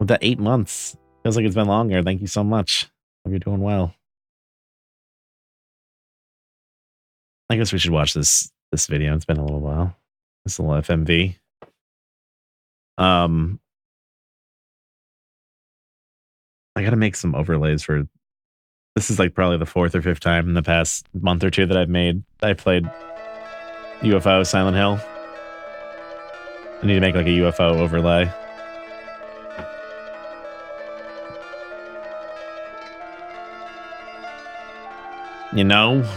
Welcome to 8 months. Feels like it's been longer. Thank you so much. Hope you're doing well. I guess we should watch this video. It's been a little while. This little FMV. I gotta make some overlays for. This is like probably the 4th or 5th time in the past month or 2 that I played UFO Silent Hill. I need to make like a UFO overlay. You know?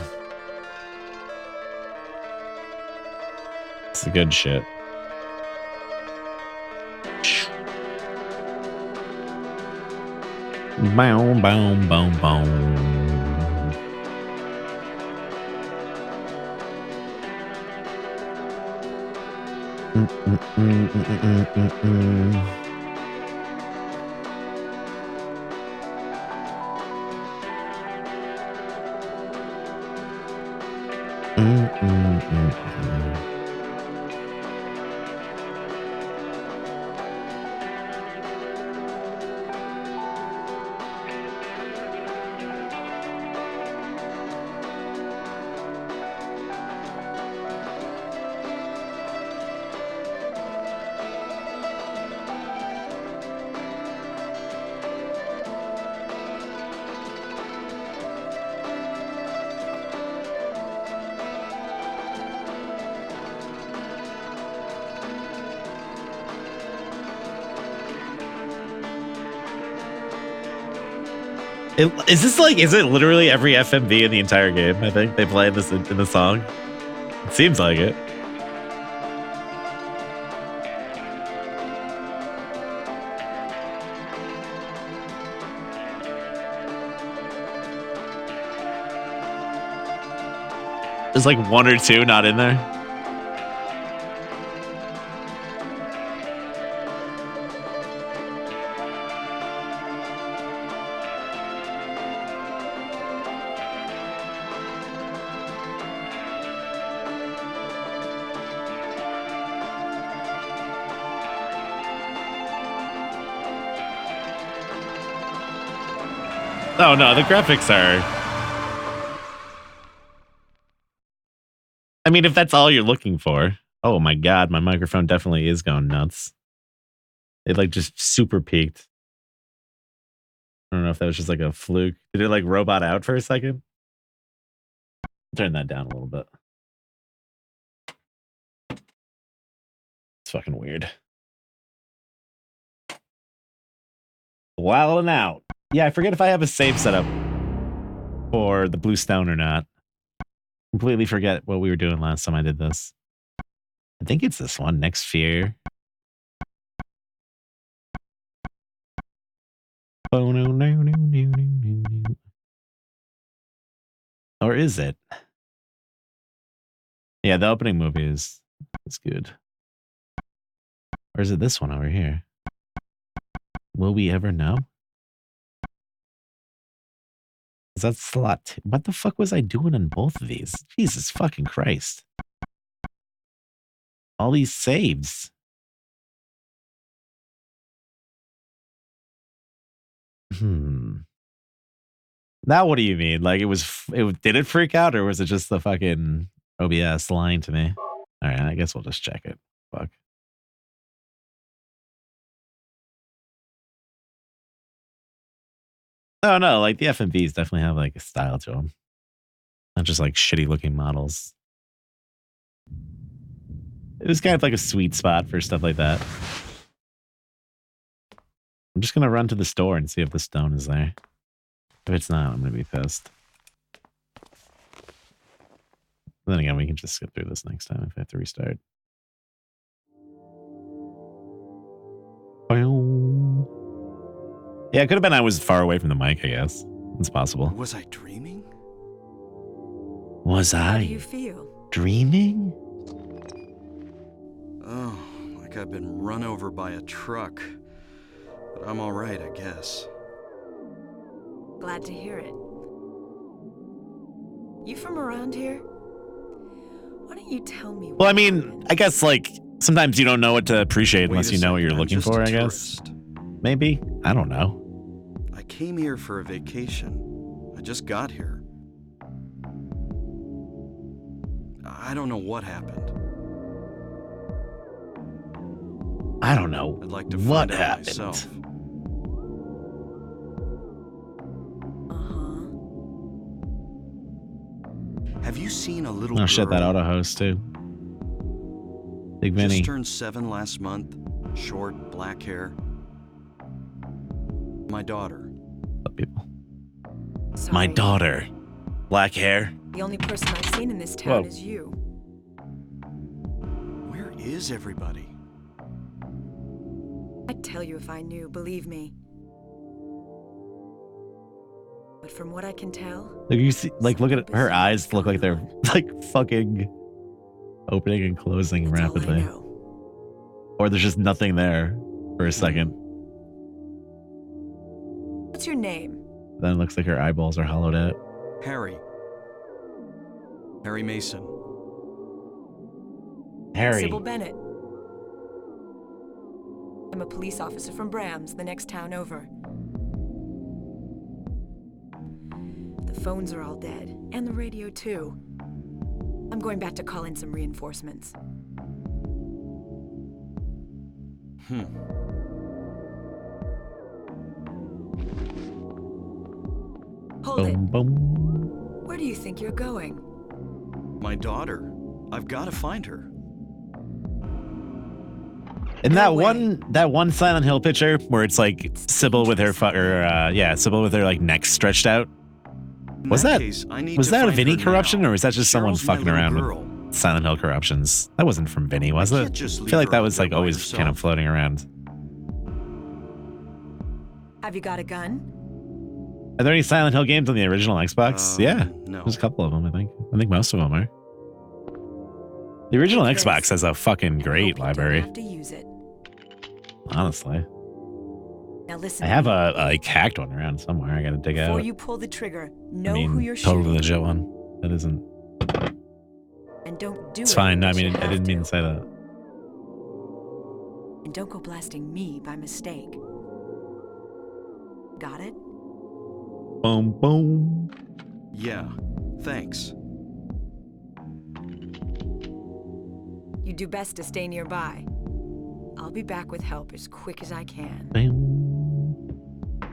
It's the good shit. Boom, boom, boom, boom. Is it literally every FMV in the entire game? I think they play this in the song. It seems like it. There's like 1 or 2 not in there. Oh no, the graphics are... I mean, if that's all you're looking for. Oh my god, my microphone definitely is going nuts. It like just super peaked. I don't know if that was just like a fluke. Did it like robot out for a second? Turn that down a little bit. It's fucking weird. Wilding out. Yeah, I forget if I have a save setup for the Blue Stone or not. Completely forget what we were doing last time I did this. I think it's this one, Next Fear. Oh no, no, no, no, no, no. Or is it? Yeah, the opening movie is good. Or is it this one over here? Will we ever know? That's slot. What the fuck was I doing in both of these? Jesus fucking Christ. All these saves. Now what do you mean? Like did it freak out or was it just the fucking OBS lying to me? All right, I guess we'll just check it. Fuck. Oh no, like the FMVs definitely have like a style to them. Not just like shitty looking models. It was kind of like a sweet spot for stuff like that. I'm just gonna run to the store and see if the stone is there. If it's not, I'm gonna be pissed. Then again, we can just skip through this next time if I have to restart. Yeah, it could have been I was far away from the mic, I guess. It's possible. Was I dreaming? Was How I do you feel? dreaming? Oh, like I've been run over by a truck. But I'm all right, I guess. Glad to hear it. You from around here? Why don't you tell me? Well, I mean, I guess like sometimes you don't know what to appreciate unless you know what you're I'm looking just for, a I guess. tourist. maybe? I don't know. I came here for a vacation. I just got here. I don't know what happened. I don't know I'd like to what find out happened. myself. Have you seen a little girl? Oh shit, that auto host too. Big Vinny. Just turned 7 last month. Short, black hair. My daughter. What people? Sorry. My daughter. Black hair. The only person I've seen in this town Whoa. is you. Where is everybody? I'd tell you if I knew, believe me. But from what I can tell, Like you see, like look at her eyes. Look like they're like fucking opening and closing that's all I rapidly. know. Or there's just nothing there for a second. What's your name? Then it looks like her eyeballs are hollowed out. Harry. Harry Mason. Harry. Sybil Bennett. I'm a police officer from Brams, the next town over. The phones are all dead, and the radio too. I'm going back to call in some reinforcements. Hold it. Boom, boom. Where do you think you're going? My daughter. I've got to find her. And No way. that one Silent Hill picture where it's like Sybil with her Sybil with her like neck stretched out. In Was that case, I need was to that a find Vinny her corruption now. or was that just someone Cheryl's my fucking little around girl. with Silent Hill corruptions? That wasn't from Vinny, was I it? can't just I leave feel like her that out was there like by always herself. kind of floating around. Have you got a gun? Are there any Silent Hill games on the original Xbox? Yeah, No. there's a couple of them. I think most of them are. The original Take this. Xbox has a fucking Hope great you don't library. have to use it. Honestly, Now listen. I have a like hacked one around somewhere. I gotta dig Before out. you pull the trigger, know I mean, who you're totally shooting. legit one. That isn't. And don't do It's it. fine. I unless you mean, I have didn't mean to say that. And don't go blasting me by mistake. Got it? Boom, boom. Yeah. Thanks. You do best to stay nearby. I'll be back with help as quick as I can. Bam.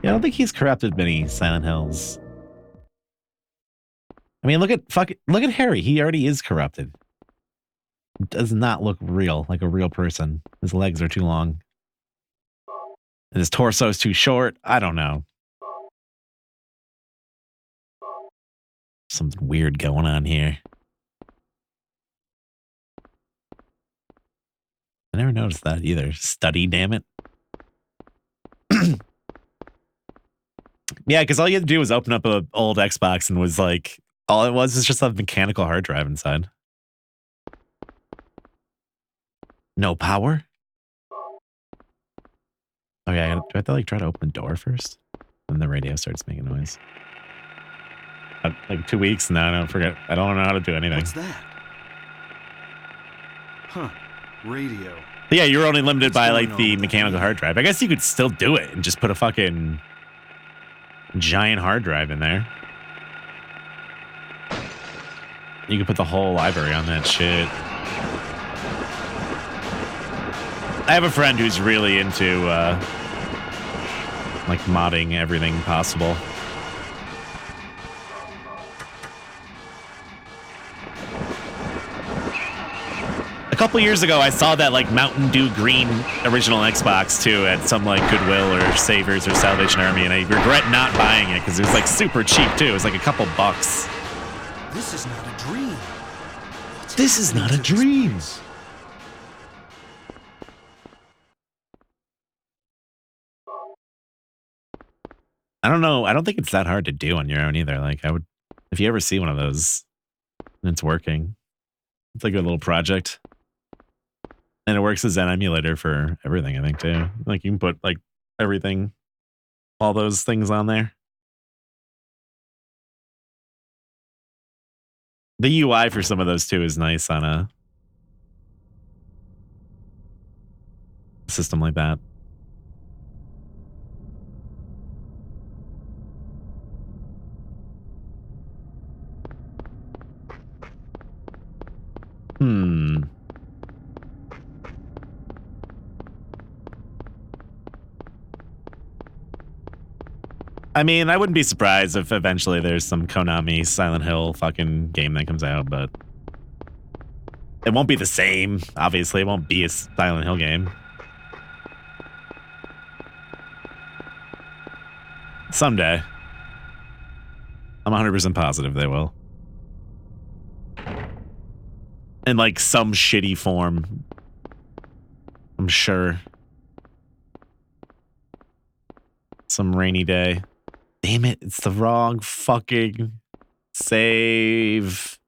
Yeah, I don't think he's corrupted many Silent Hills. I mean, look at Harry. He already is corrupted. Does not look real, like a real person. His legs are too long. And his torso is too short. I don't know. Something weird going on here. I never noticed that either. Study, damn it. Yeah, because all you had to do was open up an old Xbox and was like, all it was just a mechanical hard drive inside. No power? Oh yeah, do I have to like try to open the door first? And the radio starts making noise. Like 2 weeks now, I don't forget. I don't know how to do anything. What's that? Huh. Radio. But yeah, you're only limited What's by going like on the with that mechanical radio? hard drive. I guess you could still do it and just put a fucking giant hard drive in there. You could put the whole library on that shit. I have a friend who's really into like modding everything possible. A couple years ago, I saw that like Mountain Dew Green original Xbox too at some like Goodwill or Savers or Salvation Army, and I regret not buying it because it was like super cheap too. It was like a couple bucks. This is not a dream. This is not a dream. I don't know. I don't think it's that hard to do on your own either. Like I would, if you ever see one of those and it's working, it's like a little project. And it works as an emulator for everything, I think, too. Like you can put like everything, all those things on there. The UI for some of those too is nice on a system like that. I mean, I wouldn't be surprised if eventually there's some Konami Silent Hill fucking game that comes out, but it won't be the same. Obviously, it won't be a Silent Hill game. Someday. I'm 100% positive they will. In like some shitty form. I'm sure. Some rainy day. Damn it, it's the wrong fucking save.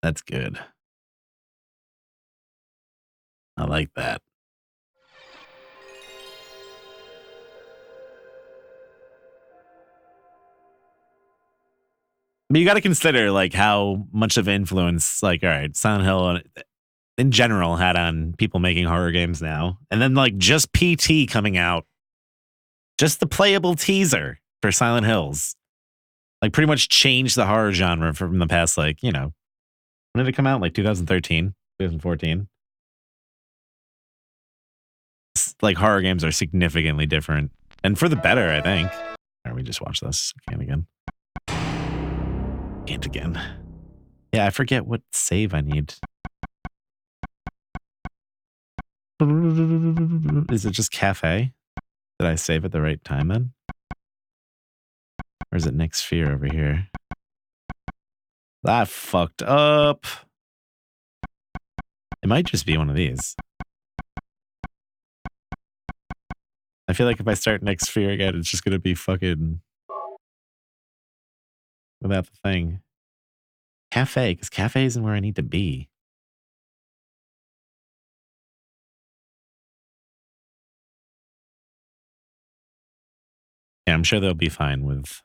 That's good. I like that. But you got to consider like how much of influence, like, all right, Silent Hill in general had on people making horror games now. And then like just PT coming out, just the playable teaser for Silent Hills, like pretty much changed the horror genre from the past, like, you know, when did it come out? Like 2013, 2014. Like horror games are significantly different and for the better, I think. All right, we just watch this again. And again. Yeah, I forget what save I need. Is it just cafe? Did I save at the right time then? Or is it next sphere over here? That fucked up. It might just be one of these. I feel like if I start next sphere again, it's just gonna be fucking without the thing. Cafe, because cafe isn't where I need to be. Yeah, I'm sure they'll be fine with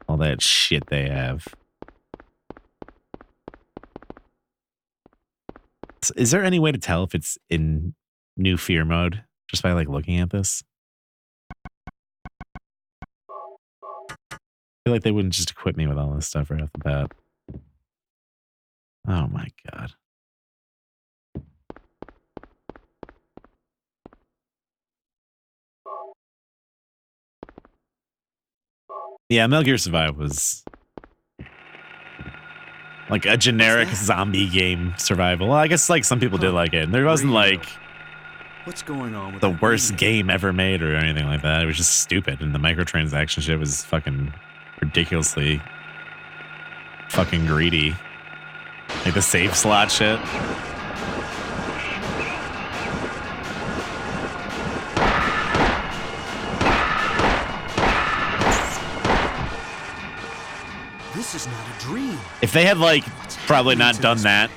all that shit they have. Is there any way to tell if it's in new fear mode just by like looking at this? I feel like they wouldn't just equip me with all this stuff right off the bat. Oh my god. Yeah, Metal Gear Survive was like a generic zombie game survival. Well, I guess like some people did like it. And there wasn't like what's going on with the worst game ever made or anything like that. It was just stupid. And the microtransaction shit was fucking ridiculously fucking greedy. Like the save slot shit. This is not a dream. If they had like probably not done that.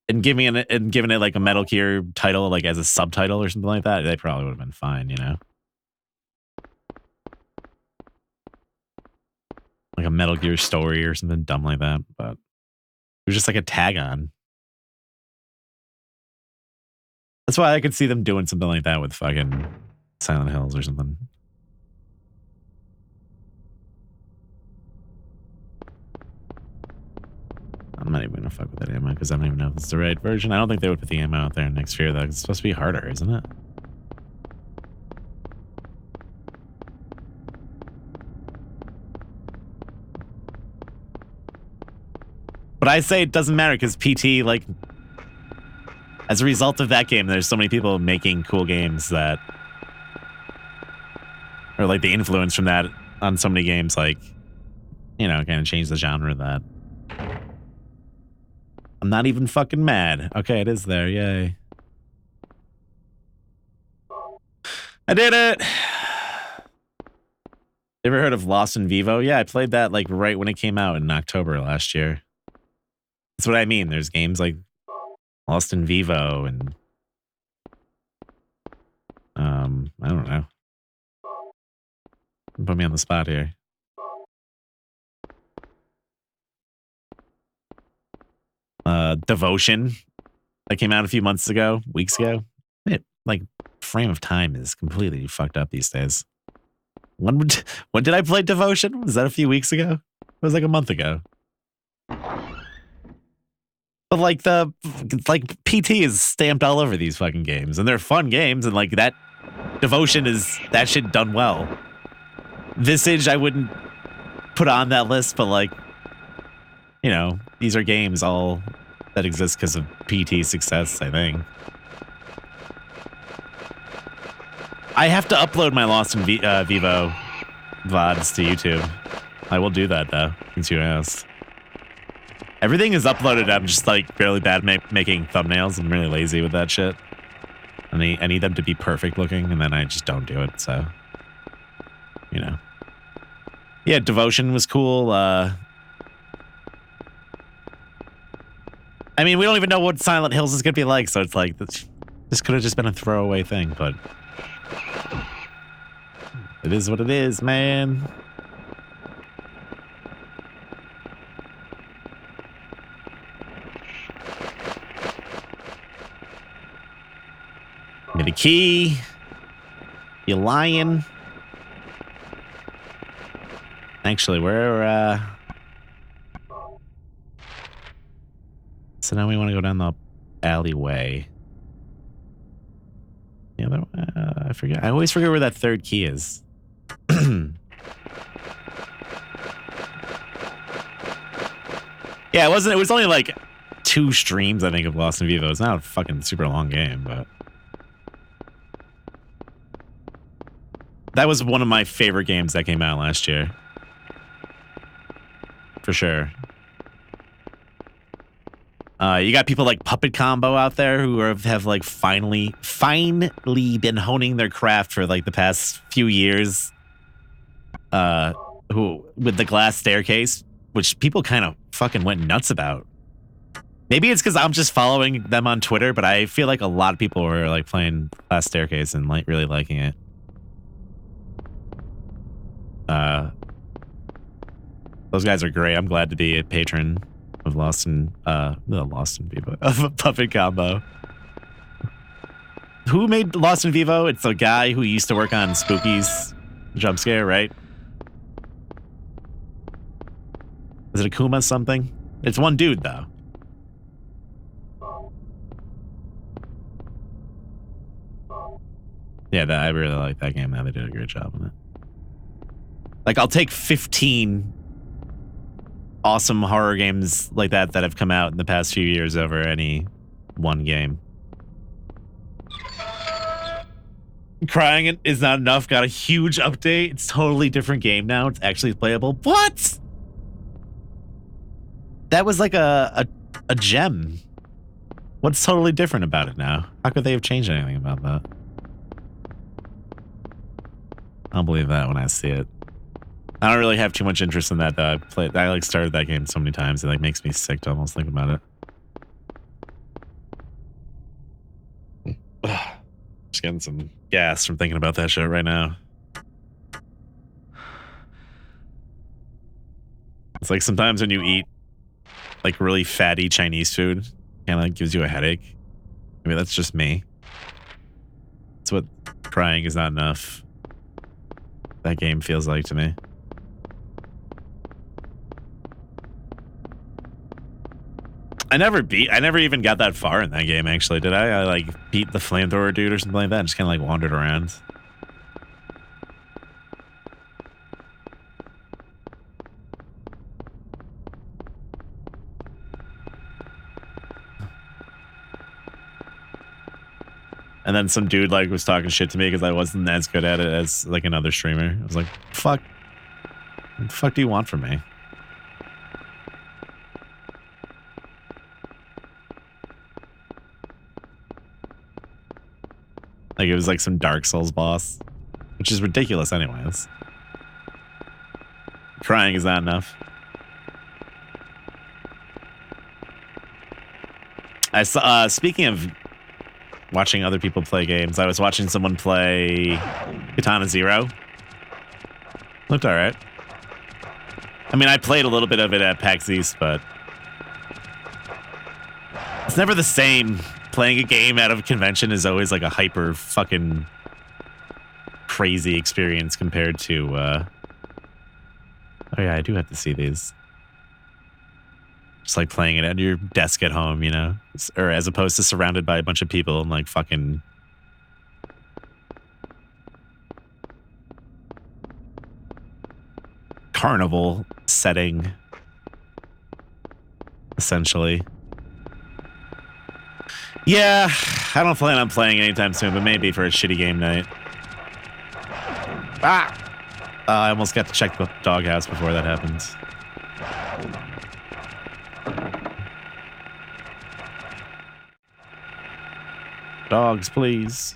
And giving it like a Metal Gear title, like as a subtitle or something like that, they probably would have been fine, you know? Like a Metal Gear story or something dumb like that, but it was just like a tag on. That's why I could see them doing something like that with fucking Silent Hills or something. I'm not even gonna fuck with that ammo because I don't even know if it's the right version. I don't think they would put the ammo out there in next sphere though. It's supposed to be harder, isn't it? But I say it doesn't matter because PT, like, as a result of that game, there's so many people making cool games that, or like the influence from that on so many games, like, you know, kind of changed the genre of that. I'm not even fucking mad. Okay, it is there. Yay. I did it. You ever heard of Lost in Vivo? Yeah, I played that like right when it came out in October last year. That's what I mean. There's games like Lost in Vivo and I don't know. Put me on the spot here. Devotion that came out a few weeks ago. It, like, frame of time is completely fucked up these days. When did I play Devotion? Was that a few weeks ago? It was like a month ago. But like PT is stamped all over these fucking games, and they're fun games, and like that Devotion is that shit done well. Visage I wouldn't put on that list, but like, you know, these are games all that exist because of PT success, I think. I have to upload my Lost in Vivo VODs to YouTube. I will do that though, since you asked. Everything is uploaded. I'm just like fairly bad making thumbnails. I'm really lazy with that shit. I need them to be perfect looking, and then I just don't do it. So, you know. Yeah, Devotion was cool. I mean, we don't even know what Silent Hills is gonna be like, so it's like this could have just been a throwaway thing, but it is what it is, man. Get a key. You lying? Actually, we're so now we want to go down the alleyway. The other I forget. I always forget where that third key is. Yeah, it wasn't. It was only like 2 streams, I think, of Lost in Vivo. It's not a fucking super long game, but that was one of my favorite games that came out last year. For sure. You got people like Puppet Combo out there who have like finally been honing their craft for like the past few years. Who with the glass staircase, which people kind of fucking went nuts about. Maybe it's because I'm just following them on Twitter, but I feel like a lot of people were like playing glass staircase and like really liking it. Those guys are great. I'm glad to be a patron of Lost in Vivo of Puppet Combo. Who made Lost in Vivo? It's a guy who used to work on Spooky's Jump Scare, right? Is it Akuma something? It's one dude though. Yeah, I really like that game. Now they did a great job on it. Like, I'll take 15 awesome horror games like that have come out in the past few years over any one game. Crying is not enough. Got a huge update. It's a totally different game now. It's actually playable. What? That was like a gem. What's totally different about it now? How could they have changed anything about that? I'll believe that when I see it. I don't really have too much interest in that though. I like started that game so many times it like makes me sick to almost think about it. Just getting some gas from thinking about that shit right now. It's like sometimes when you eat like really fatty Chinese food, kind of like gives you a headache. Maybe that's just me. That's what crying is not enough. That game feels like to me. I never even got that far in that game, actually, did I? I like beat the flamethrower dude or something like that and just kind of like wandered around. And then some dude like was talking shit to me because I wasn't as good at it as like another streamer. I was like, fuck. What the fuck do you want from me? Like it was like some Dark Souls boss, which is ridiculous anyways. Crying is not enough. I saw, speaking of watching other people play games, I was watching someone play Katana Zero. Looked all right. I mean, I played a little bit of it at PAX East, but it's never the same. Playing a game out of a convention is always like a hyper fucking crazy experience compared to, oh yeah, I do have to see these. Just like playing it at your desk at home, you know? Or as opposed to surrounded by a bunch of people and like fucking carnival setting, essentially. Yeah, I don't plan on playing anytime soon, but maybe for a shitty game night. Ah! I almost got to check the doghouse before that happens. Dogs, please.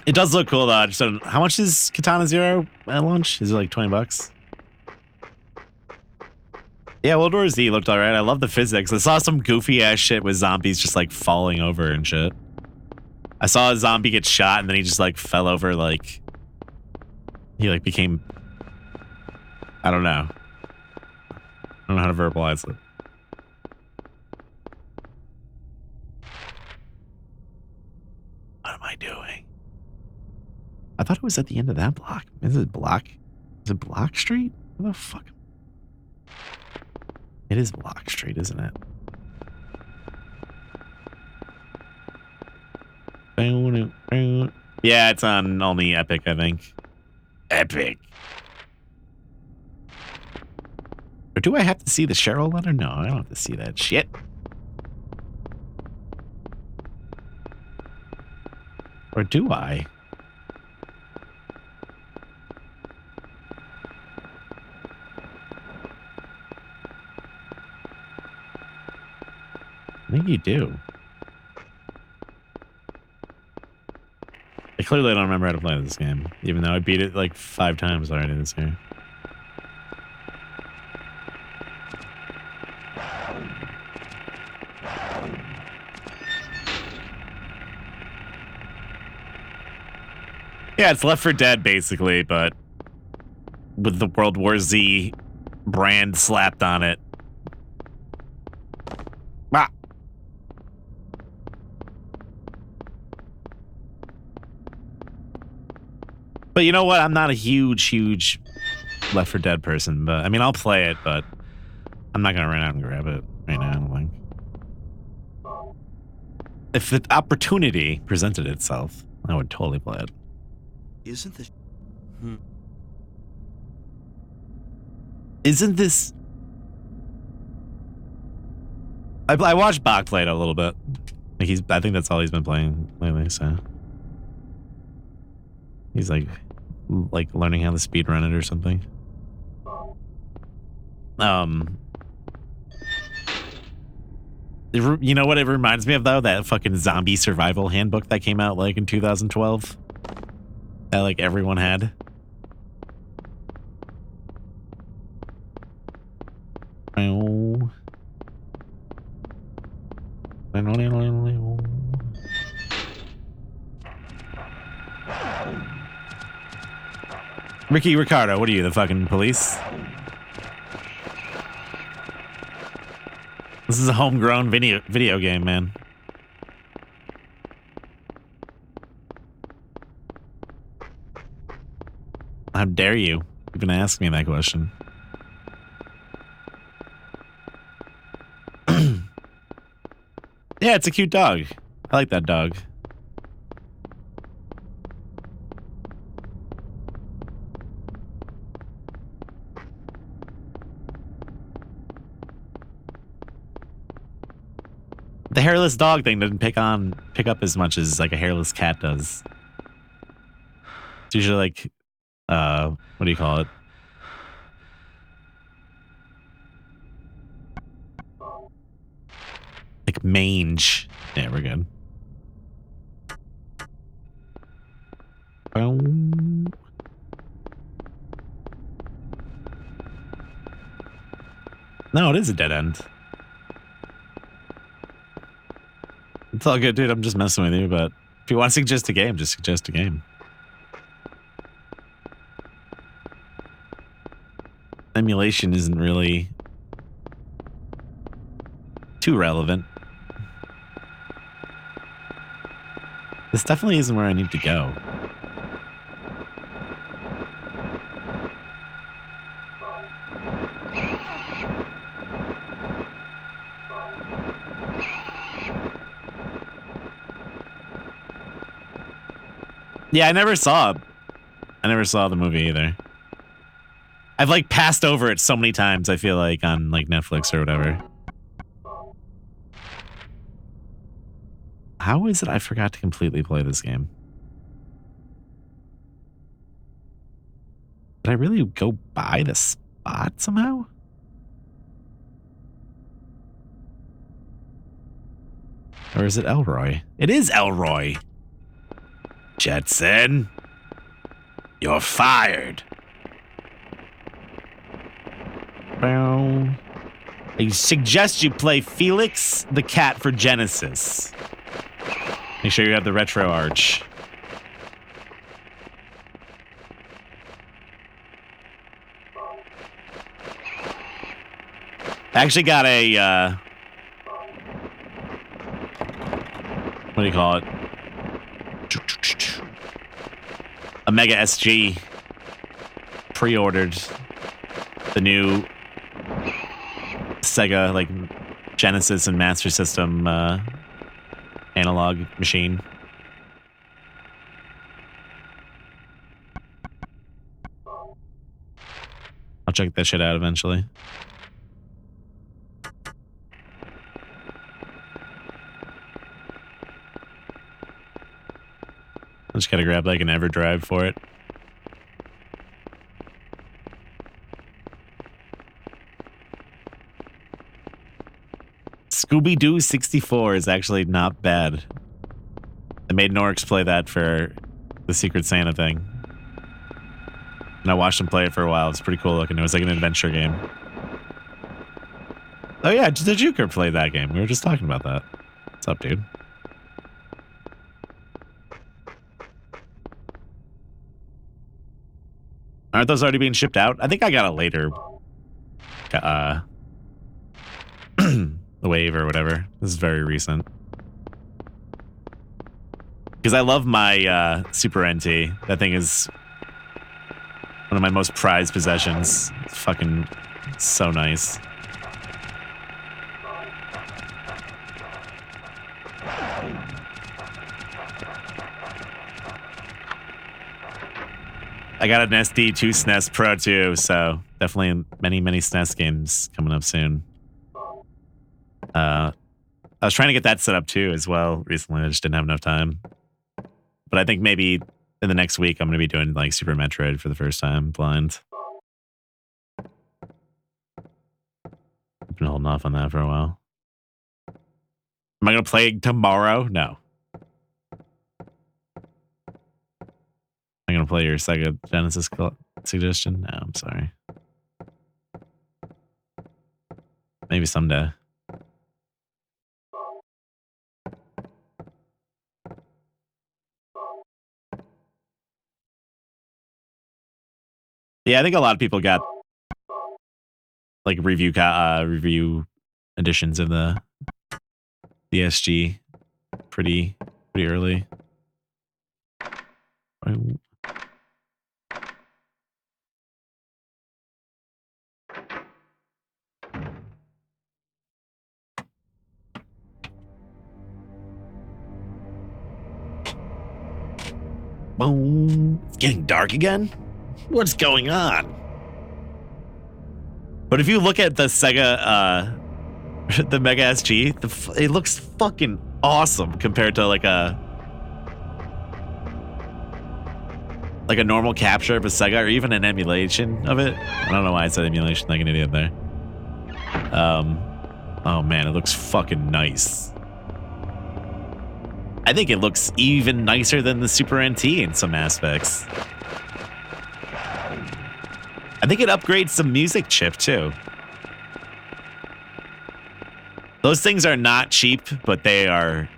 It does look cool though. I just don't, how much is Katana Zero at launch? Is it like 20 bucks? Yeah, World War Z looked alright. I love the physics. I saw some goofy ass shit with zombies just like falling over and shit. I saw a zombie get shot and then he just like fell over, like he like became, I don't know. I don't know how to verbalize it. What am I doing? I thought it was at the end of that block. Is it Block? Is it Block Street? What the fuck? It is Block Street, isn't it? Yeah, it's on only Epic, I think. Epic. Or do I have to see the Cheryl letter? No, I don't have to see that shit. Or do I? I think you do. I clearly don't remember how to play this game, even though I beat it like 5 times already this year. Yeah, it's Left 4 Dead basically, but with the World War Z brand slapped on it. Ah. But you know what? I'm not a huge Left 4 Dead person, but I mean, I'll play it, but I'm not gonna run out and grab it right now, I don't think. If the opportunity presented itself, I would totally play it. Isn't this... Isn't this... I watched Bach play it a little bit. Like I think that's all he's been playing lately, so... He's like learning how to speedrun it or something. You know what it reminds me of though? That fucking zombie survival handbook that came out like in 2012. That like everyone had. Ricky Ricardo, what are you, the fucking police? This is a homegrown video game, man. How dare you even ask me that question? Yeah, it's a cute dog. I like that dog. The hairless dog thing didn't pick up as much as like a hairless cat does. It's usually like, what do you call it? Like mange. Yeah, we're good. No, it is a dead end. It's all good, dude. I'm just messing with you, but if you want to suggest a game, just suggest a game. Emulation isn't really too relevant. This definitely isn't where I need to go. Yeah, I never saw the movie either. I've like passed over it so many times, I feel like, on like Netflix or whatever. How is it I forgot to completely play this game? Did I really go by the spot somehow? Or is it Elroy? It is Elroy! Jetson, you're fired. I suggest you play Felix the Cat for Genesis. Make sure you have the retro arch. I actually got a, what do you call it? A Mega SG. Pre-ordered the new Sega, like, Genesis and Master System analog machine. I'll check that shit out eventually. I just gotta grab like an EverDrive for it. Scooby-Doo 64 is actually not bad. I made Norix play that for the Secret Santa thing. And I watched him play it for a while. It's pretty cool looking. It was like an adventure game. Oh yeah, the Juker played that game. We were just talking about that. What's up, dude? Aren't those already being shipped out? I think I got a later wave or whatever. This is very recent. Because I love my Super NT. That thing is one of my most prized possessions. It's fucking so nice. I got an SD2 SNES Pro too, so definitely many SNES games coming up soon. I was trying to get that set up too as well recently. I just didn't have enough time. But I think maybe in the next week I'm going to be doing like Super Metroid for the first time, blind. I've been holding off on that for a while. Am I going to play tomorrow? No. I'm going to play your Sega Genesis suggestion? No, I'm sorry. Maybe someday. Yeah, I think a lot of people got like review editions of the SG pretty early. Boom. It's getting dark again? What's going on? But if you look at the Sega, the Mega SG, it looks fucking awesome compared to like a normal capture of a Sega or even an emulation of it. I don't know why I said emulation like an idiot there. Oh man, it looks fucking nice. I think it looks even nicer than the Super NT in some aspects. I think it upgrades some music chip too. Those things are not cheap, but they are,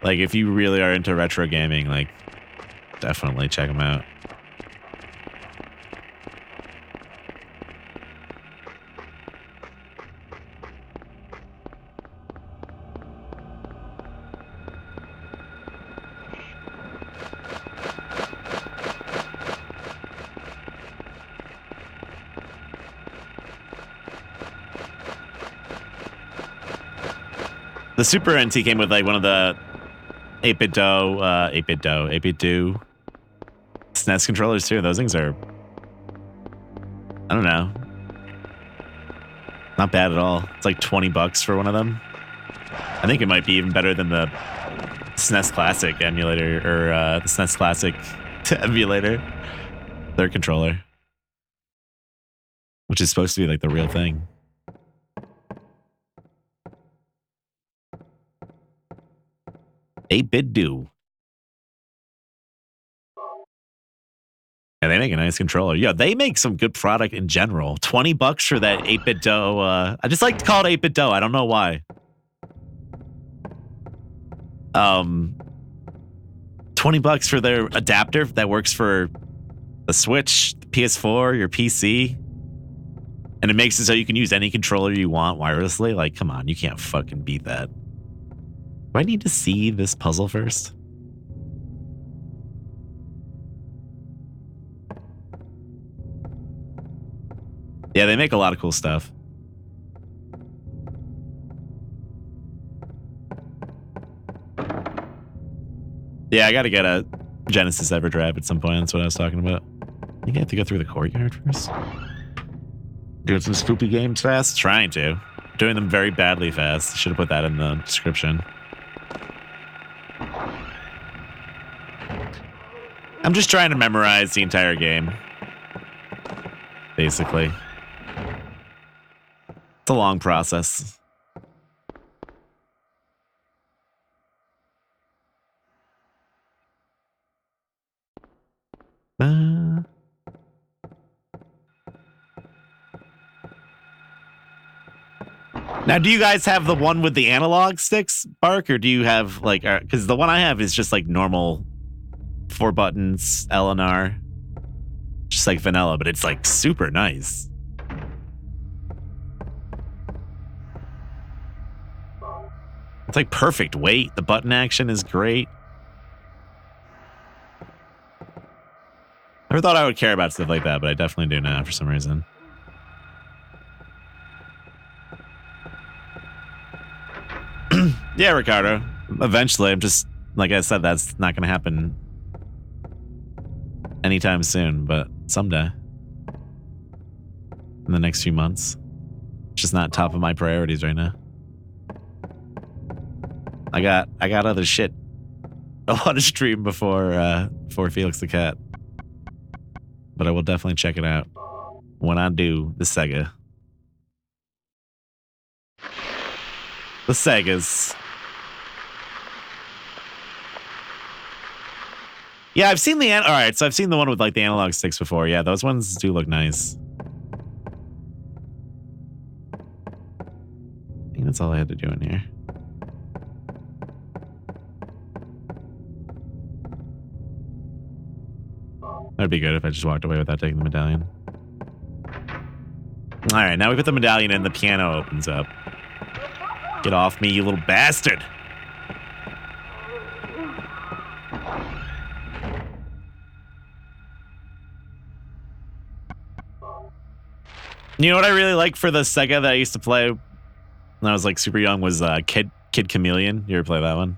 like, if you really are into retro gaming, like, definitely check them out. The Super NT came with like one of the 8-bit do SNES controllers too. Those things are, I don't know, not bad at all. It's like $20 for one of them. I think it might be even better than the SNES Classic emulator or the SNES Classic emulator. Their controller, which is supposed to be like the real thing. Eight-bit do. Yeah, they make a nice controller. Yeah, they make some good product in general. $20 for that 8-bit do. I just like to call it 8-bit do. I don't know why. $20 for their adapter that works for the Switch, the PS4, your PC. And it makes it so you can use any controller you want wirelessly. Like, come on, you can't fucking beat that. Do I need to see this puzzle first? Yeah, they make a lot of cool stuff. Yeah, I gotta get a Genesis Everdrive at some point. That's what I was talking about. You have to go through the courtyard first? Doing some spoopy games fast? Trying to. Doing them very badly fast. Should have put that in the description. I'm just trying to memorize the entire game. Basically. It's a long process. Now, do you guys have the one with the analog sticks, Bark, or do you have like, because the one I have is just like normal 4 buttons, L and R, just like vanilla, but it's like super nice. It's like perfect weight. The button action is great. Never thought I would care about stuff like that, but I definitely do now for some reason. Yeah, Ricardo. Eventually, I'm just, like I said, that's not going to happen anytime soon, but someday. In the next few months. It's just not top of my priorities right now. I got other shit I want to stream before Felix the Cat. But I will definitely check it out when I do the Sega. The Segas. Yeah, I've seen the... Alright, so I've seen the one with like the analog sticks before. Yeah, those ones do look nice. I think that's all I had to do in here. That'd be good if I just walked away without taking the medallion. Alright, now we put the medallion in, the piano opens up. Get off me, you little bastard! You know what I really like for the Sega that I used to play when I was like super young was Kid Chameleon. You ever play that one?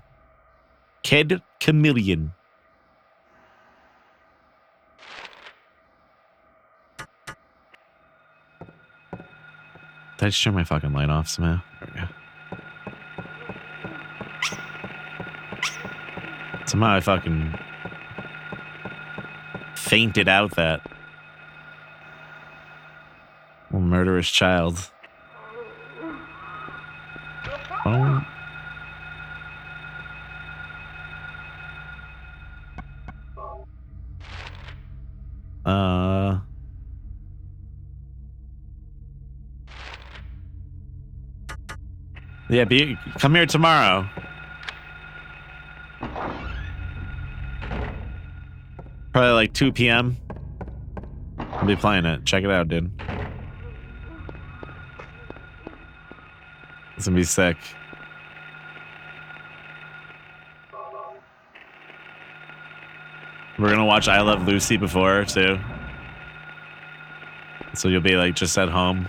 Kid Chameleon. Did I just turn my fucking light off somehow? There we go. Somehow I fucking fainted out that little murderous child. Oh. Yeah, come here tomorrow. Probably like 2 p.m. I'll be playing it. Check it out, dude. It's gonna be sick. We're gonna watch I Love Lucy before, too. So you'll be like just at home.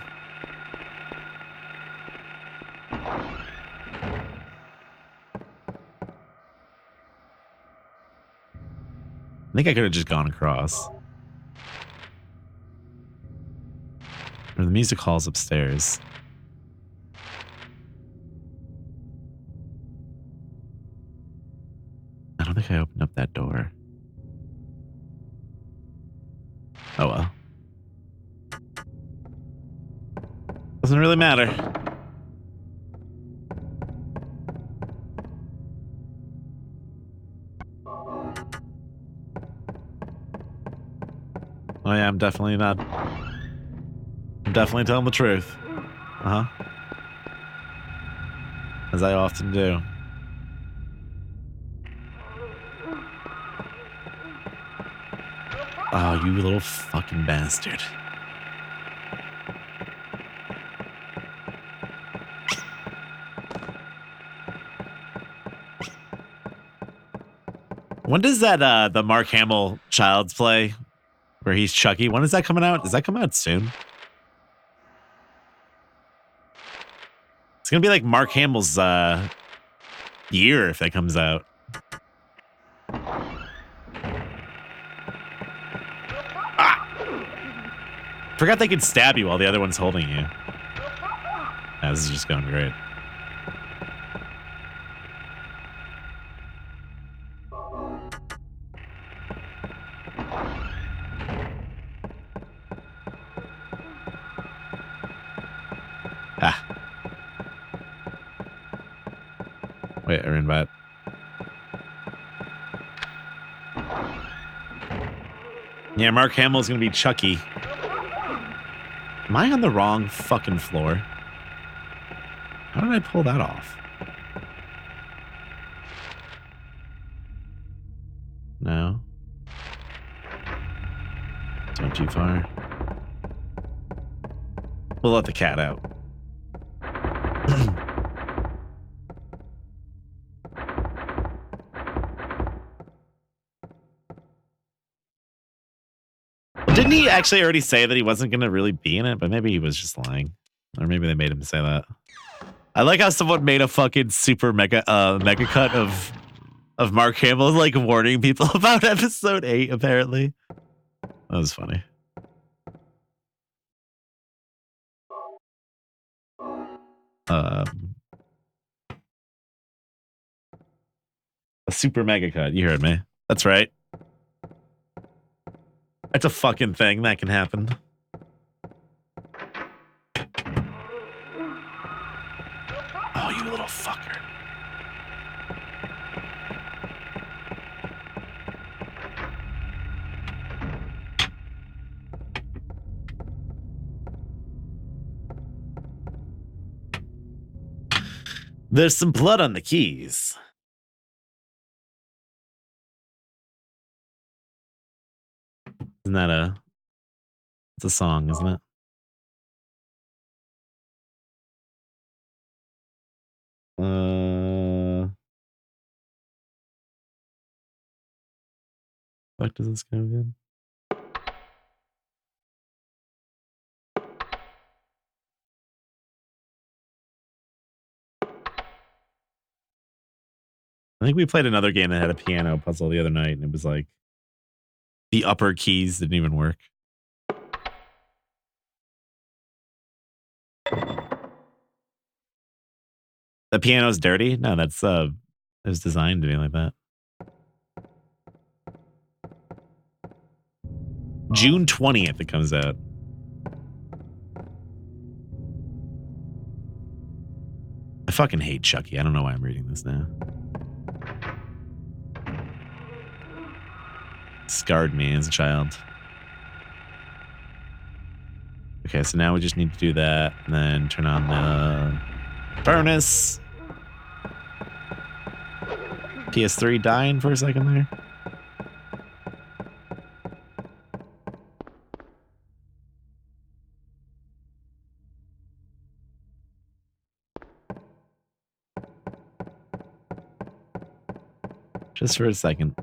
think I could have just gone across. Or the music hall's upstairs. I don't think I opened up that door. Oh well. Doesn't really matter. Oh yeah, I'm definitely not. I'm definitely telling the truth. Uh-huh. As I often do. Oh, you little fucking bastard. When does that the Mark Hamill Child's Play where he's Chucky? When is that coming out? Does that come out soon? It's gonna be like Mark Hamill's year if that comes out. Ah! Forgot they could stab you while the other one's holding you. Yeah, this is just going great. Ah. Wait, I ran by it. Yeah, Mark Hamill's gonna be Chucky. Am I on the wrong fucking floor? How did I pull that off? No. Went too far. We'll let the cat out. Didn't he actually already say that he wasn't going to really be in it? But maybe he was just lying. Or maybe they made him say that. I like how someone made a fucking super mega cut of Mark Hamill like warning people about episode 8, apparently. That was funny. A super mega cut. You heard me. That's right. That's a fucking thing that can happen. Oh, you little fucker. There's some blood on the keys. Isn't that it's a song, isn't it? What does this go again? I think we played another game that had a piano puzzle the other night, and it was like the upper keys didn't even work. The piano's dirty? No, that's it was designed to be like that. June 20th it comes out. I fucking hate Chucky. I don't know why I'm reading this now. Scarred me as a child. Okay, so now we just need to do that and then turn on the furnace. PS3 dying for a second there. Just for a second.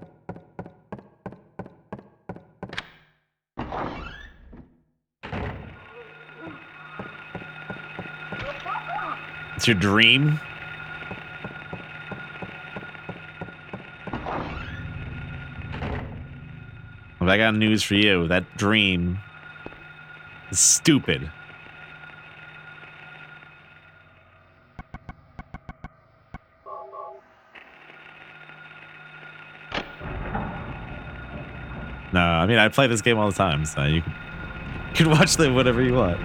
It's your dream? I got news for you. That dream is stupid. No, I mean, I play this game all the time, so you can watch them whatever you want.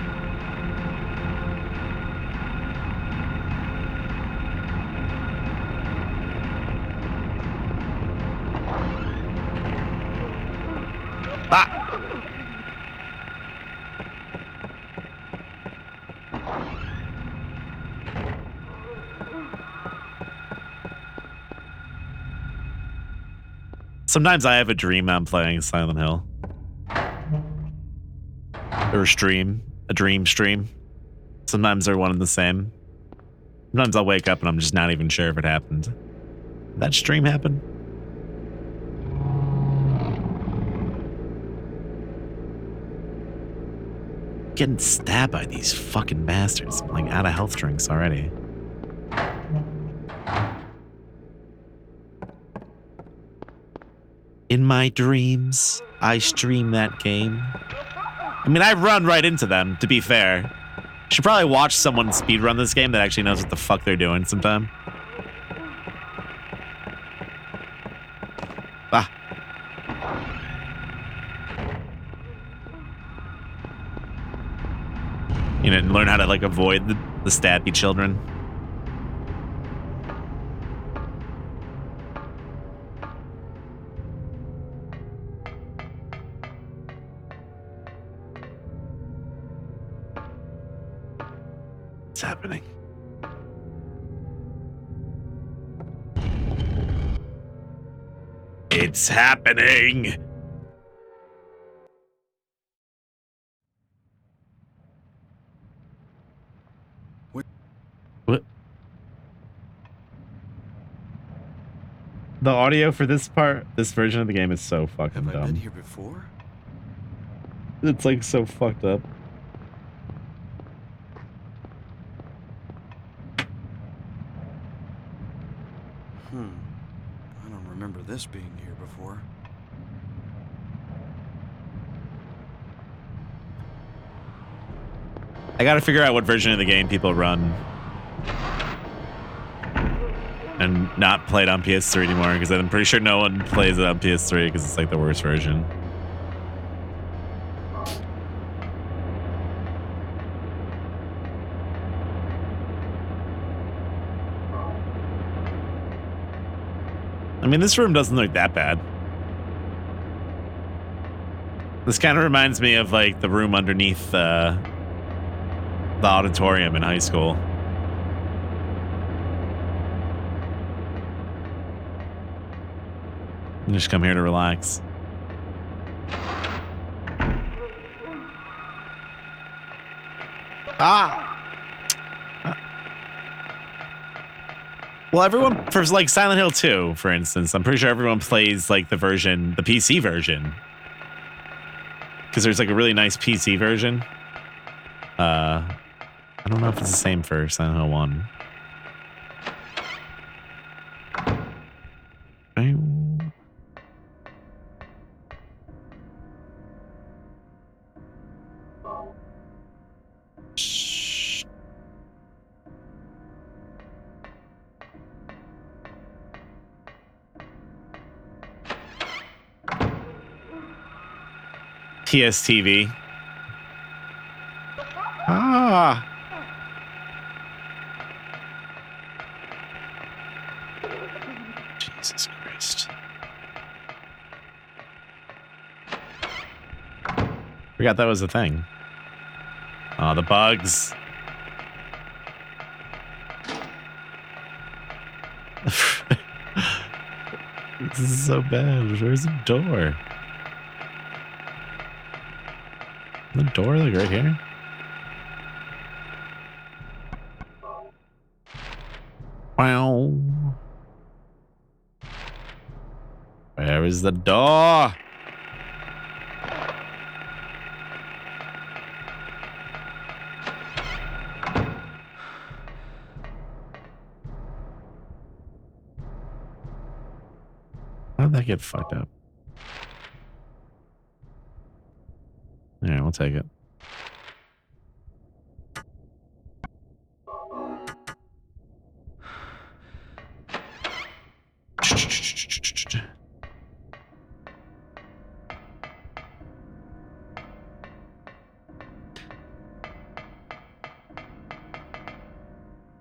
Ah! Sometimes I have a dream I'm playing Silent Hill. Or a dream stream. Sometimes they're one and the same. Sometimes I'll wake up and I'm just not even sure if it happened. Did that stream happen? Getting stabbed by these fucking bastards. I'm like out of health drinks already. In my dreams, I stream that game. I mean, I run right into them, to be fair. Should probably watch someone speedrun this game that actually knows what the fuck they're doing sometime. Ah. You know, learn how to, like, avoid the stabby children. What's happening? It's happening! What? The audio for this version of the game is so fucking dumb. Have I been here before? It's like so fucked up. I don't remember this being here before. I gotta figure out what version of the game people run. And not play it on PS3 anymore, because I'm pretty sure no one plays it on PS3 because it's like the worst version. I mean, this room doesn't look that bad. This kind of reminds me of like the room underneath the auditorium in high school. You just come here to relax. Ah! Well, everyone, for like Silent Hill 2, for instance, I'm pretty sure everyone plays like the PC version. Because there's like a really nice PC version. I don't know if it's the same for Silent Hill 1. PSTV. Ah. Jesus Christ. Forgot that was a thing. Oh, the bugs. This is so bad. Where's the door? The door, like right here? Wow. Where is the door? How did that get fucked up? we'll take it.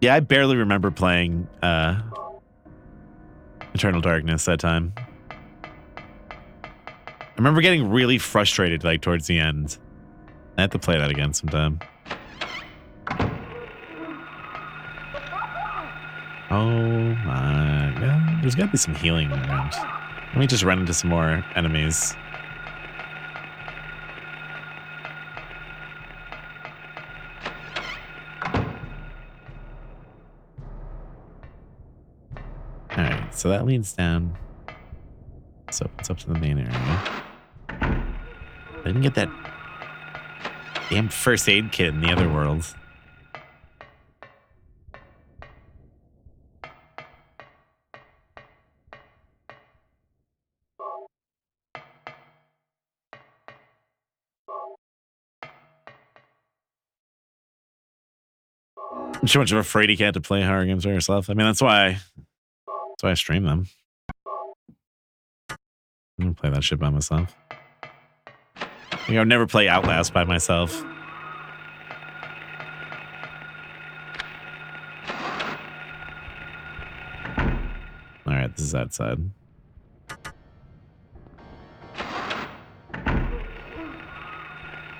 Yeah, I barely remember playing Eternal Darkness that time. I remember getting really frustrated like towards the end. I have to play that again sometime. Oh my god. There's gotta be some healing around. Let me just run into some more enemies. Alright, so that leads down. So it's up to the main area. I didn't get that damn first aid kit in the other world. I'm too much of a fraidy cat to play horror games by yourself. I mean, that's why I stream them. I'm gonna play that shit by myself. I would never play Outlast by myself. Alright, this is outside.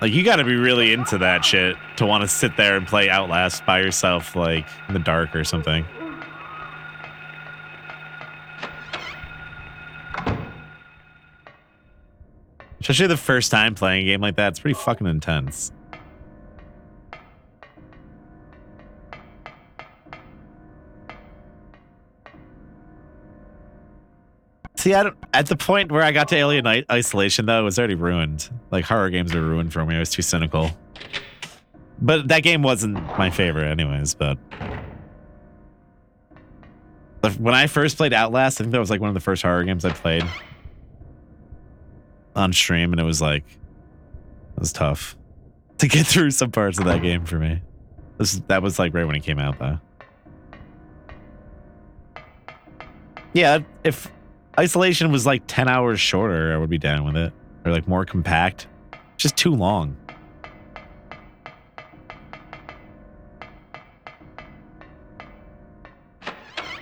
Like, you gotta be really into that shit to want to sit there and play Outlast by yourself, like, in the dark or something. Especially the first time playing a game like that, it's pretty fucking intense. See, at the point where I got to Alien Isolation, though, it was already ruined. Like, horror games are ruined for me. I was too cynical. But that game wasn't my favorite anyways, but... When I first played Outlast, I think that was like one of the first horror games I played on stream, and it was like... It was tough to get through some parts of that game for me. That was like right when it came out, though. Yeah, if Isolation was like 10 hours shorter, I would be down with it. Or like more compact. Just too long.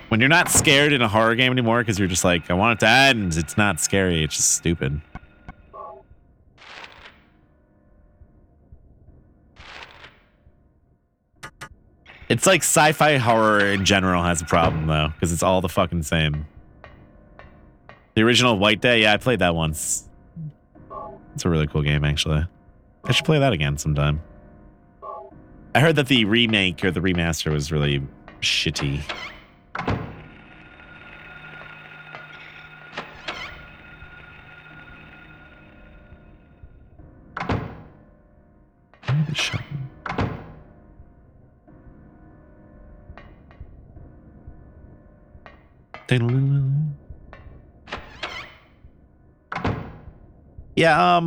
When you're not scared in a horror game anymore because you're just like, I want it to end. It's not scary. It's just stupid. It's like sci-fi horror in general has a problem, though, because it's all the fucking same. The original White Day, yeah, I played that once. It's a really cool game, actually. I should play that again sometime. I heard that the remake or the remaster was really shitty. Yeah,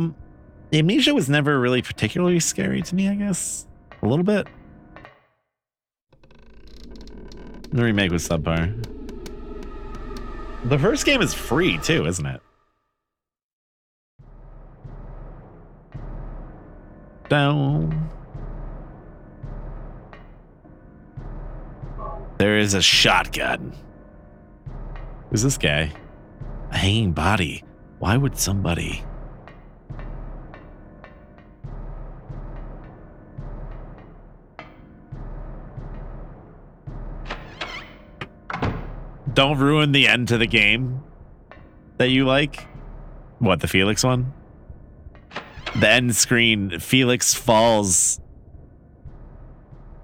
Amnesia was never really particularly scary to me, I guess. A little bit. The remake was subpar. The first game is free, too, isn't it? Down. There is a shotgun. Who's this guy? A hanging body. Why would somebody... Don't ruin the end to the game that you like. What, the Felix one? The end screen, Felix falls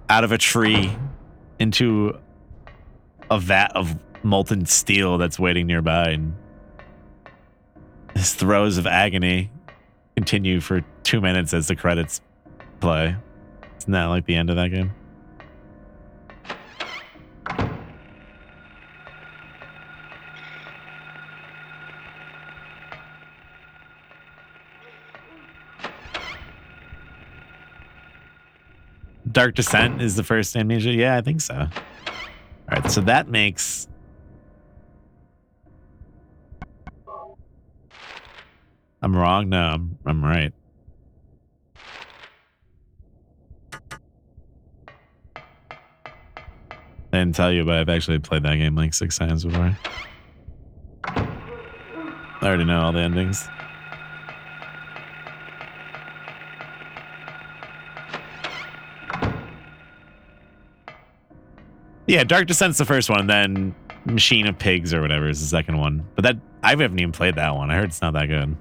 out of a tree into a vat of molten steel that's waiting nearby, and his throes of agony continue for 2 minutes as the credits play. Isn't that like the end of that game? Dark Descent is the first Amnesia? Yeah, I think so. All right, so that makes... I'm wrong? No, I'm right. I didn't tell you, but I've actually played that game like 6 times before. I already know all the endings. Yeah, Dark Descent's the first one, and then Machine of Pigs or whatever is the second one. But that I haven't even played that one. I heard it's not that good.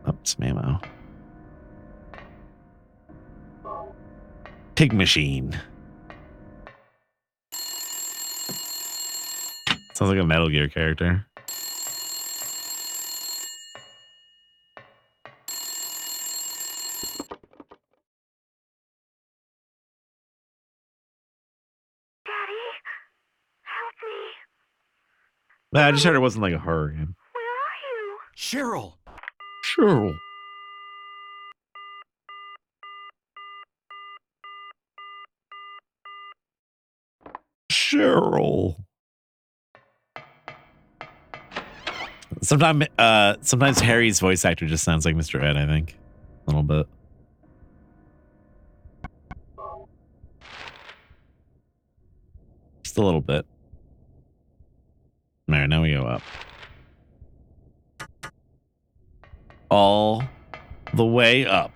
Oh, some ammo. Pig Machine. Sounds like a Metal Gear character. No, I just heard it wasn't like a horror game. Cheryl! Cheryl. Cheryl. Sometimes Harry's voice actor just sounds like Mr. Ed, I think. A little bit. Just a little bit. All right, now we go up. All the way up.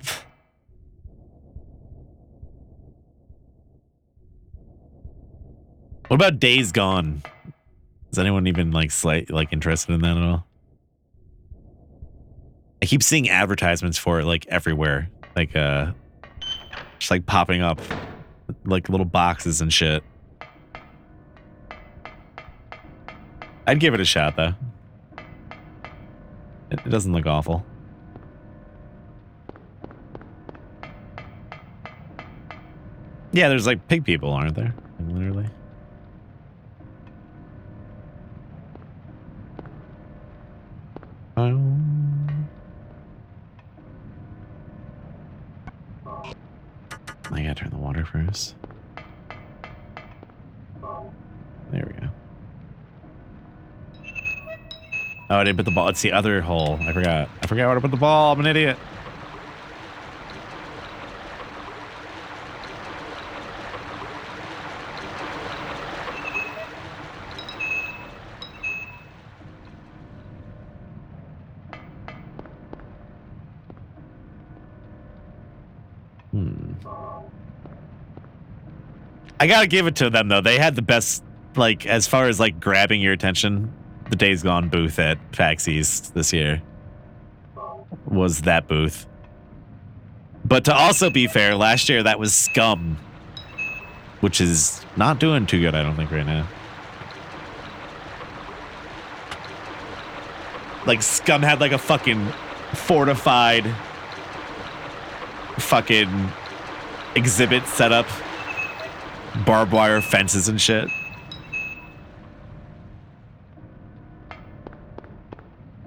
What about Days Gone? Is anyone even like interested in that at all? I keep seeing advertisements for it like everywhere. Like just like popping up like little boxes and shit. I'd give it a shot though. It doesn't look awful. Yeah, there's like pig people, aren't there? Like, literally. I gotta turn the water first. There we go. Oh, I didn't put the ball. It's the other hole. I forgot. I forgot where to put the ball. I'm an idiot. I gotta give it to them though. They had the best, like, as far as like grabbing your attention, the Days Gone booth at PAX East this year was that booth. But to also be fair, last year that was Scum, which is not doing too good, I don't think, right now. Like, Scum had like a fucking fortified fucking exhibit set up. Barbed wire fences and shit.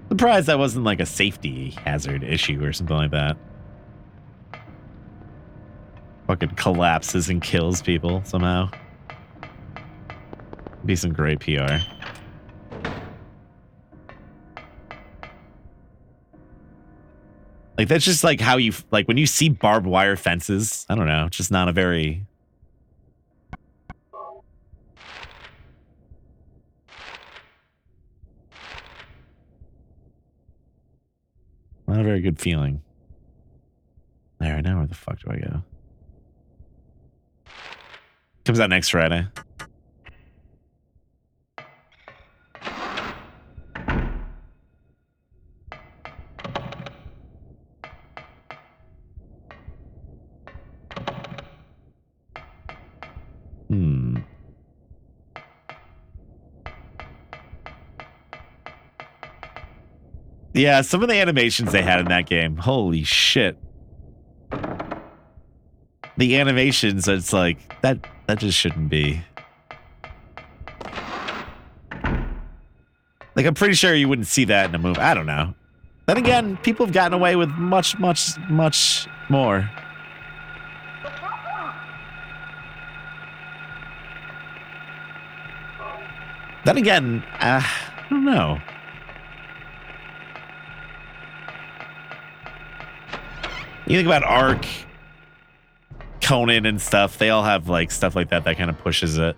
Surprised that wasn't like a safety hazard issue or something like that. Fucking collapses and kills people somehow. Be some great PR. Like, that's just like how you, like, when you see barbed wire fences, I don't know, it's just not a very... Not a very good feeling. There, now where the fuck do I go? Comes out next Friday. Yeah, some of the animations they had in that game, holy shit. The animations, it's like, that just shouldn't be. Like, I'm pretty sure you wouldn't see that in a movie. I don't know. Then again, people have gotten away with much, much, much more. Then again, I don't know. You think about Ark, Conan and stuff, they all have like stuff like that that kind of pushes it.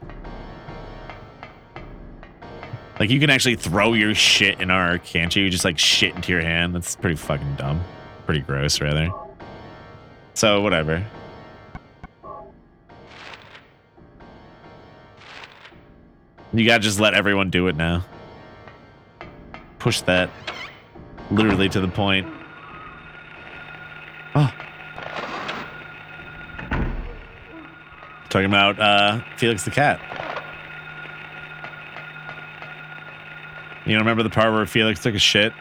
Like you can actually throw your shit in Ark, can't you? You just like shit into your hand. That's pretty fucking dumb. Pretty gross, rather. So whatever. You gotta just let everyone do it now. Push that literally to the point. Oh. Talking about Felix the Cat. You don't remember the part where Felix took a shit?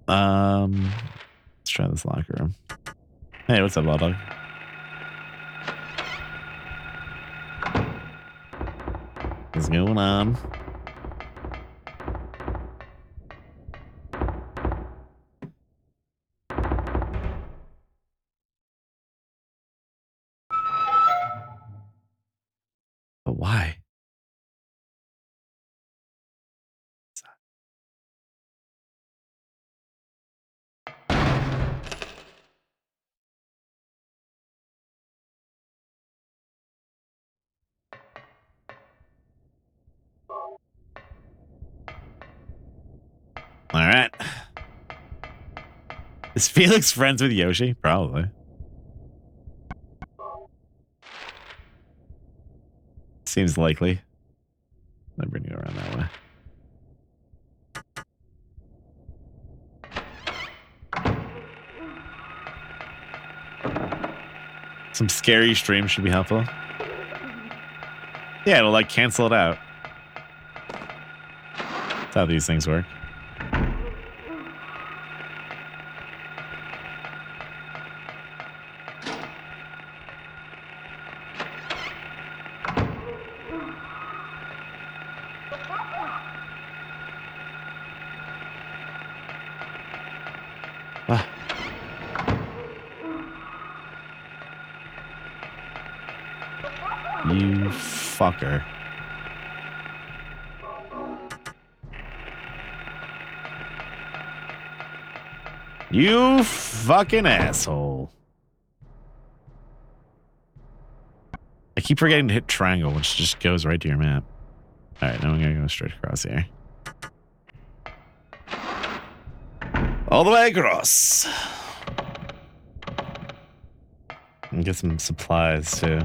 Let's try this locker room. Hey, what's up, Law Dog? What's going on? But why? All right. Is Felix friends with Yoshi? Probably. Seems likely. Let me bring you around that way. Some scary stream should be helpful. Yeah, it'll like cancel it out. That's how these things work. You fucker. You fucking asshole. I keep forgetting to hit triangle, which just goes right to your map. Alright, now I'm gonna go straight across here. All the way across. And get some supplies too.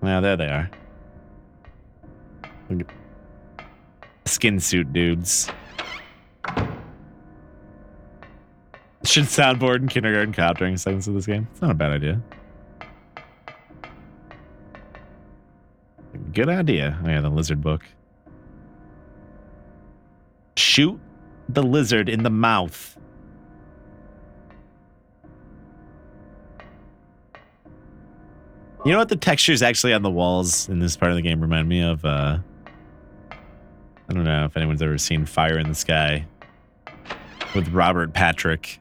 Now there they are. Skin suit dudes. Should soundboard in kindergarten cop during segments of this game. It's not a bad idea. Good idea. Oh yeah, the lizard book. Shoot the lizard in the mouth. You know what the textures actually on the walls in this part of the game remind me of? I don't know if anyone's ever seen Fire in the Sky with Robert Patrick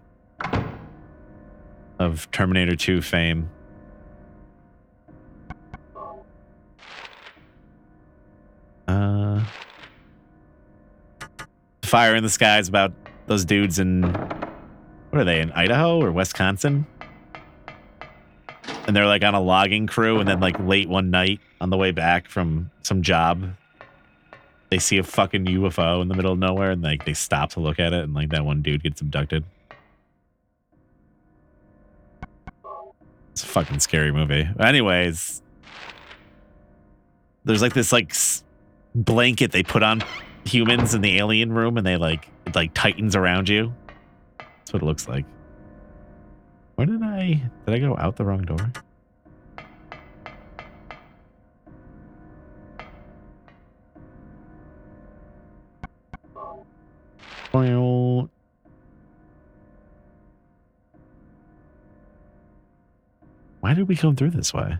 of Terminator 2 fame. Fire in the Sky is about those dudes in, what are they, in Idaho or Wisconsin? And they're like on a logging crew, and then like late one night on the way back from some job, they see a fucking UFO in the middle of nowhere, and like they stop to look at it, and like that one dude gets abducted. It's a fucking scary movie. Anyways, there's like this like blanket they put on humans in the alien room, and they like it like tightens around you. That's what it looks like. Where did I go out the wrong door? Why did we come through this way?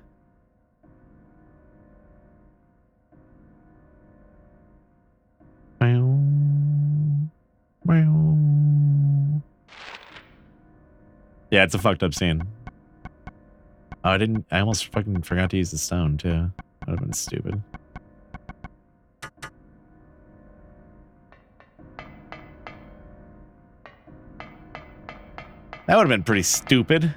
Yeah, it's a fucked up scene. Oh, I almost fucking forgot to use the stone, too. That would have been stupid. That would have been pretty stupid.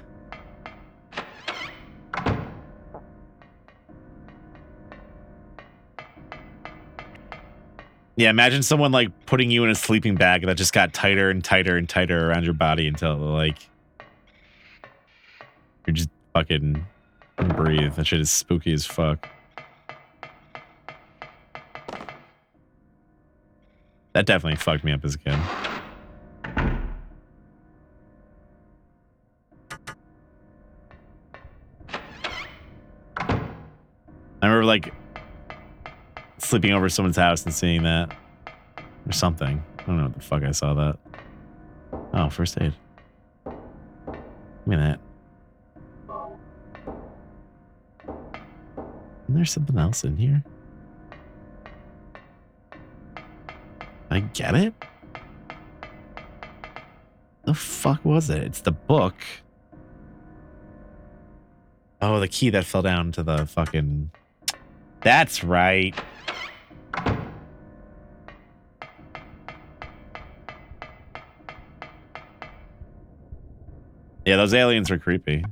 Yeah, imagine someone like putting you in a sleeping bag that just got tighter and tighter and tighter around your body until like you're just fucking couldn't breathe. That shit is spooky as fuck. That definitely fucked me up as a kid. I remember like sleeping over someone's house and seeing that or something. I don't know what the fuck I saw that. Oh, first aid. Give me that. Isn't there something else in here? I get it? The fuck was it? It's the book. Oh, the key that fell down to the fucking... That's right. Yeah, those aliens were creepy.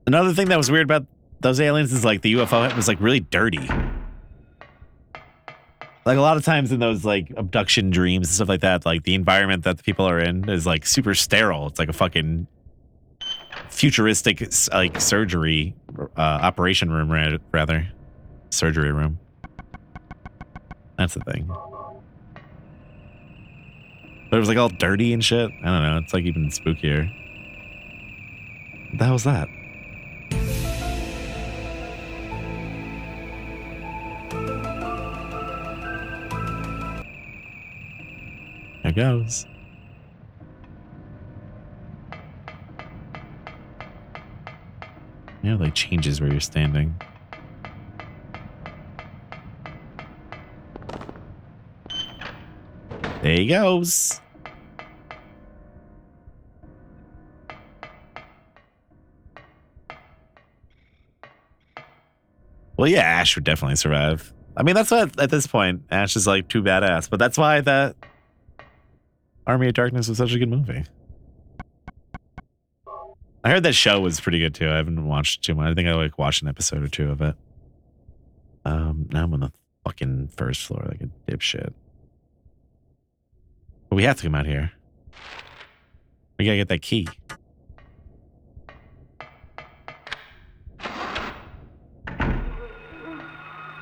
Another thing that was weird about those aliens is like the UFO was like really dirty. Like a lot of times in those like abduction dreams and stuff like that, like the environment that the people are in is like super sterile. It's like a fucking futuristic like surgery operation room, rather surgery room. That's the thing. But it was like all dirty and shit. I don't know. It's like even spookier. What the hell was that? There it goes. Yeah, like changes where you're standing. There he goes. Well, yeah, Ash would definitely survive. I mean, that's what, at this point, Ash is like too badass. But that's why that Army of Darkness was such a good movie. I heard that show was pretty good too. I haven't watched too much. I think I like watched an episode or two of it. Now I'm on the fucking first floor like a dipshit. But we have to come out here. We gotta get that key.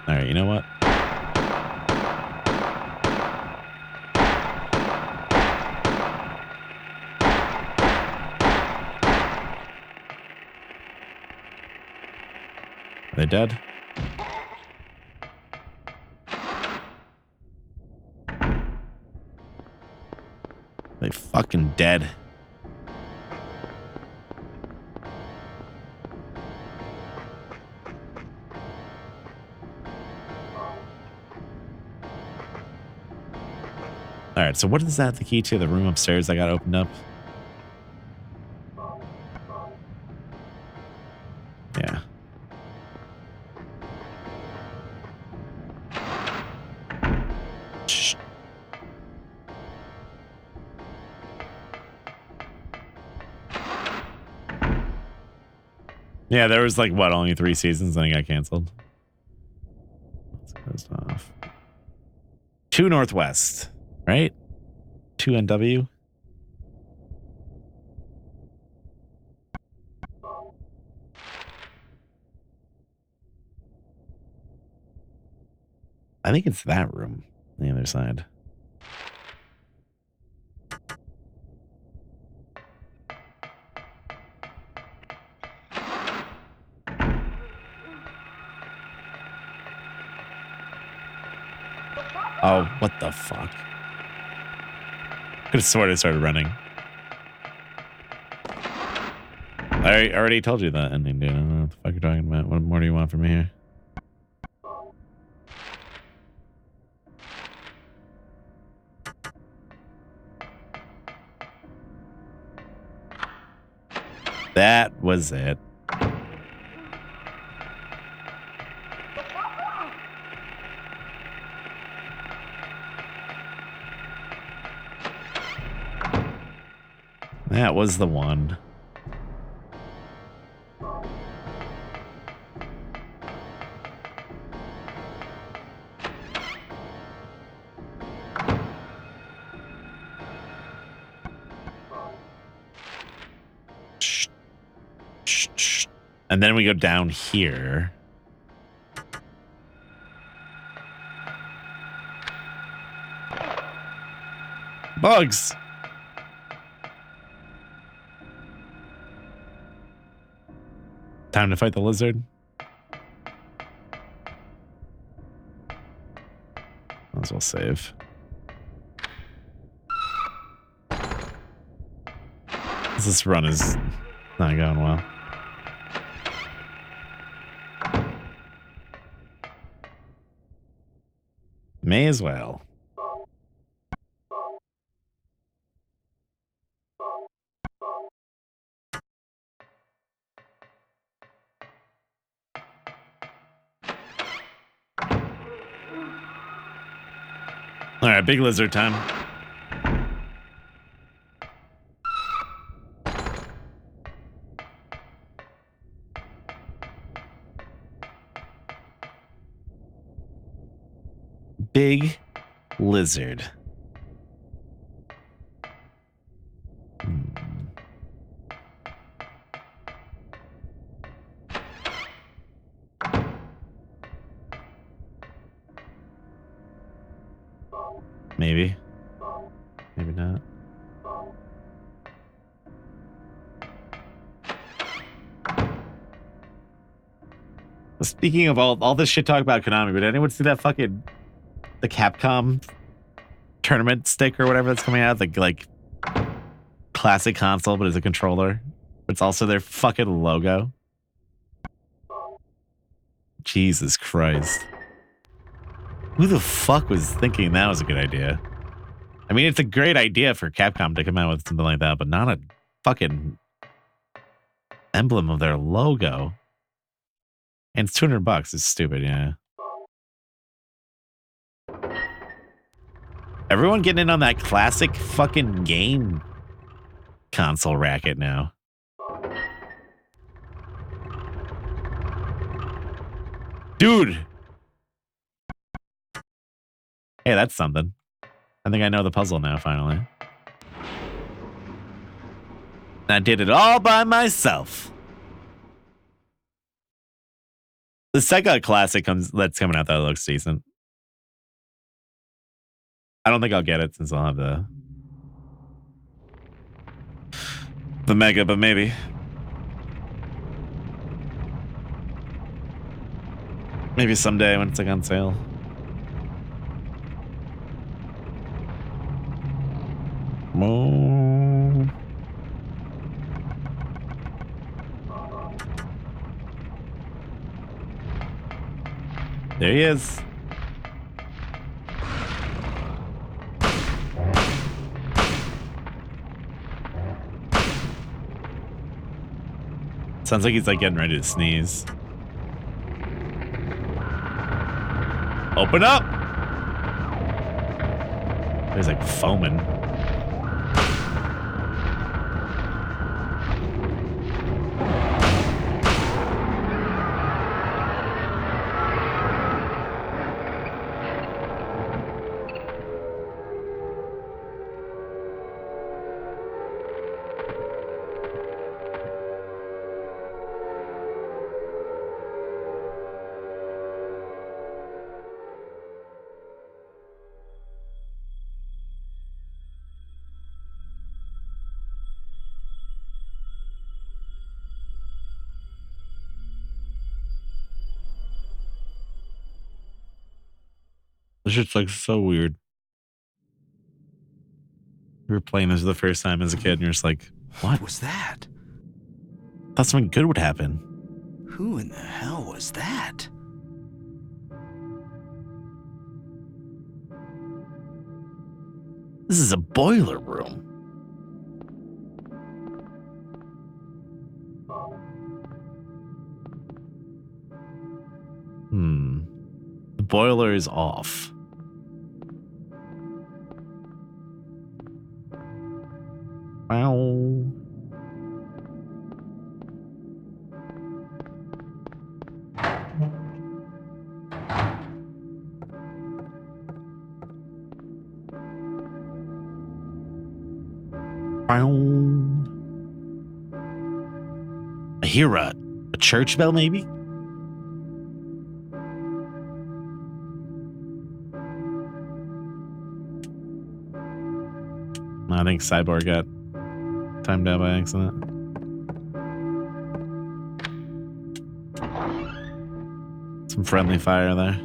All right, you know what? Are they dead? They fucking dead. All right, so what is that the key to? The room upstairs that got opened up? Yeah. Shh. Yeah, there was like, what, only 3 seasons and it got canceled? Let's close off. 2 Northwest, right? 2 NW. I think it's that room on the other side. Oh, what the fuck? Could have sworn I started running. I already told you that ending, dude. I don't know what the fuck you're talking about. What more do you want from me here? That was it. That was the one. And then we go down here. Bugs. Time to fight the lizard. Might as well save. This run is not going well. May as well. All right, big lizard time. Big lizard. Maybe. Maybe not. Speaking of all this shit talk about Konami, but anyone see that fucking the Capcom tournament stick or whatever that's coming out? The like classic console, but it's a controller. But it's also their fucking logo. Jesus Christ. Who the fuck was thinking that was a good idea? I mean, it's a great idea for Capcom to come out with something like that, but not a fucking emblem of their logo. And it's $200. It's stupid, yeah. Everyone getting in on that classic fucking game console racket now. Dude. Hey, that's something. I think I know the puzzle now, finally. I did it all by myself. The Sega Classic that's coming out, that looks decent. I don't think I'll get it since I'll have the Mega, but maybe. Maybe someday when it's like on sale. Oh. There he is. Sounds like he's like getting ready to sneeze. Open up! He's like foaming. This shit's like so weird. You were playing this the first time as a kid and you're just like, what was that? Thought something good would happen. Who in the hell was that? This is a boiler room. The boiler is off. Wow. I hear a church bell, maybe? I think Cyborg got timed out by accident. Some friendly fire there.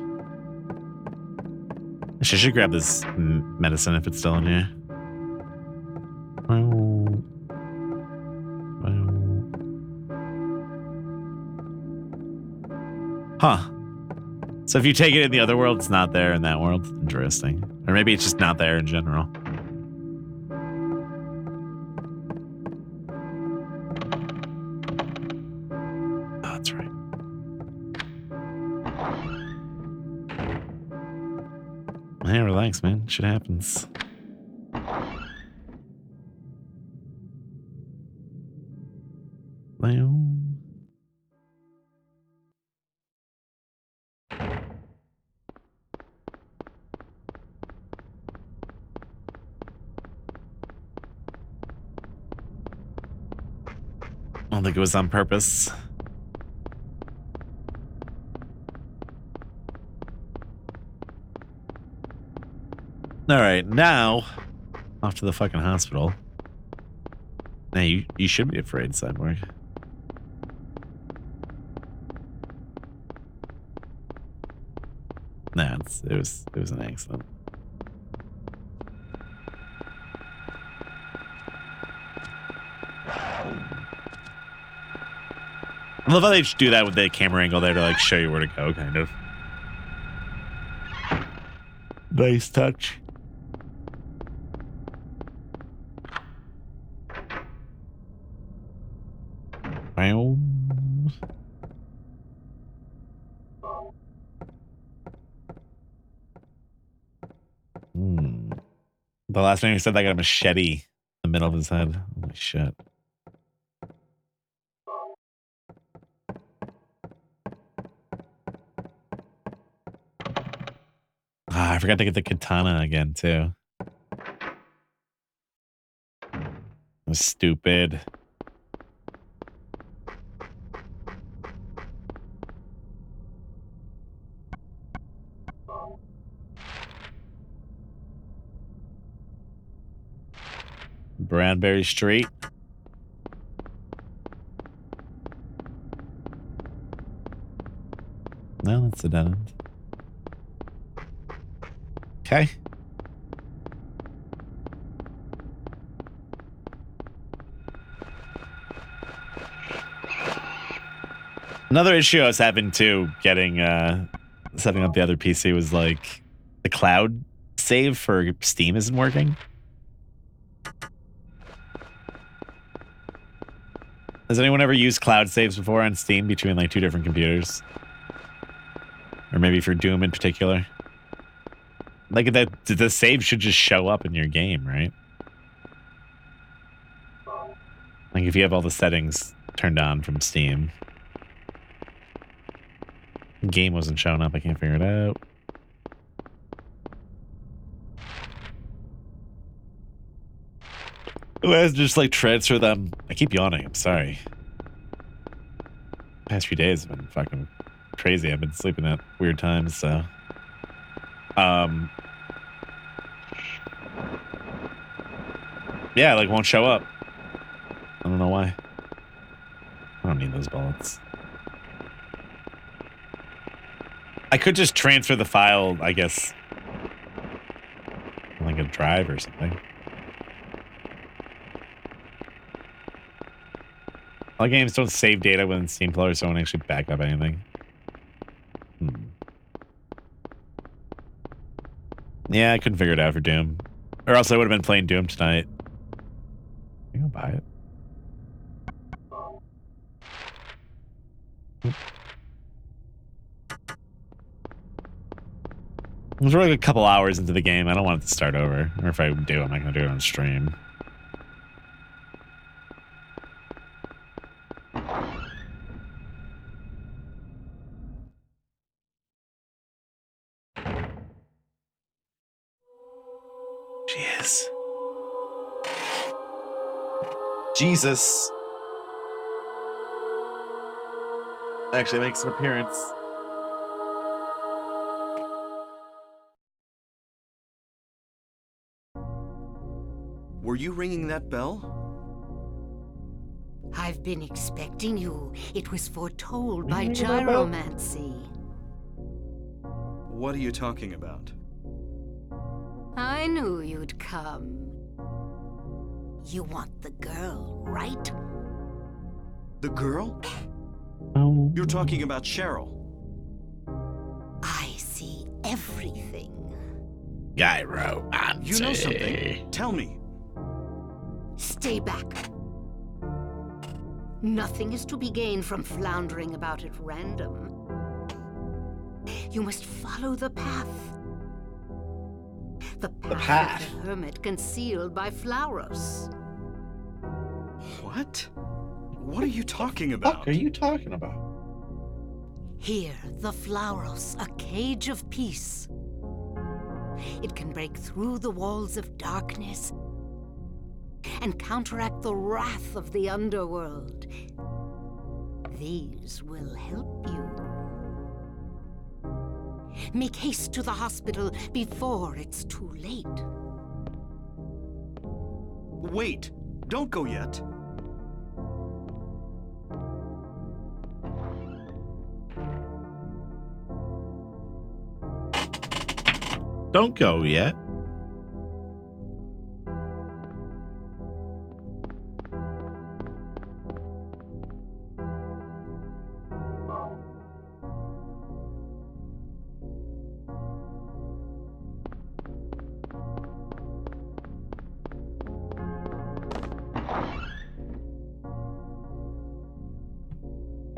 I should grab this medicine if it's still in here. Huh. So if you take it in the other world, it's not there in that world. Interesting. Or maybe it's just not there in general. Oh, that's right. Hey, relax, man. Shit happens. I don't think it was on purpose. All right, now off to the fucking hospital. Now you should be afraid, Cyborg. Nah, it was an accident. I love how they do that with the camera angle there to like show you where to go, kind of. Nice touch. Wow. The last time he said that got a machete in the middle of his head. Holy shit. I forgot to get the katana again, too. That was stupid. Bradbury Street. No, that's a dead end. Okay. Another issue I was having too, getting setting up the other PC was like the cloud save for Steam isn't working. Has anyone ever used cloud saves before on Steam between like two different computers? Or maybe for Doom in particular? Like the save should just show up in your game, right? Like if you have all the settings turned on from Steam. Game wasn't showing up. I can't figure it out. Let's just like transfer them. I keep yawning. I'm sorry. Past few days have been fucking crazy. I've been sleeping at weird times, so. Yeah, like won't show up. I don't know why. I don't need those bullets. I could just transfer the file, I guess, on like a drive or something. All games don't save data when Steam players don't actually back up anything. Yeah, I couldn't figure it out for Doom. Or else I would have been playing Doom tonight. I think I'll buy it. It was really a couple hours into the game. I don't want it to start over. Or if I do, I'm not going to do it on stream. She is. Jesus. Actually makes an appearance. Were you ringing that bell? I've been expecting you. It was foretold by ringing that bell? gyromancy. What are you talking about? I knew you'd come. You want the girl, right? The girl? Oh. You're talking about Cheryl. I see everything. Gyromancy. You know something. Tell me. Stay back. Nothing is to be gained from floundering about at random. You must follow the path. The path of the hermit concealed by Flauros. What? What are you talking about? What are you talking about? Here, the Flauros, a cage of peace. It can break through the walls of darkness and counteract the wrath of the underworld. These will help you. Make haste to the hospital before it's too late. Wait! Don't go yet. Don't go yet.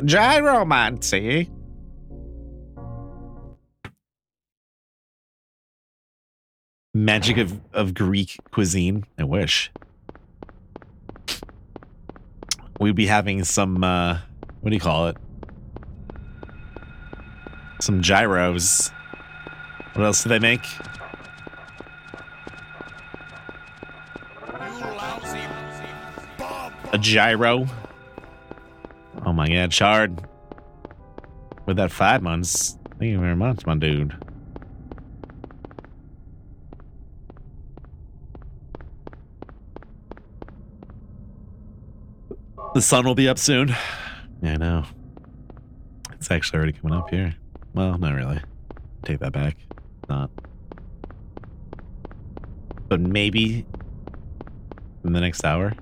Gyromancy. Magic of Greek cuisine. I wish. We'd be having some, what do you call it? Some gyros. What else do they make? A gyro. Oh my god, Chard. With that 5 months. Thank you very much, my dude. The sun will be up soon. Yeah, I know. It's actually already coming up here. Well, not really. Take that back. Not. But maybe in the next hour.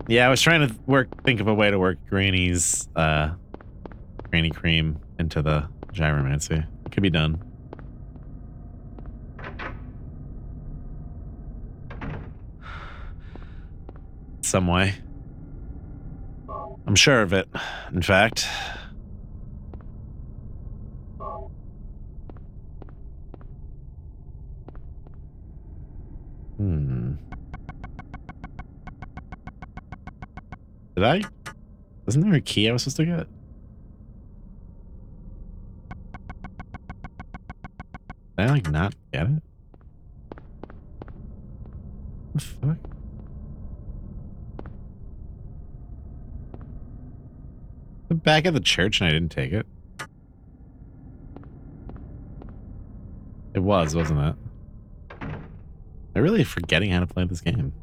Yeah, I was trying to think of a way to work Granny's, Granny Cream into the gyromancy. It could be done. Some way. I'm sure of it, in fact. Did I? Wasn't there a key I was supposed to get? Did I, like, not get it? What the fuck? The back of the church and I didn't take it? It was, wasn't it? I'm really forgetting how to play this game.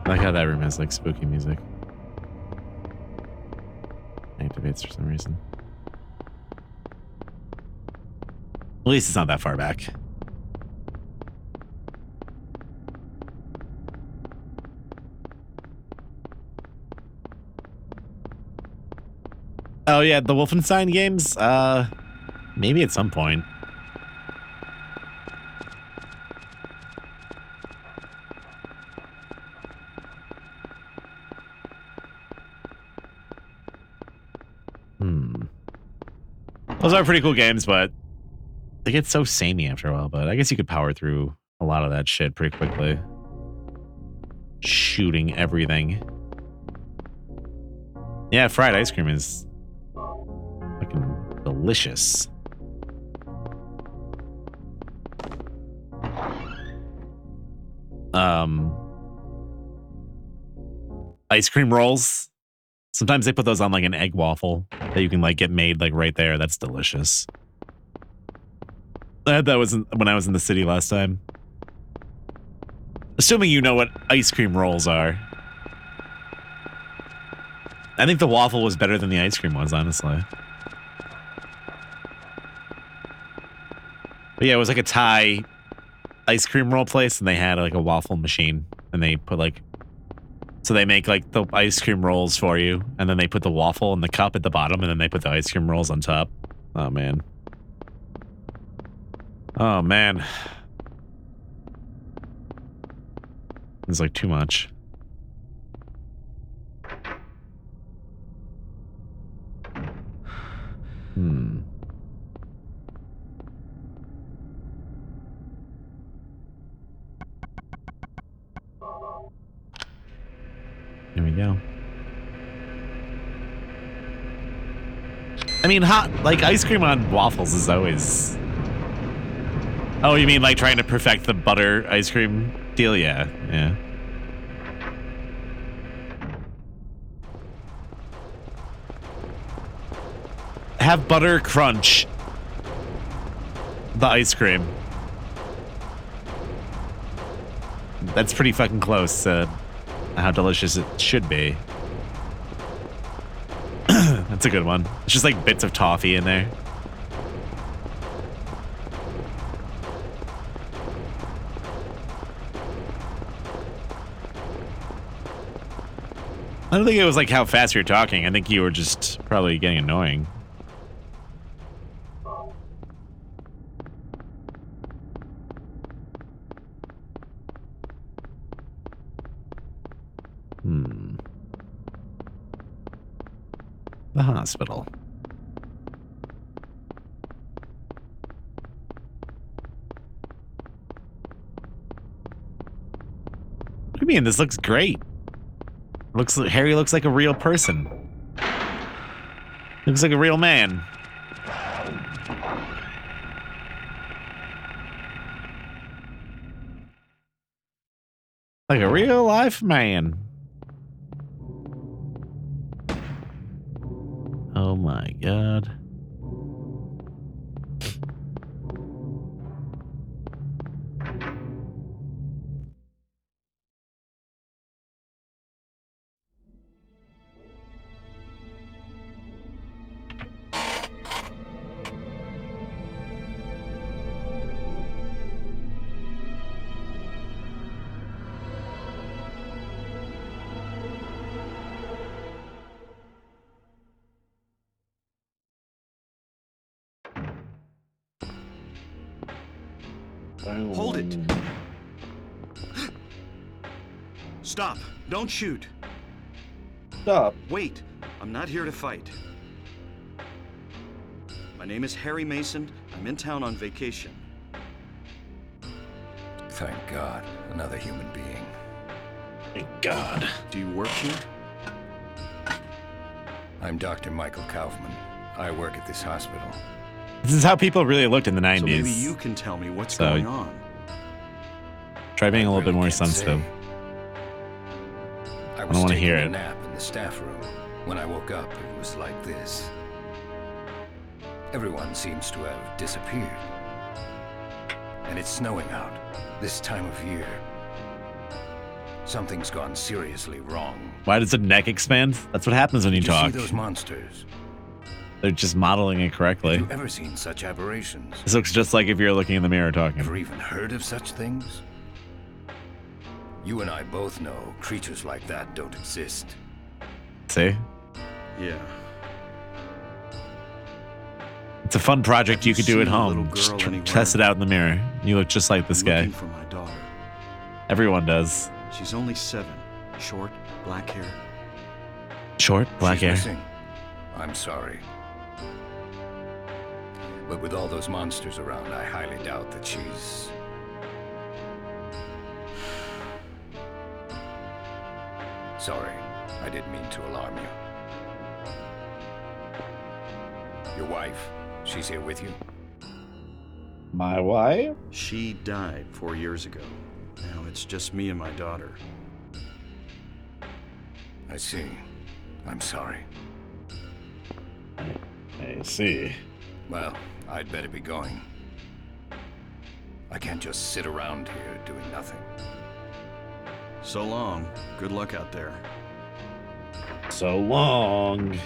I like how that room has like spooky music. Activates for some reason. least it's not that far back. Oh yeah, the Wolfenstein games? Maybe at some point. Those are pretty cool games, but they get so samey after a while. But I guess you could power through a lot of that shit pretty quickly. Shooting everything. Yeah, fried ice cream is fucking delicious. Ice cream rolls. Sometimes they put those on like an egg waffle that you can like get made like right there. That's delicious. I had that when I was in the city last time. Assuming you know what ice cream rolls are. I think the waffle was better than the ice cream was, honestly. But yeah, it was like a Thai ice cream roll place, and they had like a waffle machine, and they put like, so they make like the ice cream rolls for you, and then they put the waffle in the cup at the bottom, and then they put the ice cream rolls on top. Oh man. Oh man. It's like too much. There we go. I mean, hot, like ice cream on waffles is always... Oh, you mean like trying to perfect the butter ice cream deal? Yeah, yeah. Have butter crunch the ice cream. That's pretty fucking close to how delicious it should be. That's a good one. It's just like bits of toffee in there. I don't think it was like how fast you're talking. I think you were just probably getting annoying. The hospital. What do you mean? This looks great. Harry looks like a real person. Looks like a real man. Like a real life man. Oh my god. Hold it! Stop! Don't shoot! Stop. Wait! I'm not here to fight. My name is Harry Mason. I'm in town on vacation. Thank God, another human being. Thank God. Do you work here? I'm Dr. Michael Kaufman. I work at this hospital. This is how people really looked in the 90s. So maybe you can tell me what's going on. Try being a little bit more can't sensitive. say. I don't was wanna taking hear a it. nap in the staff room. When I woke up, it was like this. Everyone seems to have disappeared. And it's snowing out, this time of year. Something's gone seriously wrong. Why does the neck expand? That's what happens when you Did talk. see those monsters? They're just modeling it correctly. Have you ever seen such aberrations? This looks just like if you're looking in the mirror talking. Ever even heard of such things? You and I both know creatures like that don't exist. See? Yeah. It's a fun project you could do at seen a little home. girl Just anywhere? test it out in the mirror. You look just like this guy. Looking for my daughter. Everyone does. She's only 7. Short, black hair. Short, black She's hair. missing. I'm sorry. But with all those monsters around, I highly doubt that she's... Sorry, I didn't mean to alarm you. Your wife, she's here with you? My wife? She died 4 years ago. Now it's just me and my daughter. I see. I'm sorry. I see. Well, I'd better be going. I can't just sit around here doing nothing. So long. Good luck out there. So long.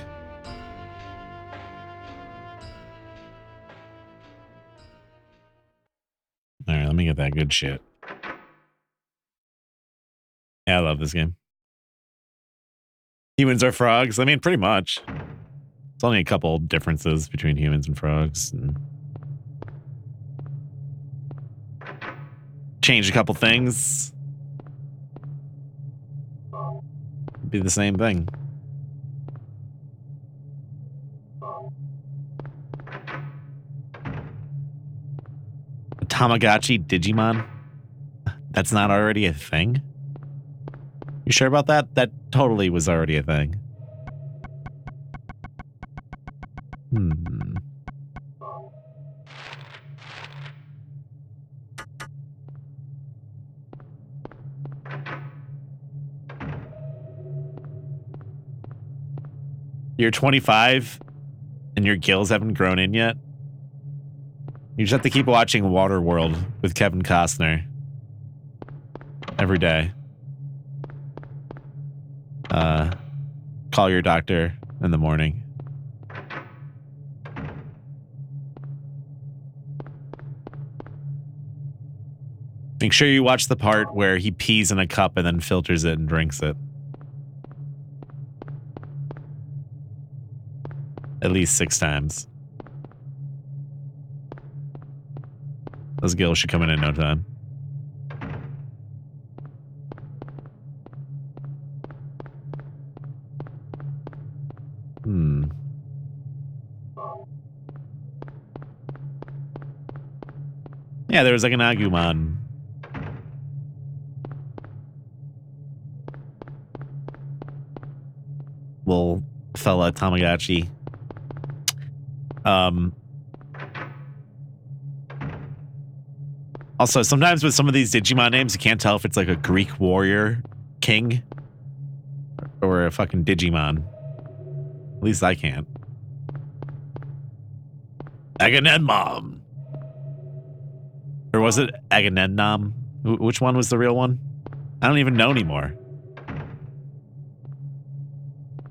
All right, let me get that good shit. Yeah, I love this game. Humans are frogs. I mean, pretty much. It's only a couple differences between humans and frogs. And change a couple things. Be the same thing. A Tamagotchi Digimon? That's not already a thing? You sure about that? That totally was already a thing. You're 25 and your gills haven't grown in yet? You just have to keep watching Waterworld with Kevin Costner every day. Call your doctor in the morning. Make sure you watch the part where he pees in a cup and then filters it and drinks it. At least 6 times. Those gills should come in no time. Yeah, there was like an Agumon. Little fella Tamagotchi. Also, sometimes with some of these Digimon names, you can't tell if it's like a Greek warrior king or a fucking Digimon. At least I can't. Agamemnon. Or was it Agamemnon? Which one was the real one? I don't even know anymore.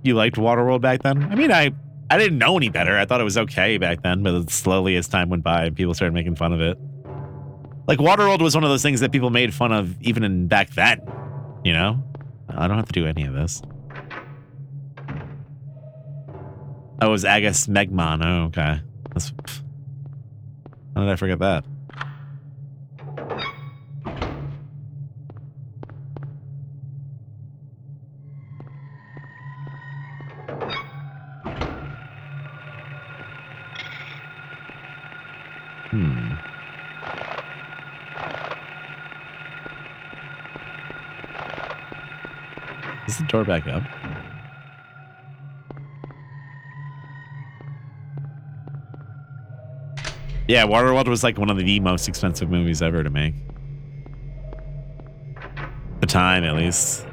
You liked Waterworld back then? I mean, I didn't know any better. I thought it was okay back then, but slowly as time went by, people started making fun of it. Like, Waterworld was one of those things that people made fun of even in back then, you know? I don't have to do any of this. Oh, it was Agamemnon. Oh, okay. How did I forget that? Is the door back up? Yeah, Waterworld was like one of the most expensive movies ever to make. The time, at least.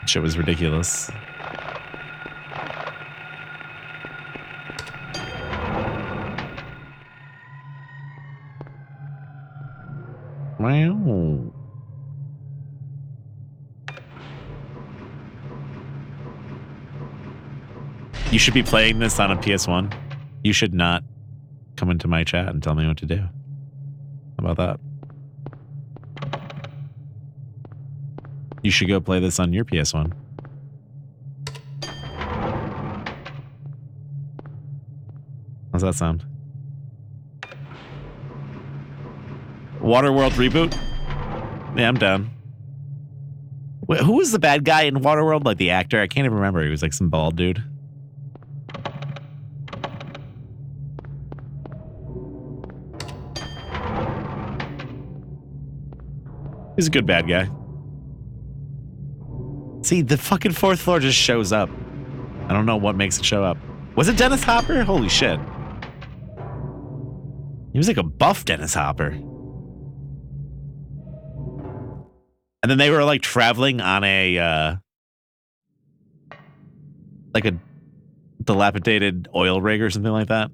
Shit was ridiculous. Wow. You should be playing this on a PS1. You should not come into my chat and tell me what to do. How about that? You should go play this on your PS1. How's that sound? Waterworld reboot? Yeah, I'm down. Wait, who was the bad guy in Waterworld? Like the actor? I can't even remember. He was like some bald dude. He's a good bad guy. See, the fucking fourth floor just shows up. I don't know what makes it show up. Was it Dennis Hopper? Holy shit. He was like a buff Dennis Hopper. And then they were like traveling on a like a dilapidated oil rig or something like that.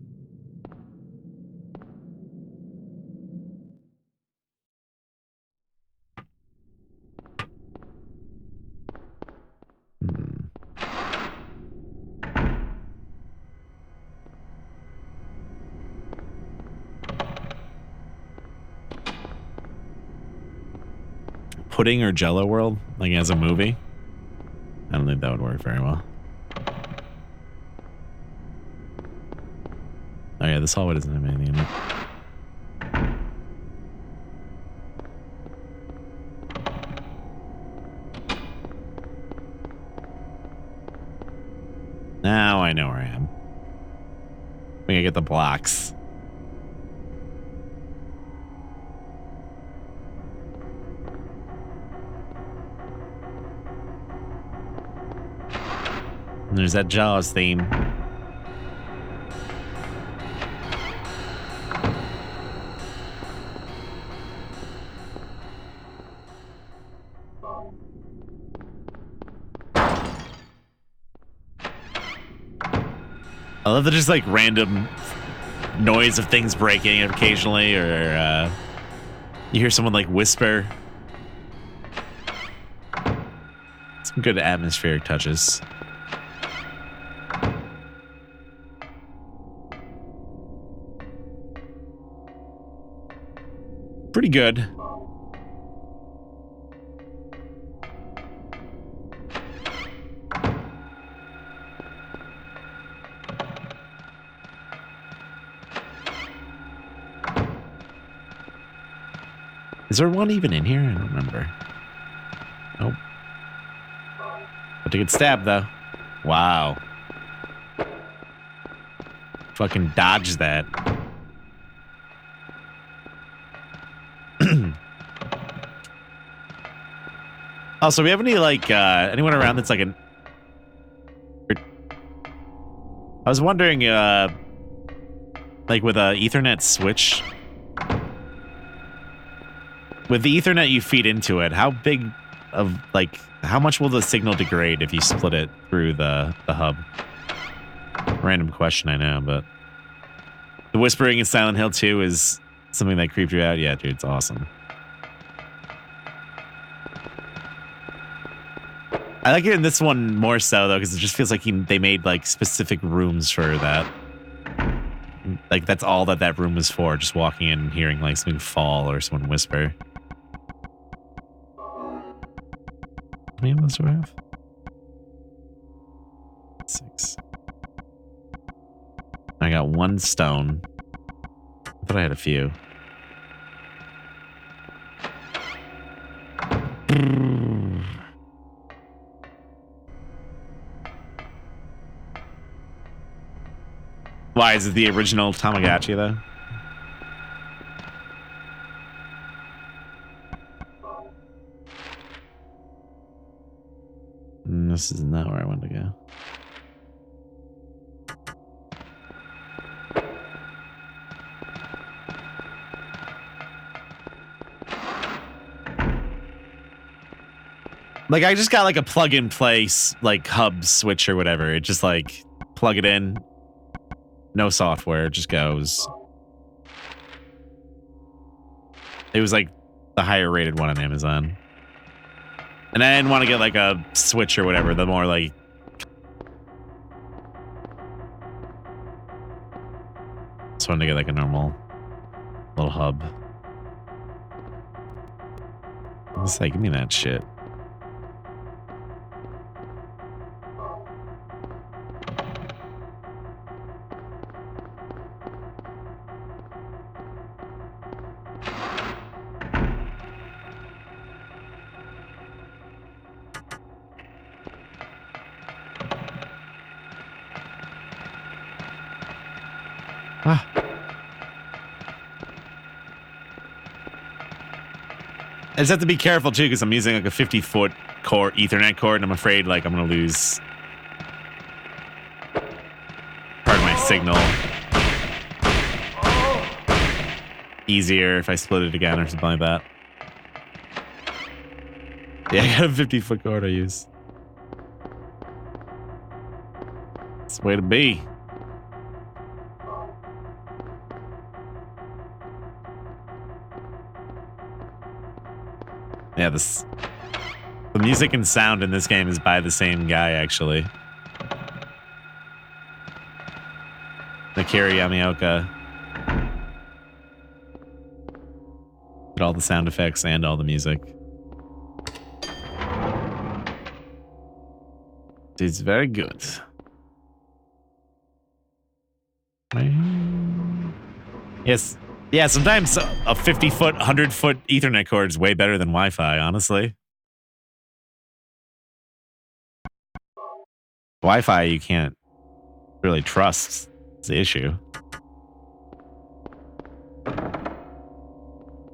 Pudding or Jello World, like as a movie? I don't think that would work very well. Oh yeah, this hallway doesn't have anything in it. Now I know where I am. We can get the blocks. And there's that Jaws theme. I love the just like random noise of things breaking occasionally, or you hear someone like whisper. Some good atmospheric touches. Pretty good. Is there one even in here? I don't remember. Nope. But to get stabbed, though. Wow. Fucking dodge that. Also, we have any, like, anyone around that's like an... I was wondering, like, with a Ethernet switch... With the Ethernet you feed into it, how big of, like, how much will the signal degrade if you split it through the hub? Random question, I know, but... The whispering in Silent Hill 2 is something that creeped you out? Yeah, dude, it's awesome. I like it in this one more so, though, because it just feels like they made, like, specific rooms for that. Like, that's all that room was for, just walking in and hearing, like, something fall or someone whisper. How many of those do I have? 6. I got 1 stone. I thought I had a few. Why, is it the original Tamagotchi, though? This is not where I wanted to go. Like, I just got, like, a plug-and-play, like, hub switch or whatever. It just, like, plug it in. No software. It just goes. It was, like, the higher-rated one on Amazon. And I didn't want to get, like, a switch or whatever. The more, like... just wanted to get like a normal little hub. It's like, give me that shit. Ah. I just have to be careful too, because I'm using like a 50-foot cord, Ethernet cord, and I'm afraid like I'm gonna lose part of my signal. Easier if I split it again or something like that. Yeah, I got a 50-foot cord I use. It's the way to be. Yeah, the music and sound in this game is by the same guy, actually. Akira Yamaoka. Did all the sound effects and all the music. It's very good. Yes. Yeah, sometimes a 50-foot, 100-foot Ethernet cord is way better than Wi-Fi, honestly. Wi-Fi you can't really trust. It's the issue.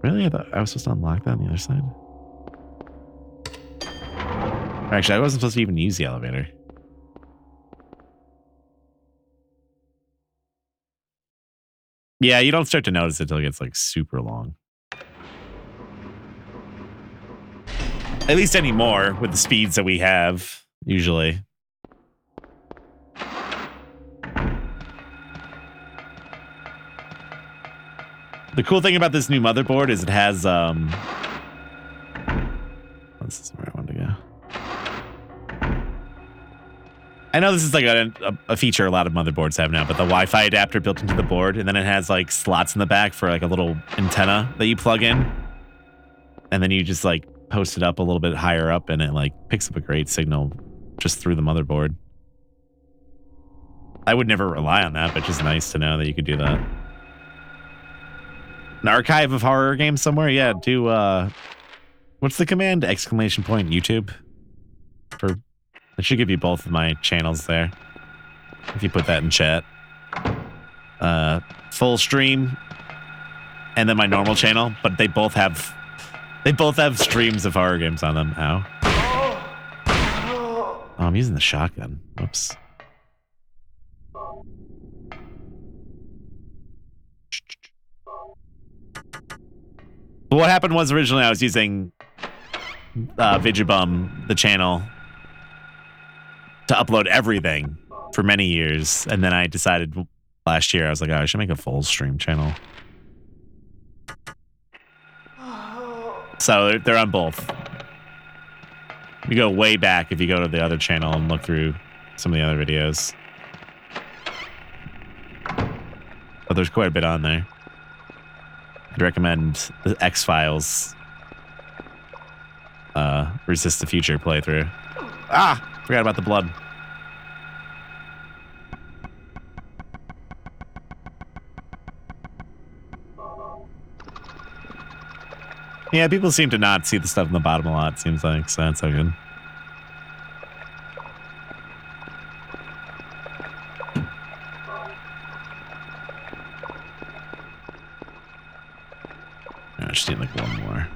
Really? I thought I was supposed to unlock that on the other side? Actually, I wasn't supposed to even use the elevator. Yeah, you don't start to notice it until it gets like super long. At least anymore with the speeds that we have, usually. The cool thing about this new motherboard is it has this is where I wanted to go. I know this is like a feature a lot of motherboards have now, but the Wi-Fi adapter built into the board, and then it has like slots in the back for like a little antenna that you plug in, and then you just like post it up a little bit higher up, and it like picks up a great signal just through the motherboard. I would never rely on that, but just nice to know that you could do that. An archive of horror games somewhere? Yeah, do what's the command? ! YouTube for. It should give you both of my channels there. If you put that in chat. Full stream and then my normal channel, but they both have streams of horror games on them. Ow. Oh, I'm using the shotgun. Whoops. But what happened was originally I was using Vidyabum, the channel, to upload everything for many years, and then I decided last year I was like, oh, I should make a full stream channel. So they're on both. You go way back if you go to the other channel and look through some of the other videos. But there's quite a bit on there. I'd recommend the X-Files Resist the Future playthrough. Ah! Forgot about the blood. Yeah, people seem to not see the stuff in the bottom a lot, seems like, so that's so good. I just need like one more.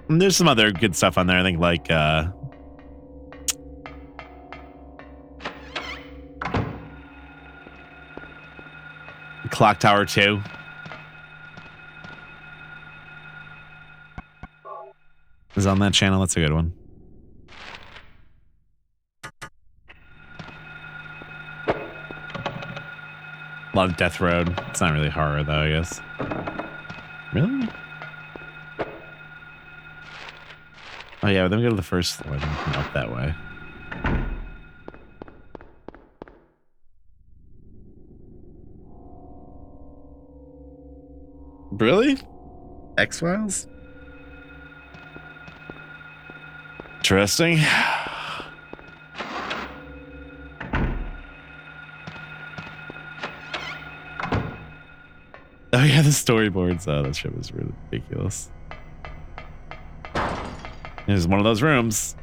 And there's some other good stuff on there. I think like Clock Tower 2. Is on that channel. That's a good one. A lot of Death Road. It's not really horror, though, I guess. Really? Oh, yeah, then we go to the first floor, then we come up that way. Really? X-Files? Interesting. Oh yeah, the storyboards. Oh, that shit was really ridiculous. There's one of those rooms.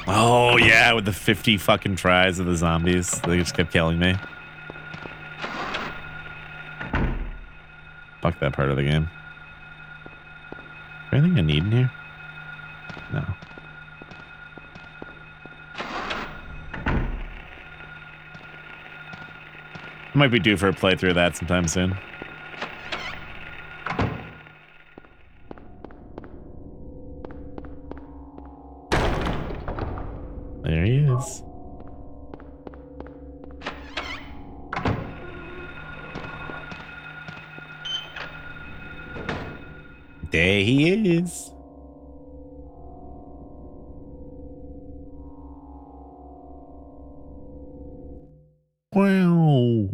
Oh yeah, with the 50 fucking tries of the zombies. They just kept killing me. Fuck that part of the game. Is there anything I need in here? No. I might be due for a playthrough of that sometime soon. There he is. There he is. Wow.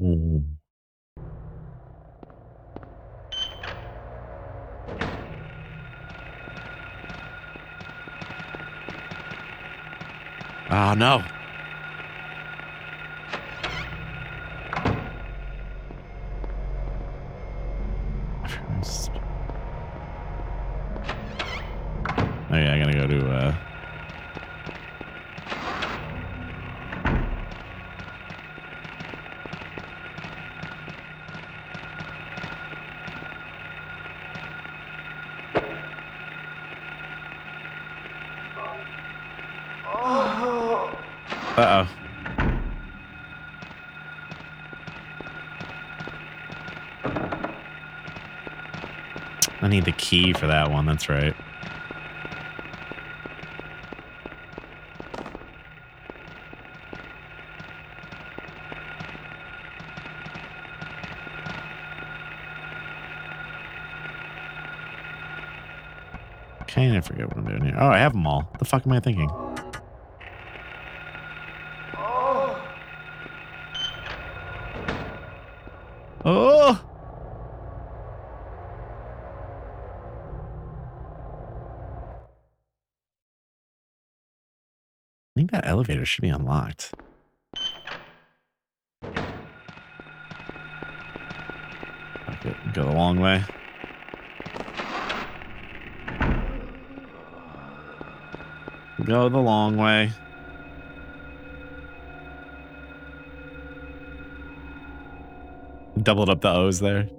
Oh no. Oh yeah, I gotta go to uh-oh. I need the key for that one, that's right. Kind of forget what I'm doing here. Oh, I have them all. What the fuck am I thinking? Oh! I think that elevator should be unlocked. Okay, go the long way. Go the long way. Doubled up the O's there.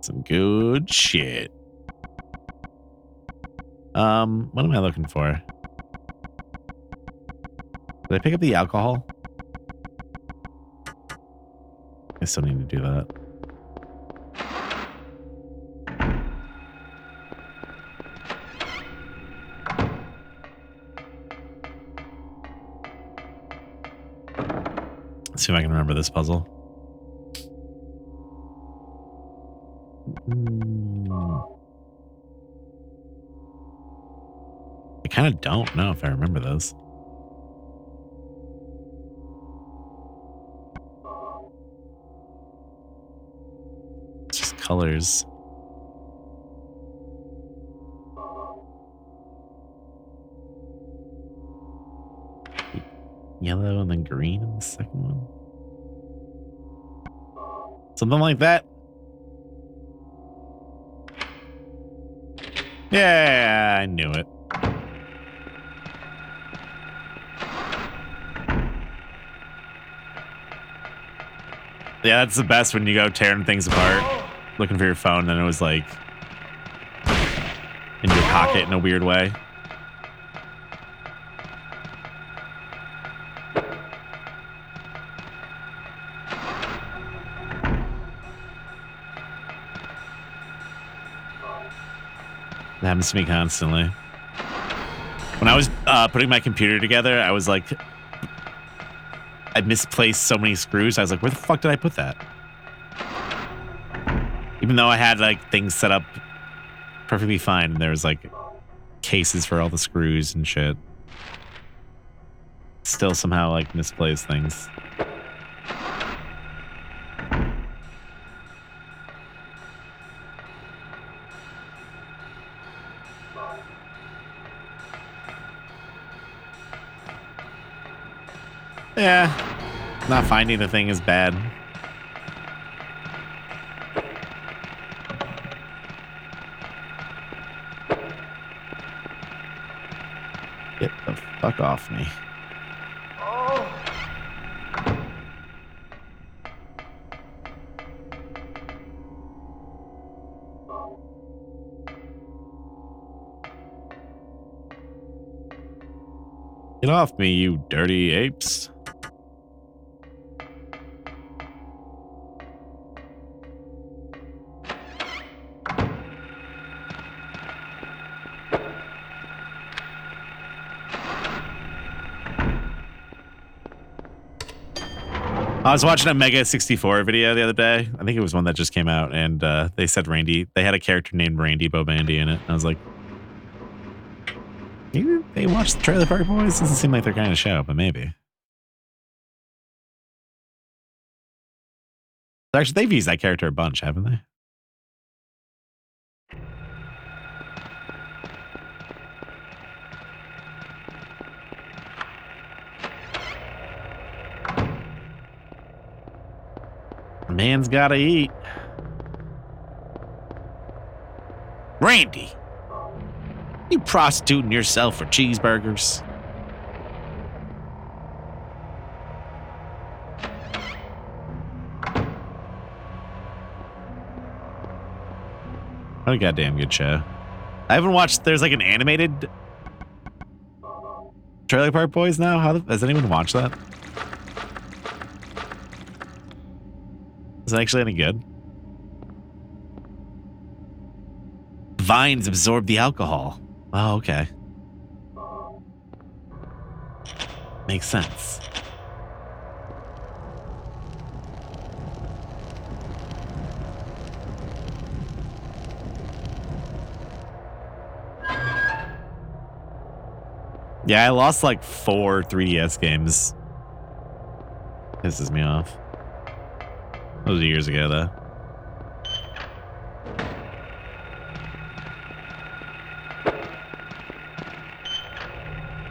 Some good shit. What am I looking for? Did I pick up the alcohol? I still need to do that. Let's see if I can remember this puzzle. I kind of don't know if I remember those. It's just colors. Yellow and then green in the second one. Something like that. Yeah, I knew it. Yeah, that's the best when you go tearing things apart, looking for your phone, and it was like in your pocket in a weird way. It happens to me constantly. When I was putting my computer together, I was like, I misplaced so many screws. I was like, where the fuck did I put that? Even though I had like things set up perfectly fine, and there was like cases for all the screws and shit. Still somehow like misplaced things. Yeah, not finding the thing is bad. Get the fuck off me. Get off me, you dirty apes. I was watching a Mega 64 video the other day. I think it was one that just came out, and they said Randy. They had a character named Randy Bobandy in it. I was like, maybe they watched the Trailer Park Boys? Doesn't seem like their kind of show, but maybe. Actually, they've used that character a bunch, haven't they? Man's gotta eat. Randy, you prostituting yourself for cheeseburgers? What a goddamn good show. I haven't watched, there's like an animated Trailer Park Boys now. Has anyone watched that? Is it actually any good? Vines absorb the alcohol. Oh, okay. Makes sense. Yeah, I lost like 4 3DS games. Pisses me off. That was years ago, though.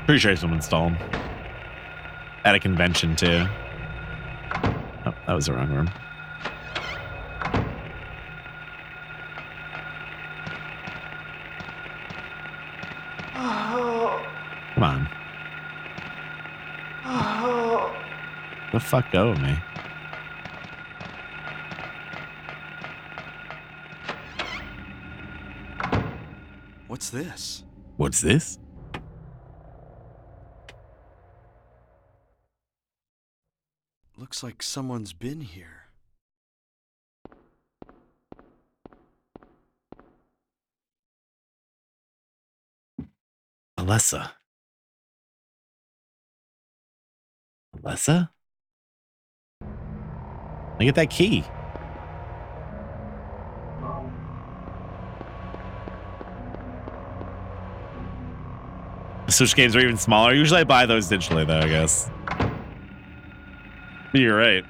Pretty sure someone stole them. At a convention, too. Oh, that was the wrong room. Come on. The fuck go of me. What's this? What's this? Looks like someone's been here. Alessa. Alessa? I get that key. The Switch games are even smaller. Usually I buy those digitally, though, I guess. You're right.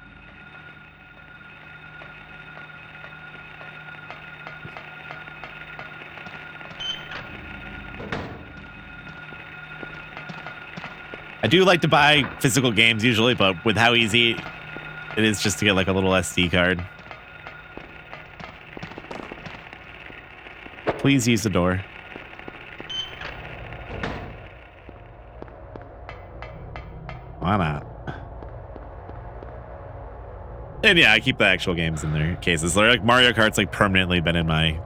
I do like to buy physical games usually, but with how easy it is just to get like a little SD card. Please use the door. Why not? And yeah, I keep the actual games in their cases. Like Mario Kart's like permanently been in my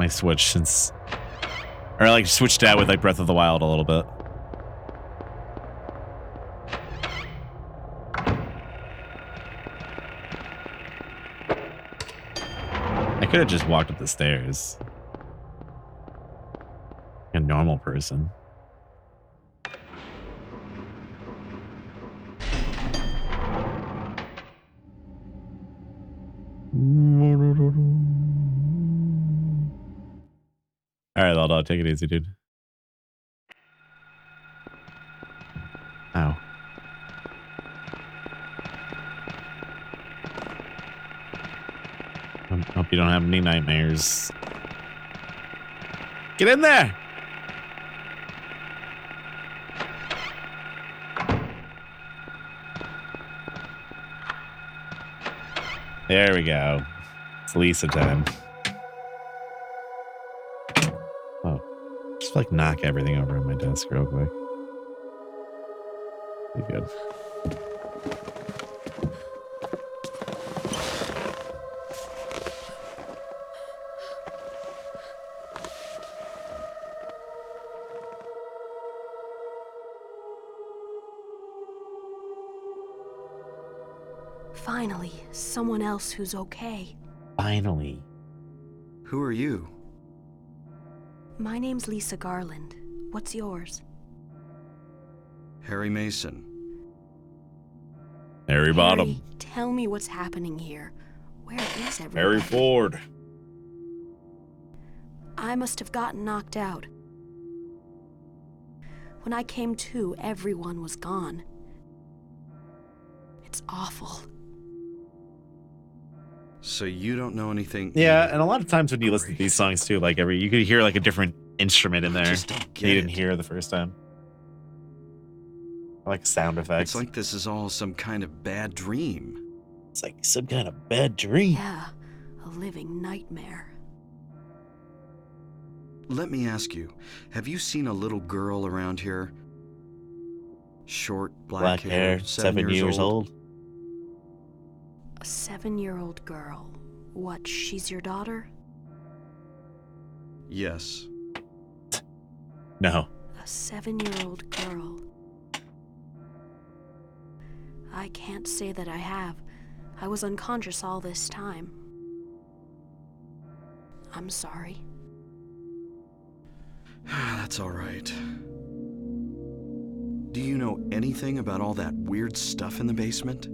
Switch since, or like switched out with like Breath of the Wild a little bit. I could have just walked up the stairs. normal person. All right, Leldo, take it easy, dude. Ow. Hope you don't have any nightmares. Get in there! There we go. It's Lisa time. Oh. Just like knock everything over on my desk real quick. Be good. Finally, someone else who's okay. Finally. Who are you? My name's Lisa Garland. What's yours? Harry Mason. Harry Bottom. Harry, tell me what's happening here. Where is everyone? Harry Ford. I must have gotten knocked out. When I came to, everyone was gone. It's awful. So you don't know anything? Yeah, and a lot of times when you listen to these songs too, like you could hear like a different instrument in there just don't that get you didn't it. hear the first time. Like sound effects. It's like this is all some kind of bad dream. It's like some kind of bad dream. Yeah, a living nightmare. Let me ask you, have you seen a little girl around here? Short, black hair, 7 years old. A 7-year-old girl. What, she's your daughter? Yes. No. A 7-year-old girl. I can't say that I have. I was unconscious all this time. I'm sorry. That's all right. Do you know anything about all that weird stuff in the basement?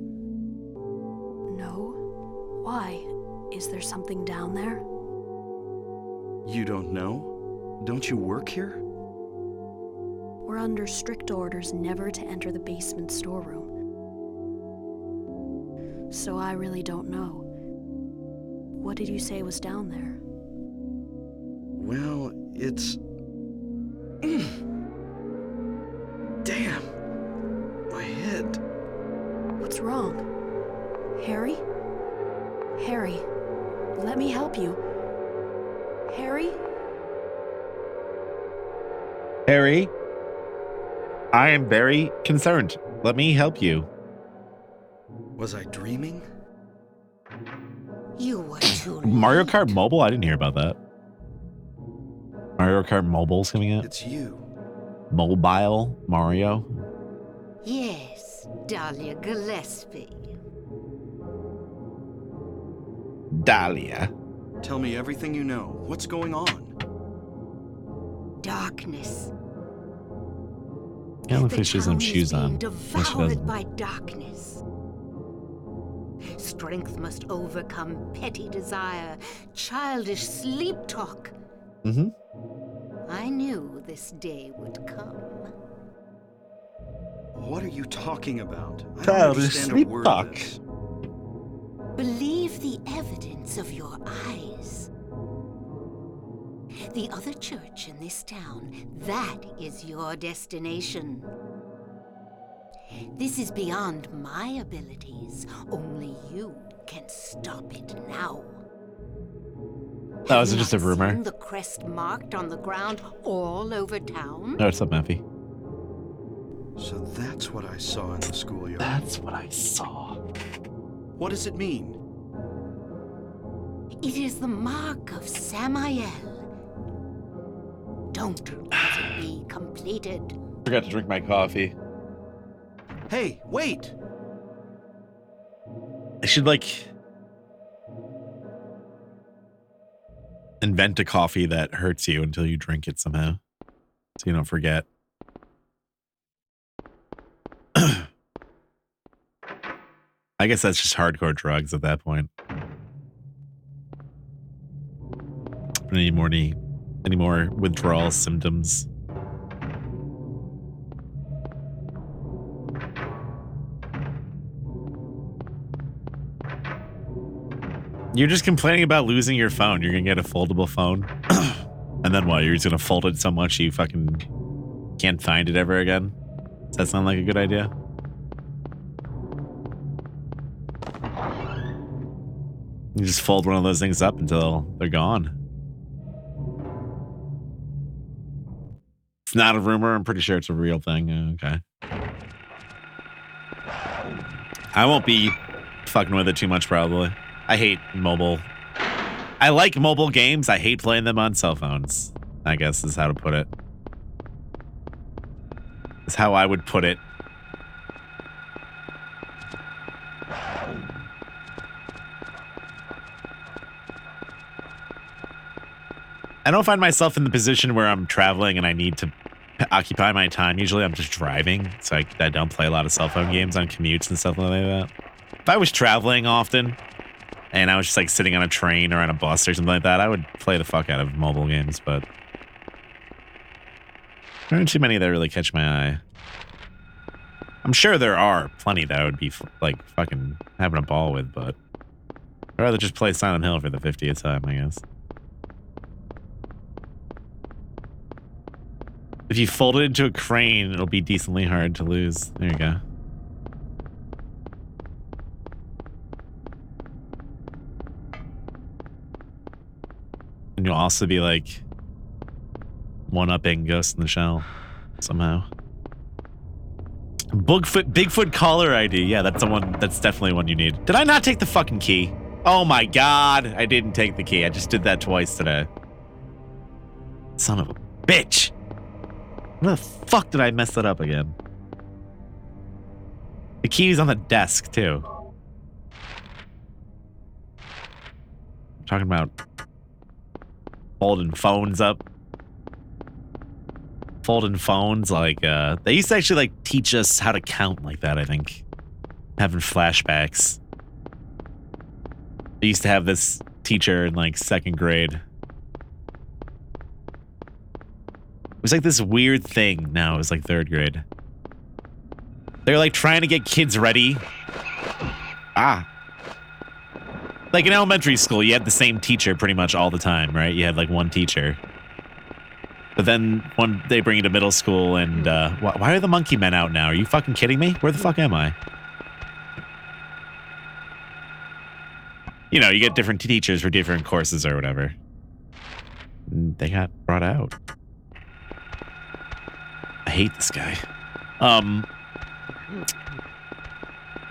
No? Why? Is there something down there? You don't know? Don't you work here? We're under strict orders never to enter the basement storeroom. So I really don't know. What did you say was down there? Well, it's... Damn! My head. What's wrong? Harry? Harry, let me help you. Harry? Harry, I am very concerned. Let me help you. Was I dreaming? You were too Mario late. Kart Mobile? I didn't hear about that. Mario Kart Mobile's coming out. It's you. Mobile Mario. Yes, Dahlia Gillespie. Dahlia. Tell me everything you know. What's going on? Darkness. Yeah, looks The like she doesn't have town is shoes being on. Yeah, she devoured doesn't. by darkness. Strength must overcome petty desire, childish sleep talk. Mm-hmm. I knew this day would come. What are you talking about? I don't Childish understand sleep a word talk. of this. Believe the evidence of your eyes. The other church in this town, that is your destination. This is beyond my abilities. Only you can stop it now. That was Have you just a not rumor. seen the crest marked on the ground all over town? No, what's up, Mappy? So that's what I saw in the schoolyard. That's what I saw. What does it mean? It is the mark of Samael. Don't let it be completed. Forgot to drink my coffee. Hey, wait! I should invent a coffee that hurts you until you drink it somehow. so you don't forget. I guess that's just hardcore drugs at that point. Any more withdrawal symptoms? You're just complaining about losing your phone. You're gonna get a foldable phone. And then what? You're just gonna fold it so much you fucking can't find it ever again? Does that sound like a good idea? You just fold one of those things up until they're gone. It's not a rumor. I'm pretty sure it's a real thing. Okay. I won't be fucking with it too much, probably. I hate mobile. I like mobile games. I hate playing them on cell phones, I guess is how to put it. Is how I would put it. I don't find myself in the position where I'm traveling and I need to occupy my time. Usually I'm just driving, so I don't play a lot of cell phone games on commutes and stuff like that. If I was traveling often and I was just like sitting on a train or on a bus or something like that, I would play the fuck out of mobile games, but there aren't too many that really catch my eye. I'm sure there are plenty that I would be like fucking having a ball with, but I'd rather just play Silent Hill for the 50th time, I guess. If you fold it into a crane, it'll be decently hard to lose. There you go. And you'll also be like one-upping Ghost in the Shell somehow. Bigfoot caller ID. Yeah, that's the one. That's definitely one you need. Did I not take the fucking key? Oh my god, I didn't take the key. I just did that twice today. Son of a bitch. Where the fuck did I mess that up again? The key's on the desk, too. I'm talking about folding phones up. Folding phones, like, they used to actually, like, teach us how to count like that, I think. Having flashbacks. They used to have this teacher in, like, 2nd grade. It was like this weird thing. Now it was like 3rd grade. They were like trying to get kids ready. Like in elementary school, you had the same teacher pretty much all the time, right? You had like one teacher. But then when they bring you to middle school and why are the monkey men out now? Are you fucking kidding me? Where the fuck am I? You know, you get different teachers for different courses or whatever. And they got brought out. I hate this guy.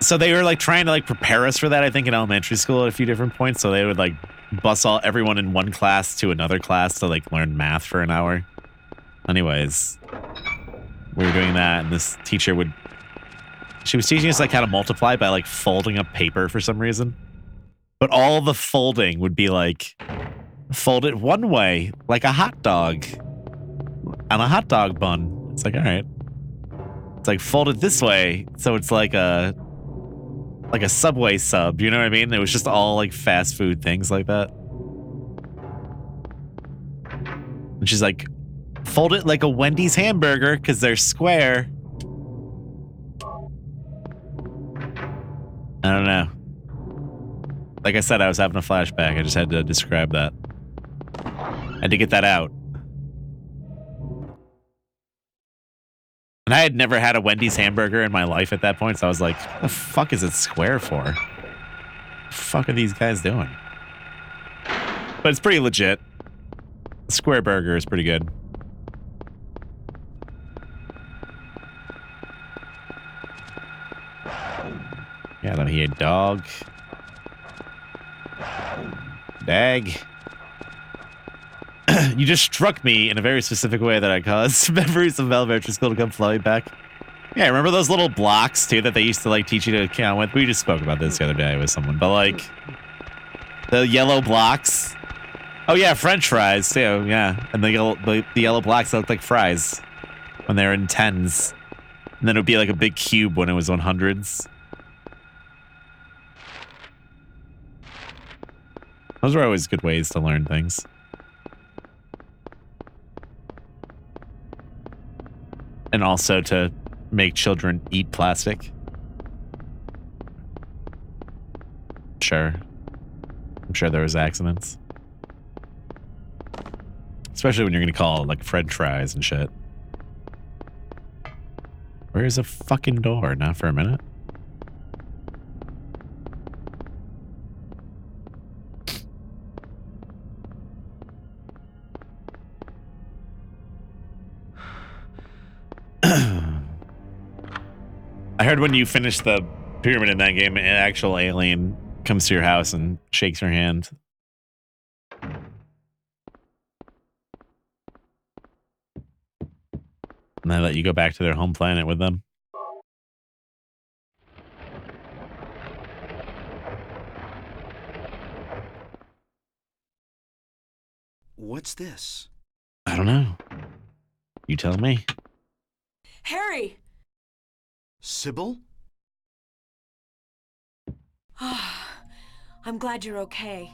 So they were like trying to like prepare us for that, I think, in elementary school at a few different points. So they would like bus everyone in one class to another class to like learn math for an hour. Anyways, we were doing that, and this teacher she was teaching us like how to multiply by like folding up paper for some reason. But all the folding would be like, fold it one way, like a hot dog on a hot dog bun. It's like, all right. It's like fold it this way, so it's like a Subway sub, you know what I mean? It was just all like fast food things like that. And she's like, fold it like a Wendy's hamburger because they're square. I don't know. Like I said, I was having a flashback. I just had to describe that. I had to get that out. And I had never had a Wendy's hamburger in my life at that point, so I was like, what the fuck is it square for? What the fuck are these guys doing? But it's pretty legit. The square burger is pretty good. Got him here, dog. Dag. You just struck me in a very specific way that I caused memories of elementary school to come flowing back. Yeah, remember those little blocks, too, that they used to, like, teach you to count with? We just spoke about this the other day with someone, but, like, the yellow blocks. Oh yeah, French fries too. Yeah, and the yellow blocks look like fries when they're in tens, and then it would be like a big cube when it was on hundreds. Those are always good ways to learn things. And also to make children eat plastic. Sure. I'm sure there was accidents. Especially when you're going to call it like French fries and shit. Where's a fucking door? Not for a minute. I heard when you finish the pyramid in that game, an actual alien comes to your house and shakes your hand. And they let you go back to their home planet with them. What's this? I don't know. You tell me. Harry! Sybil? I'm glad you're okay.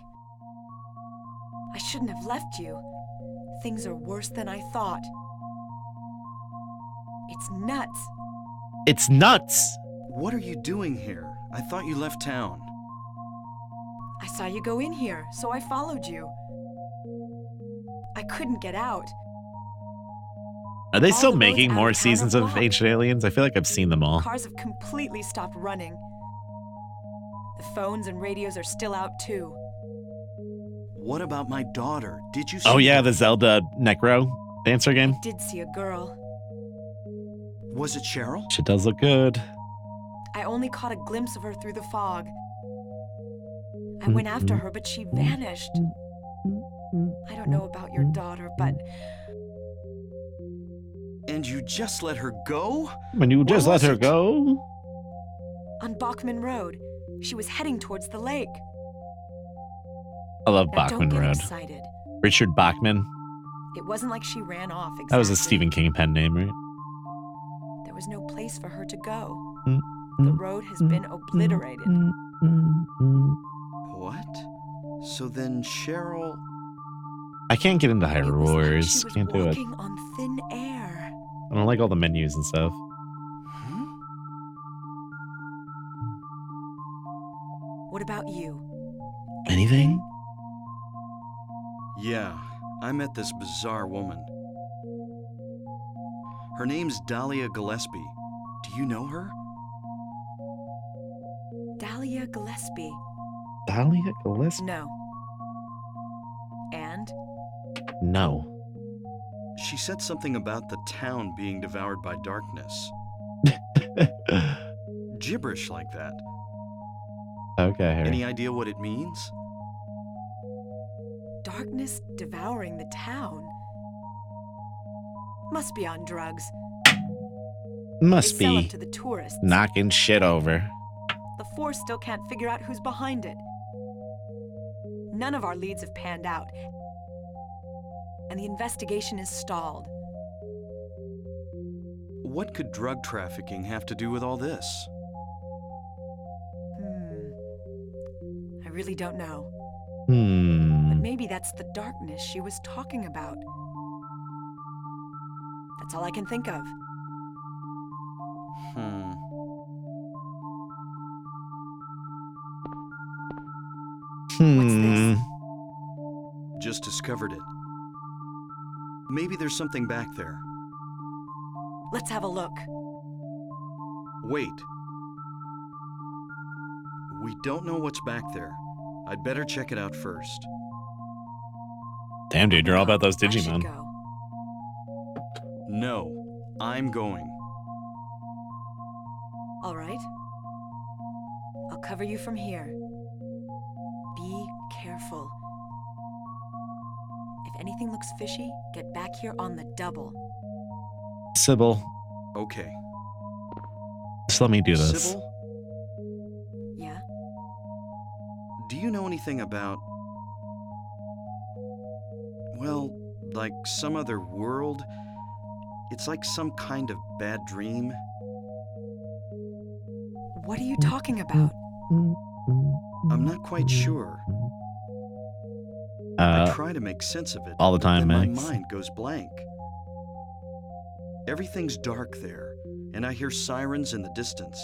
I shouldn't have left you. Things are worse than I thought. It's nuts. It's nuts! What are you doing here? I thought you left town. I saw you go in here, so I followed you. I couldn't get out. Are they All still the roads making out more of town are seasons of blocked. Ancient Aliens? I feel like I've seen them all. Cars have completely stopped running. The phones and radios are still out too. What about my daughter? Did you see Oh yeah, her? the Zelda Necro dancer game. I did see a girl. Was it Cheryl? She does look good. I only caught a glimpse of her through the fog. I went after her, but she vanished. I don't know about your daughter, but And you just let her go? When you just Where let was her it? go. on Bachman Road, she was heading towards the lake. I love Now, don't Bachman get Road. excited. Richard Bachman. It wasn't like she ran off exactly. That was a Stephen King pen name, right? There was no place for her to go. The road has been obliterated. What? So then Cheryl... I can't get into It Hyrule was like Wars. she was Can't do it. walking on thin air. I don't like all the menus and stuff. Hmm? What about you? Anything? Yeah, I met this bizarre woman. Her name's Dahlia Gillespie. Do you know her? Dahlia Gillespie. Dahlia Gillespie? No. And? No. She said something about the town being devoured by darkness. Gibberish like that. Okay, Harry. Any idea what it means? Darkness devouring the town. Must be on drugs. Must They sell be them to the tourists. knocking shit over. The force still can't figure out who's behind it. None of our leads have panned out. And the investigation is stalled. What could drug trafficking have to do with all this? I really don't know. Hmm. But maybe that's the darkness she was talking about. That's all I can think of. What's this? Just discovered it. Maybe there's something back there. Let's have a look. Wait. We don't know what's back there. I'd better check it out first. Damn, dude, you're all about those I should Digimon. go. No, I'm going. All right. I'll cover you from here. Be careful. If anything looks fishy, get back here on the double. Sybil, Okay. just let me do this. Sybil, Yeah? do you know anything about well, like some other world. It's like some kind of bad dream. What are you talking about? I'm not quite sure. I try to make sense of it, all the time, but then Max. my mind goes blank. Everything's dark there, and I hear sirens in the distance.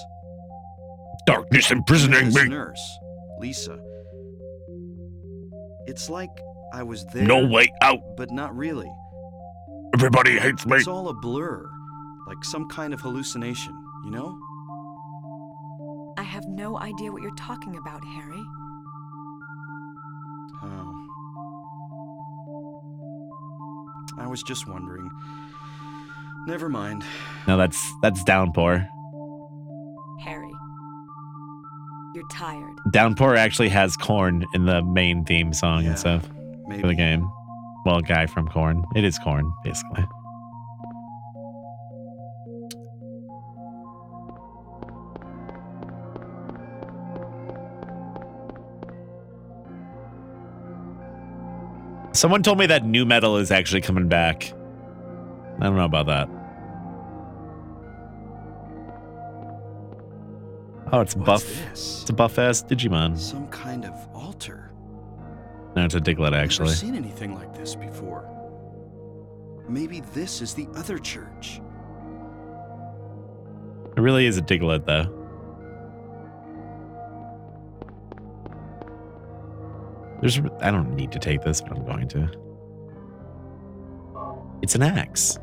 Darkness imprisoning This me. nurse, Lisa. It's like I was there. No way out. But not really. Everybody hates me. It's all a blur, like some kind of hallucination, you know? I have no idea what you're talking about, Harry. Oh. I was just wondering. Never mind. No, that's Downpour. Harry, you're tired. Downpour actually has Korn in the main theme song Yeah, and stuff maybe. for the game. Well, a guy from Korn. It is Korn, basically. Someone told me that new metal is actually coming back. I don't know about that. Oh, it's What's buff. this? It's a buff ass Digimon. Some kind of altar. No, it's a Diglett actually. Never seen anything like this before. Maybe this is the other church. It really is a Diglett though. I don't need to take this, but I'm going to. It's an axe.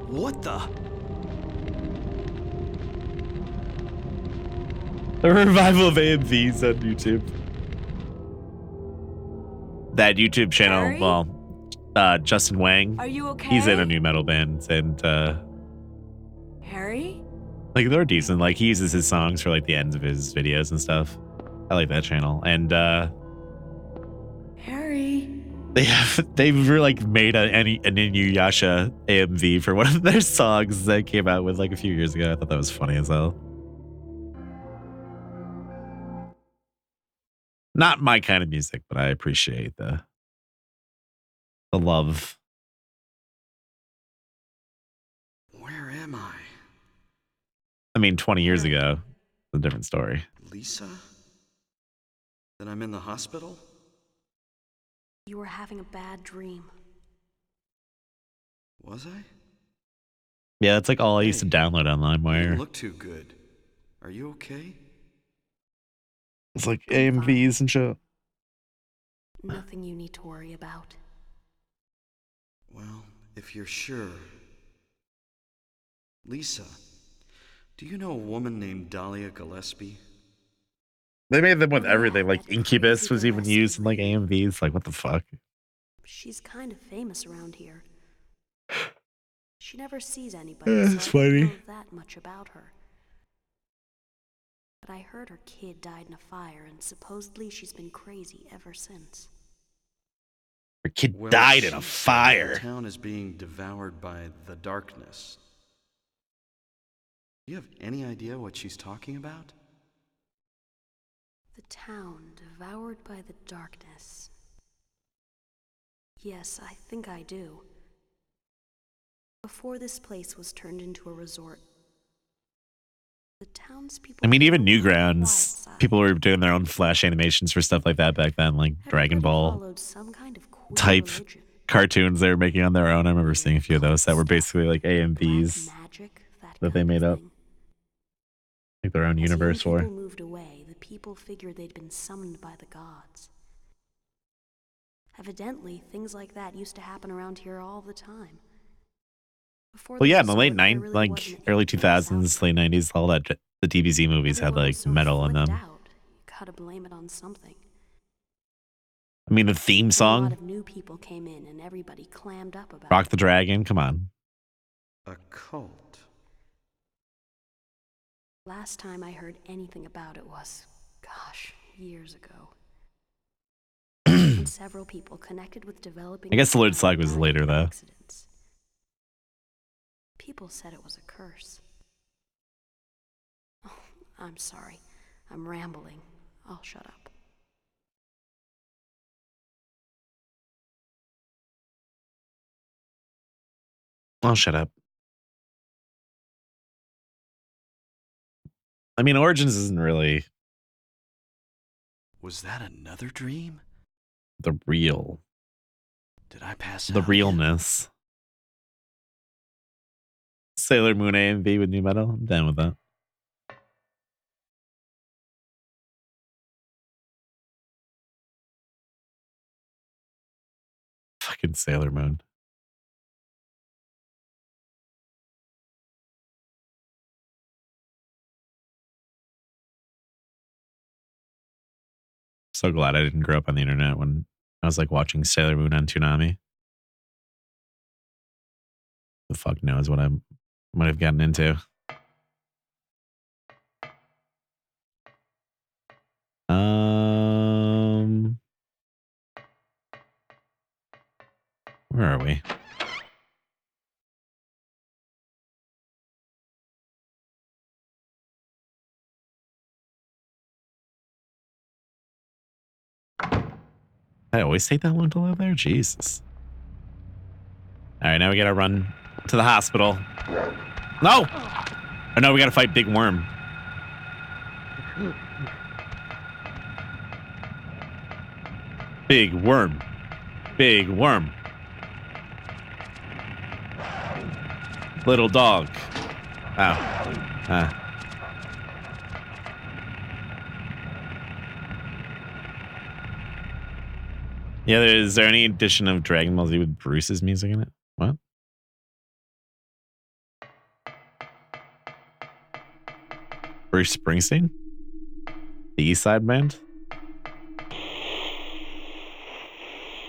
What the? A revival of AMVs on YouTube. That YouTube channel, Harry? well, Justin Wang, Are you okay? he's in a new metal band, and Harry? like they're decent. Like he uses his songs for like the ends of his videos and stuff. I like that channel, and Harry? they've like made an Inuyasha AMV for one of their songs that came out with like a few years ago. I thought that was funny as hell. Not my kind of music, but I appreciate the love. Where am I? I mean, 20 years ago, it's a different story. Lisa? Then I'm in the hospital? You were having a bad dream. Was I? Yeah, that's like all I used to Hey, download on You don't LimeWire. look too good. Are you okay? It's like AMVs and shit. Nothing you need to worry about. Well, if you're sure. Lisa, do you know a woman named Dahlia Gillespie? They made them with everything. Like Incubus was even used in like AMVs. Like, what the fuck? She's kind of famous around here. She never sees anybody, It's so I don't funny. know that much about her. But I heard her kid died in a fire, and supposedly she's been crazy ever since. Her kid Well, died in a she said fire. The town is being devoured by the darkness. Do you have any idea what she's talking about? The town devoured by the darkness. Yes, I think I do. Before this place was turned into a resort, the townspeople... I mean, even were on the quiet Newgrounds, side. people were doing their own Flash animations for stuff like that back then, like Dragon Everybody Ball followed some kind of queer type religion. cartoons they were making on their own. I remember seeing a few of those that were basically like AMVs, Black magic, that that they kind of made up. thing. like their own As universe young for. people moved away, the people figured they'd been summoned by the gods. Evidently, things like that used to happen around here all the time. Before Well, the yeah, in the late resort, there 90s, really like wasn't early anything else out 2000s, there. late 90s, all that, the DBZ movies had Everyone like was so metal in flicked them. out, you gotta blame it on something. I mean, the theme A lot song, of new people came in, and everybody clammed up about Rock it. the Dragon, come on. A cult. Last time I heard anything about it was, gosh, years ago. And several people connected with developing... I guess the Lord crime Slag was died later, in though. accidents. People said it was a curse. Oh, I'm sorry. I'm rambling. I'll shut up. I'll shut up. I mean, Origins isn't really Was that another dream? the real, Did I pass the out again? realness. Sailor Moon A and B with new metal. I'm down with that. Fucking Sailor Moon. So glad I didn't grow up on the internet when I was like watching Sailor Moon on Konami. The fuck knows what I might have gotten into. Where are we? I always take that long to load there? Jesus. All right, now we gotta run to the hospital. No! Oh no, we gotta fight Big Worm. Big Worm. Big Worm. Little dog. Ow. Yeah, is there any edition of Dragon Ball Z with Bruce's music in it? What? Bruce Springsteen? The East Side Band?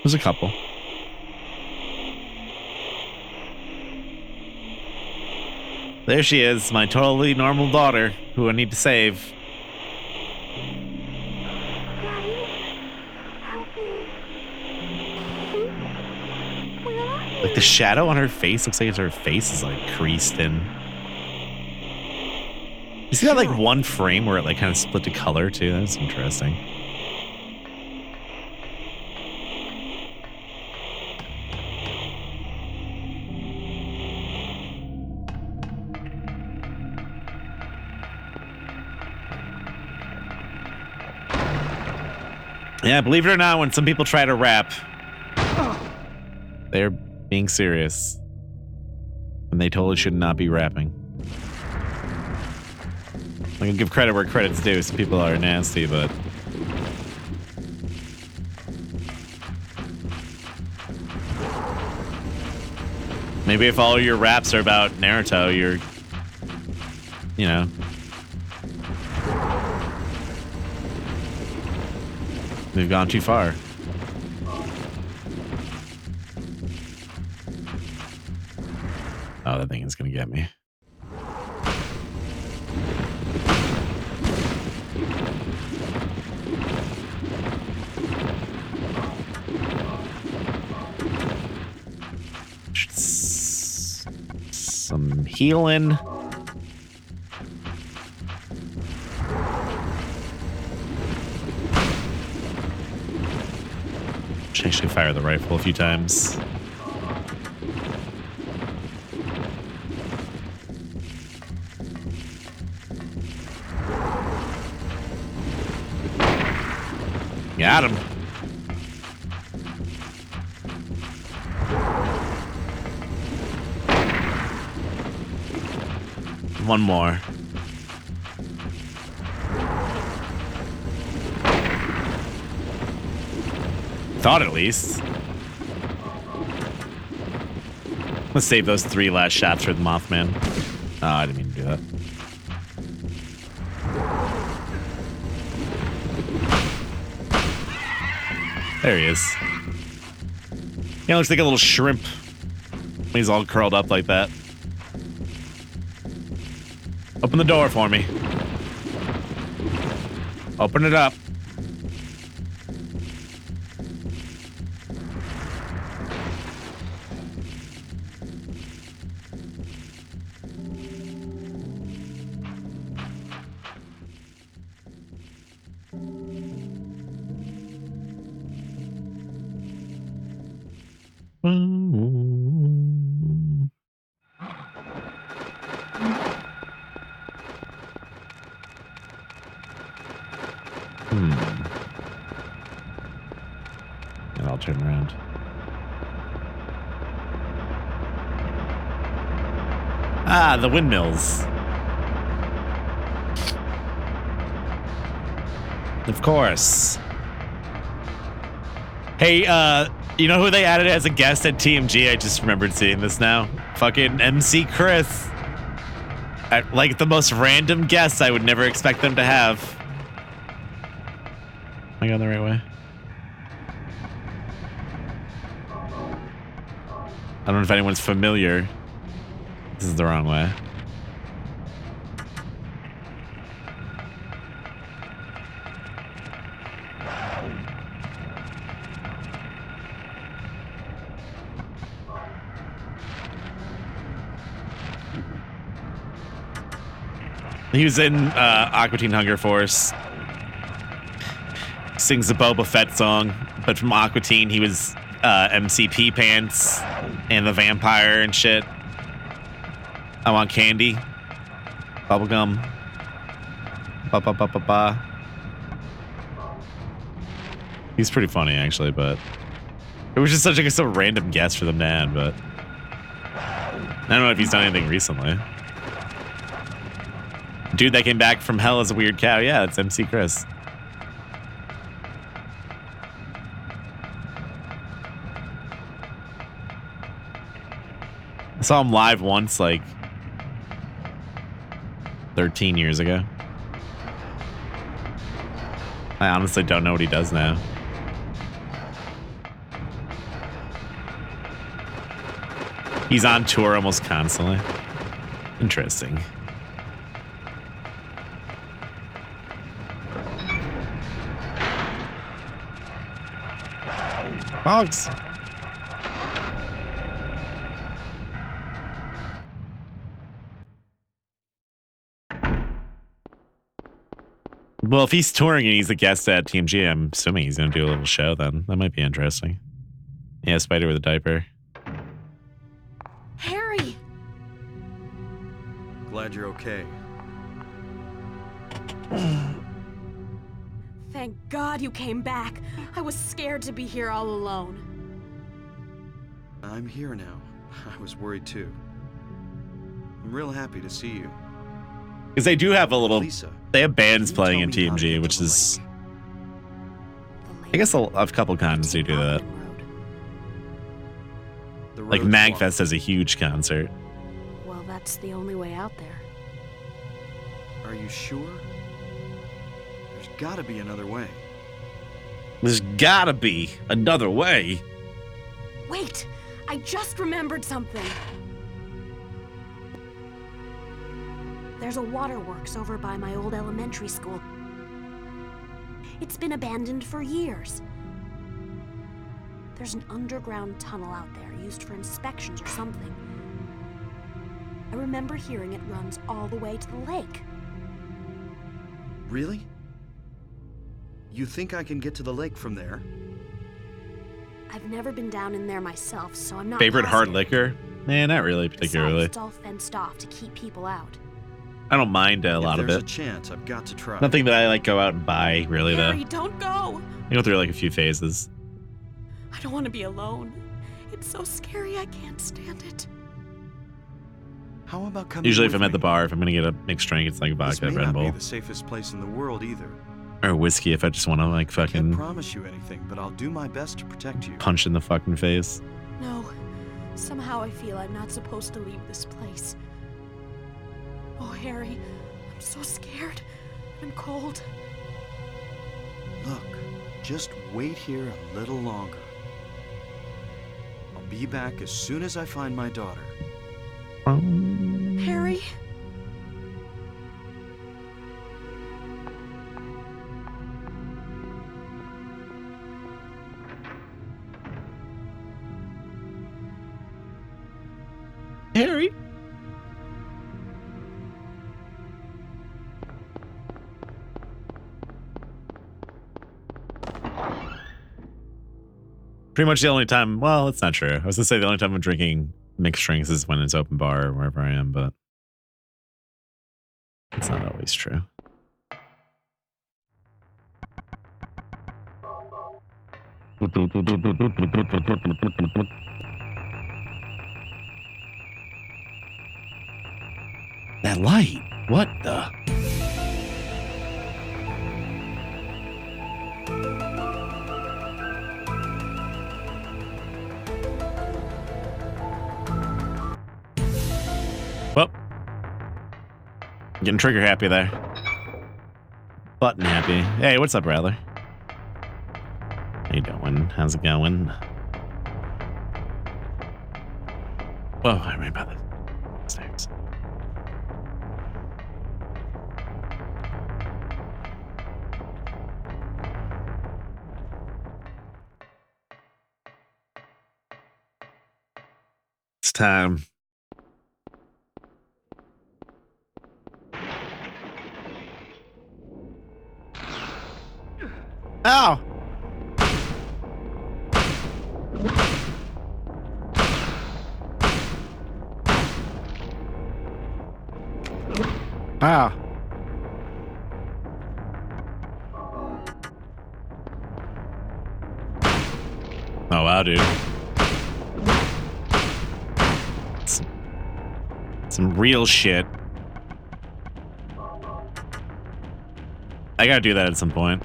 There's a couple. There she is, my totally normal daughter, who I need to save. Like the shadow on her face looks like her face is like creased in. You see that like one frame where it like kind of split to color too? That's interesting. Yeah, believe it or not, when some people try to rap, they're being serious. And they totally should not be rapping. I can give credit where credit's due. Some people are nasty, but... maybe if all your raps are about Naruto, you're... you know... we've gone too far. Oh, that thing is gonna get me. Some healing. Should actually fire the rifle a few times. Got him. One more. Thought at least. Let's save those 3 last shots for the Mothman. Oh, I didn't mean to do that. There he is. Yeah, looks like a little shrimp. He's all curled up like that. Open the door for me. Open it up. And I'll turn around. Ah, the windmills. Of course. Hey, you know who they added as a guest at TMG? I just remembered seeing this now. Fucking MC Chris. Like the most random guests I would never expect them to have. Am I going the right way? I don't know if anyone's familiar. This is the wrong way. He was in Aqua Teen Hunger Force. Sings the Boba Fett song, but from Aqua Teen he was MCP Pants and the vampire and shit. I want candy. Bubblegum. Ba ba ba ba ba. He's pretty funny actually, but it was just such like a random guess for them to add, but I don't know if he's done anything recently. Dude that came back from hell as a weird cow. Yeah, it's MC Chris. I saw him live once, like 13 years ago. I honestly don't know what he does now. He's on tour almost constantly. Interesting. Hogs. Well, if he's touring and he's a guest at TMG, I'm assuming he's going to do a little show then. That might be interesting. Yeah, Spider with a diaper. Harry! Glad you're okay. Thank God you came back. I was scared to be here all alone. I'm here now. I was worried too. I'm real happy to see you. Because they do have a little... Lisa, they have bands can you playing in tell me how to TMG, get which to the is... lake? I guess a couple cons do that. The Like road's Magfest blocked. has a huge concert. Well, that's the only way out there. Are you sure? There's gotta be another way. There's gotta be another way. Wait! I just remembered something. There's a waterworks over by my old elementary school. It's been abandoned for years. There's an underground tunnel out there used for inspections or something. I remember hearing it runs all the way to the lake. Really? You think I can get to the lake from there? I've never been down in there myself, so I'm not Favorite hard positive. liquor? Nah, not really particularly. Besides, it's all fenced off to keep people out. I don't mind a lot of If there's it. a chance, I've got to try. Nothing that I like go out and buy, really, though. Harry, don't go! I go through like a few phases. I don't want to be alone. It's so scary, I can't stand it. How about coming Usually if with I'm at the me? bar, if I'm going to get a mixed drink, it's like This vodka, may Red not be Bull. the safest place in the world either. Or whiskey if I just want to like Can't fucking promise you anything, but I'll do my best to protect you. punch in the fucking face. No. Somehow I feel I'm not supposed to leave this place. Oh, Harry, I'm so scared and cold. Look, just wait here a little longer. I'll be back as soon as I find my daughter. Harry? Harry? Pretty much the only time, well, that's not true. I was gonna say the only time I'm drinking mixed drinks is when it's open bar or wherever I am, but it's not always true. That light, what the? Well, getting trigger happy there. Button happy. Hey, what's up, Rattler? How you doing? How's it going? Whoa, I ran by the stairs. It's time. Ow! Wow. Oh, wow, dude. Some real shit. I gotta do that at some point.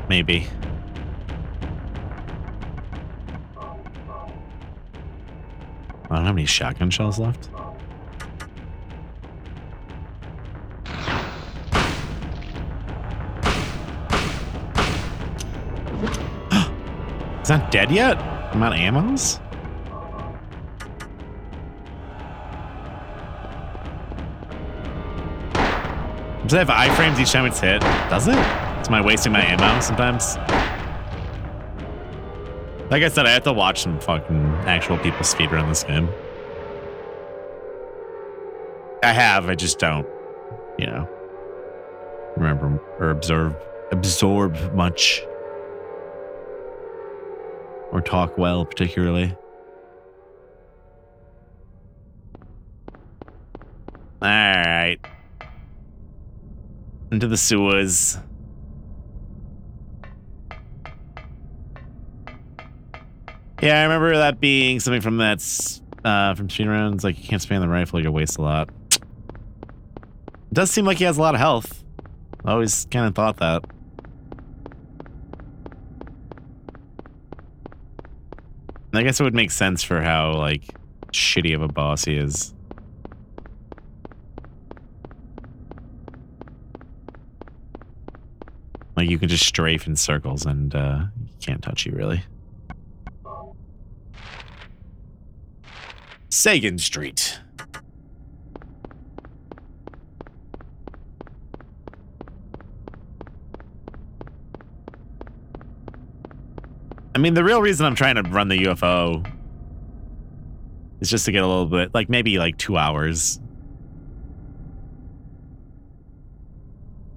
Maybe. I don't have any shotgun shells left. It's not dead yet? I'm out of ammos? Does it have iframes each time it's hit? Does it? Am I wasting my ammo sometimes? Like I said, I have to watch some fucking actual people speedrun this game. I have, I just don't, you know, remember or absorb much. Or talk well, particularly. Alright. Into the sewers. Yeah, I remember that being something from that, from speedruns, like you can't spam the rifle, you'll waste a lot. It does seem like he has a lot of health. I always kind of thought that. I guess it would make sense for how, like, shitty of a boss he is. Like, you can just strafe in circles and, he can't touch you, really. Sagan Street. I mean, the real reason I'm trying to run the UFO is just to get a little bit, like maybe like 2 hours.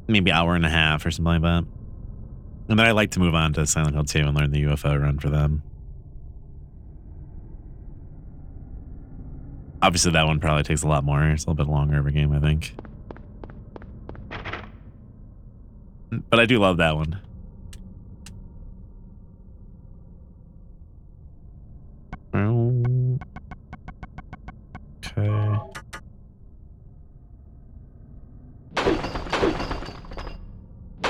Maybe hour and a half or something like that. And then I like to move on to Silent Hill 2 and learn the UFO run for them. Obviously, that one probably takes a lot more. It's a little bit longer of a game, I think. But I do love that one. Okay.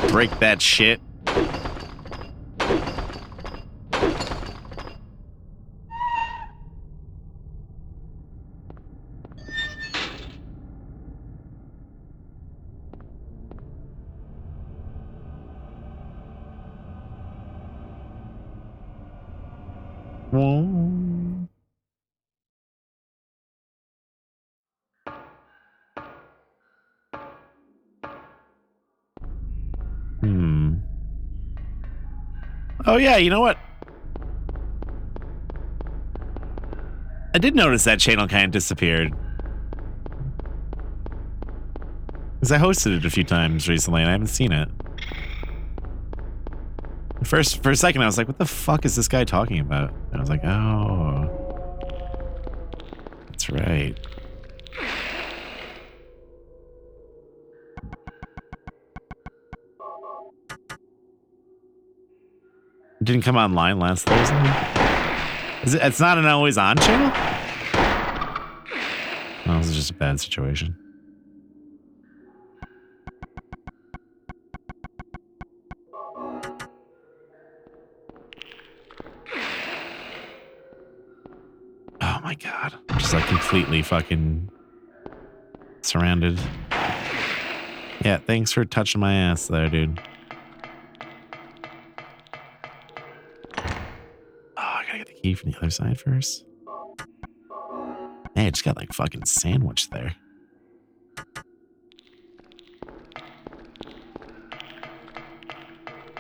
Break that shit. Oh yeah, you know what? I did notice that channel kind of disappeared. Because I hosted it a few times recently and I haven't seen it. First, for a second, I was like, what the fuck is this guy talking about? And I was like, oh, that's right. It didn't come online last Thursday? It's not an always on channel? No, this is just a bad situation. Oh my god. I'm just like completely fucking surrounded. Yeah, thanks for touching my ass there, dude. Oh, I gotta get the key from the other side first. Hey, I just got like fucking sandwiched there.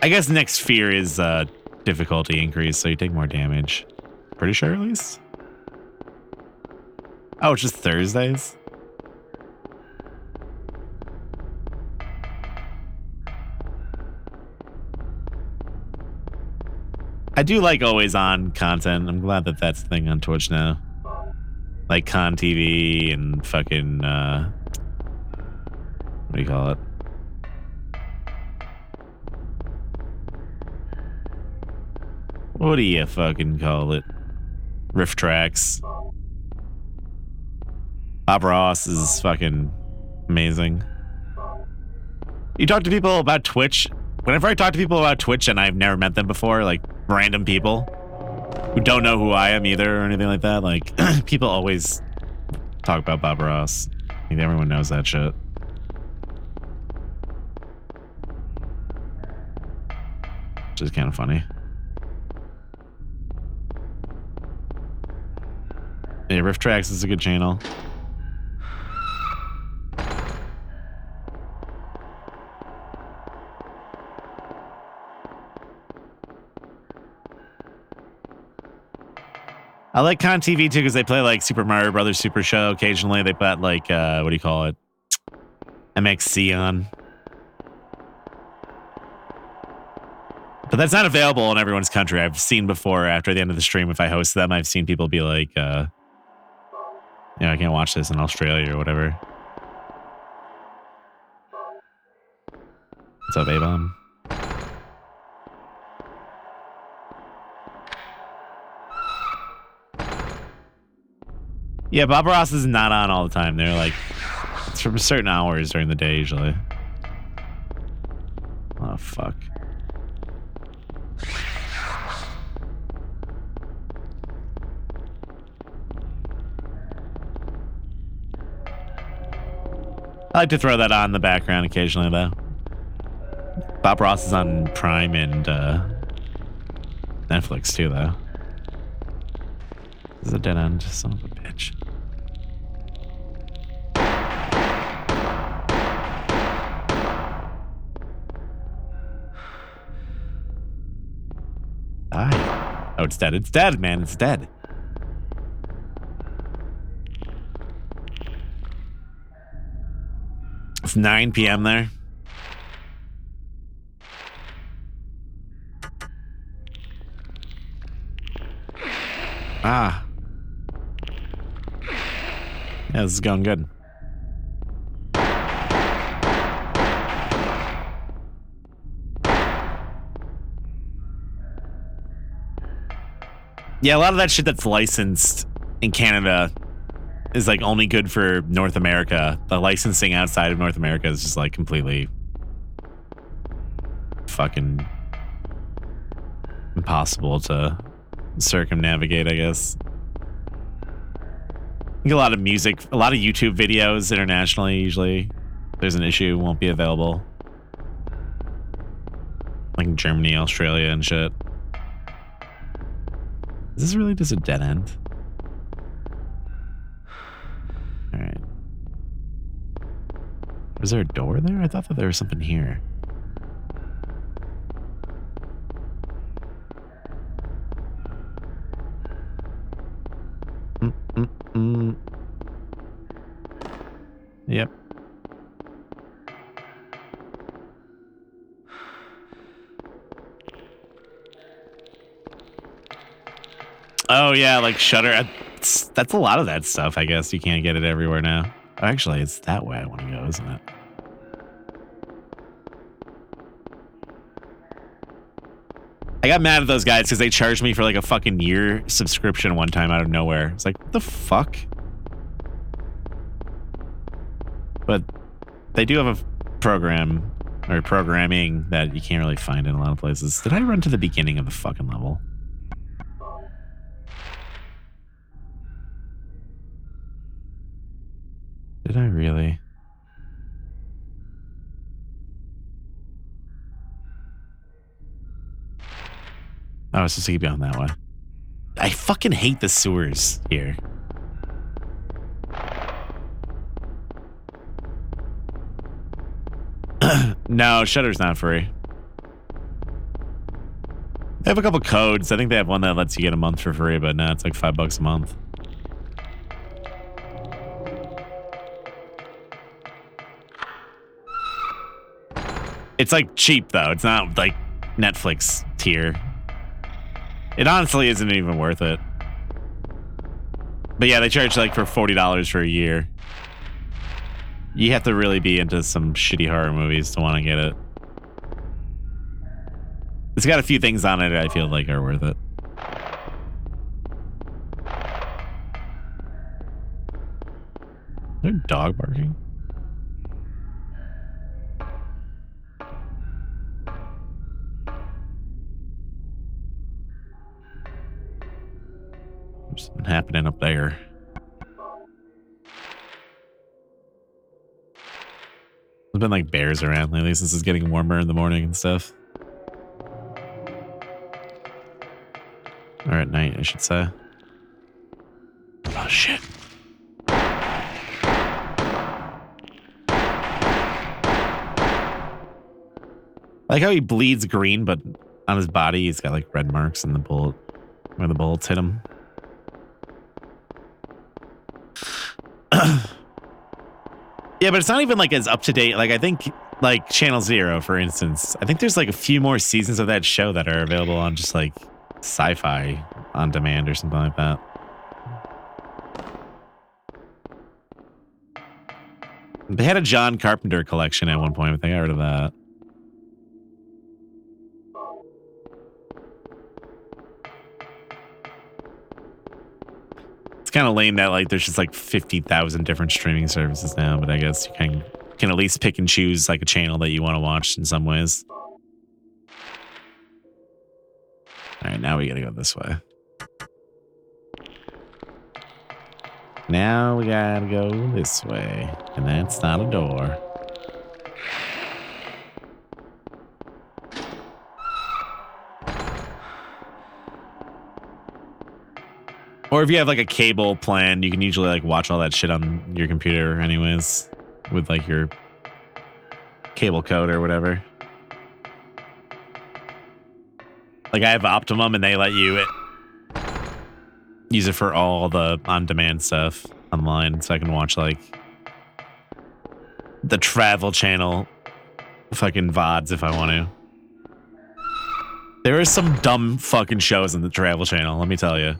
I guess next fear is difficulty increase, so you take more damage. Pretty sure at least. Oh, it's just Thursdays? I do like always on content. I'm glad that that's the thing on Twitch now. Like Con TV and fucking, what do you call it? What do you fucking call it? Riff tracks. Bob Ross is fucking amazing. You talk to people about Twitch. Whenever I talk to people about Twitch and I've never met them before, like random people who don't know who I am either or anything like that, like people always talk about Bob Ross. I think everyone knows that shit. Which is kind of funny. Yeah, Riff Tracks is a good channel. I like Con TV too because they play like Super Mario Brothers Super Show. Occasionally they put like, what do you call it? MXC on. But that's not available in everyone's country. I've seen before after the end of the stream, if I host them, I've seen people be like, you know, I can't watch this in Australia or whatever. What's up, A-Bomb? Yeah, Bob Ross is not on all the time. They're like, it's from certain hours during the day usually. Oh, fuck. I like to throw that on in the background occasionally, though. Bob Ross is on Prime and Netflix, too, though. This is a dead end, son of a bitch. Die. Oh, it's dead. It's dead, man. It's dead. It's 9 p.m. there. Ah. Yeah, this is going good. Yeah, a lot of that shit that's licensed in Canada is like only good for North America. The licensing outside of North America is just like completely fucking impossible to circumnavigate, I guess. I think a lot of music, a lot of YouTube videos internationally, usually there's an issue, won't be available. Like in Germany, Australia, and shit. Is this really just a dead end? Alright. Was there a door there? I thought that there was something here. Yep. Oh yeah, like Shudder. That's a lot of that stuff. I guess you can't get it everywhere now. Actually, it's that way I want to go, isn't it? I got mad at those guys because they charged me for like a fucking year subscription one time out of nowhere. It's like, what the fuck? But they do have a program or programming that you can't really find in a lot of places. Did I run to the beginning of the fucking level? Did I really? Oh, it's supposed to keep going that way. I fucking hate the sewers here. No, Shudder's not free. They have a couple codes. I think they have one that lets you get a month for free, but no, it's like $5 a month. It's like cheap though. It's not like Netflix tier. It honestly isn't even worth it. But yeah, they charge like for $40 for a year. You have to really be into some shitty horror movies to want to get it. It's got a few things on it I feel like are worth it. Is there a dog barking? There's something happening up there. There's been like bears around lately since it's getting warmer in the morning and stuff. Or at night, I should say. Oh, shit. I like how he bleeds green, but on his body, he's got like red marks in the bullet, where the bullets hit him. Yeah, but it's not even like as up to date. Like I think like Channel Zero, for instance, I think there's like a few more seasons of that show that are available on just like Sci-Fi on demand or something like that. They had a John Carpenter collection at one point, but they got rid of that. It's kind of lame that like there's just like 50,000 different streaming services now, but I guess you can at least pick and choose like a channel that you want to watch in some ways. All right, now we gotta go this way. Now we gotta go this way, and that's not a door. Or if you have like a cable plan, you can usually like watch all that shit on your computer anyways with like your cable code or whatever. Like I have Optimum and they let you use it for all the on-demand stuff online, so I can watch like the Travel Channel fucking VODs if I want to. There are some dumb fucking shows in the Travel Channel, let me tell you.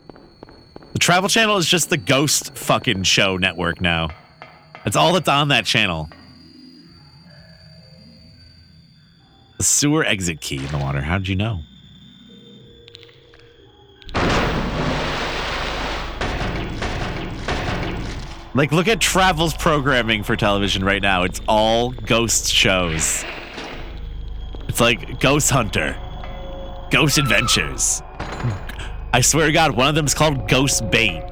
The Travel Channel is just the ghost fucking show network now. That's all that's on that channel. The sewer exit key in the water. How did you know? Like, look at Travel's programming for television right now. It's all ghost shows. It's like Ghost Hunter, Ghost Adventures. I swear to God, one of them is called Ghost Bait.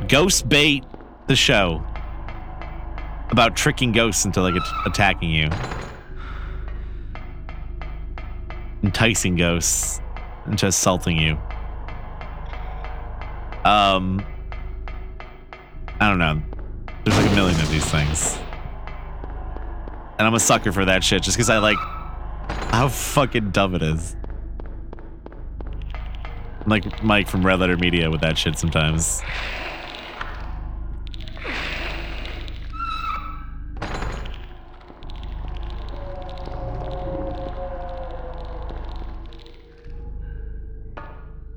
Ghost Bait, the show. About tricking ghosts into like attacking you. Enticing ghosts into assaulting you. I don't know. There's like a million of these things. And I'm a sucker for that shit just because I like how fucking dumb it is. I'm like Mike from Red Letter Media with that shit sometimes.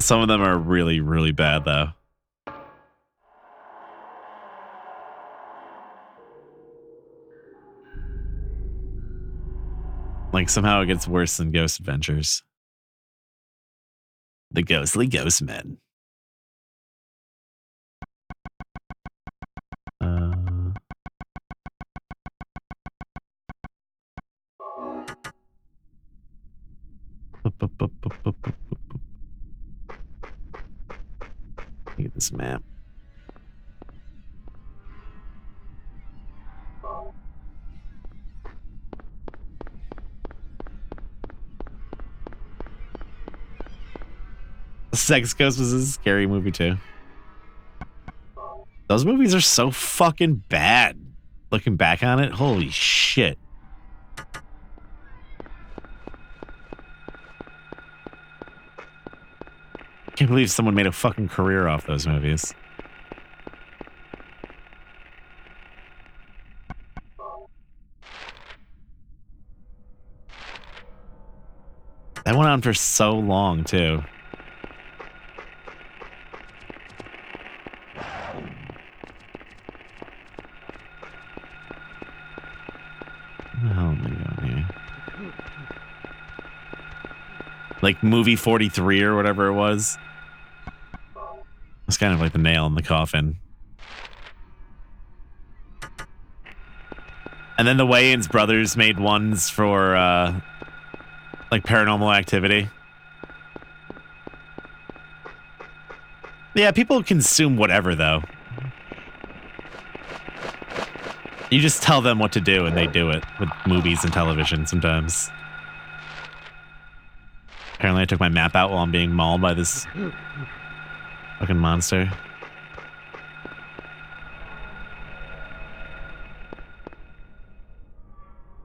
Some of them are really, really bad, though. Like, somehow it gets worse than Ghost Adventures. The Ghostly Ghost Men. Look at this map. Sex Ghost was a scary movie too. Those movies are so fucking bad. Looking back on it, holy shit. Can't believe someone made a fucking career off those movies. That went on for so long too. What the hell am I doing here? Like movie 43 or whatever it was. It's kind of like the nail in the coffin. And then the Wayans brothers made ones for like Paranormal Activity. Yeah, people consume whatever though. You just tell them what to do and they do it with movies and television sometimes. Apparently I took my map out while I'm being mauled by this fucking monster.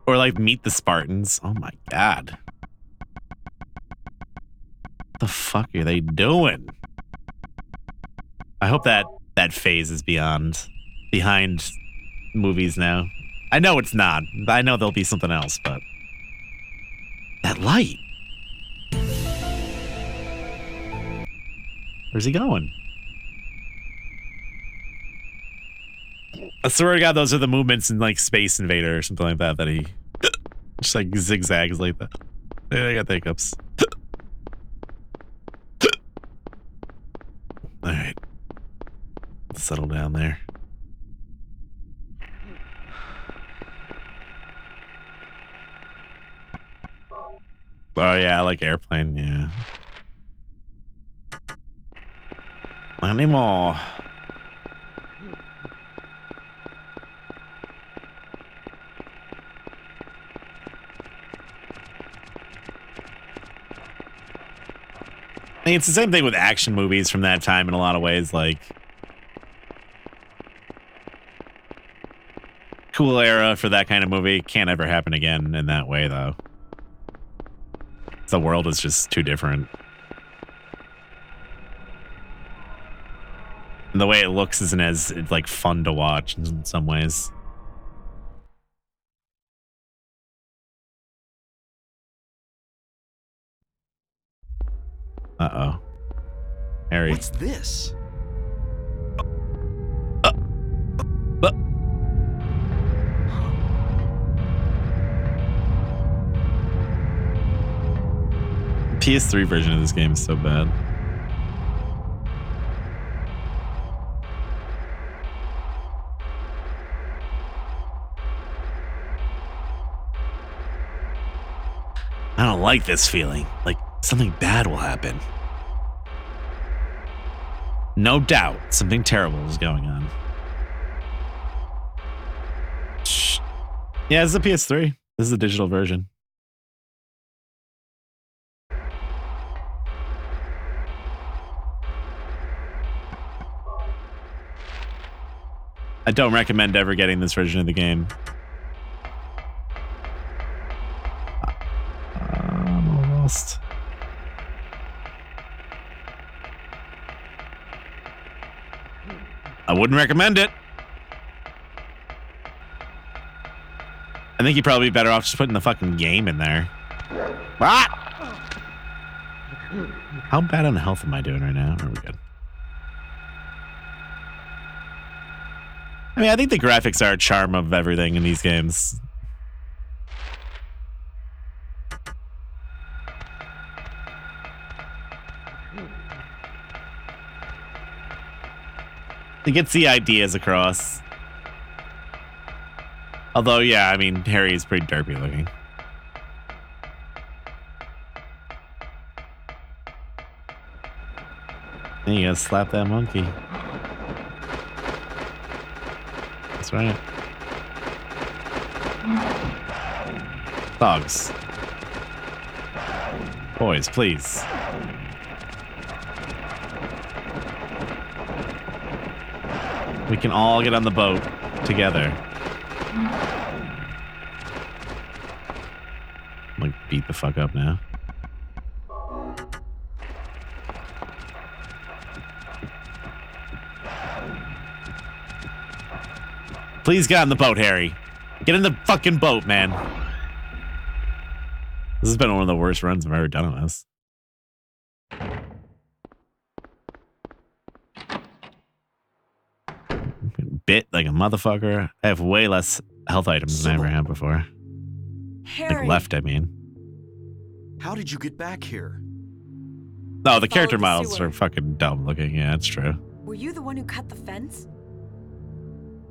Or like Meet the Spartans. Oh my god. What the fuck are they doing? I hope that phase is behind movies now. I know it's not. I know there'll be something else, but that light. Where's he going? I swear to God, those are the movements in like Space Invader or something like that he just like zigzags like that. Yeah, I got the hiccups. All right. Settle down there. Oh yeah, I like Airplane, yeah. Not anymore. I mean, it's the same thing with action movies from that time in a lot of ways, like cool era for that kind of movie. Can't ever happen again in that way though. The world is just too different. And the way it looks isn't as like fun to watch in some ways. Uh-oh. Harry. What's this? PS3 version of this game is so bad. I don't like this feeling. Like something bad will happen. No doubt something terrible is going on. Shh. Yeah, this is a PS3. This is a digital version. I don't recommend ever getting this version of the game. I'm almost. I wouldn't recommend it. I think you'd probably be better off just putting the fucking game in there. Ah! How bad on health am I doing right now? Are we good? I mean, I think the graphics are a charm of everything in these games. It gets the ideas across. Although, yeah, I mean, Harry is pretty derpy looking. And you gotta slap that monkey. That's right. Dogs. Boys, please. We can all get on the boat together. Like, beat the fuck up now. Please get on the boat, Harry. Get in the fucking boat, man. This has been one of the worst runs I've ever done on this. Bit like a motherfucker. I have way less health items than I ever had before. Harry. Like left, I mean. How did you get back here? No, the character the models sewer. are fucking dumb looking. Yeah, that's true. Were you the one who cut the fence?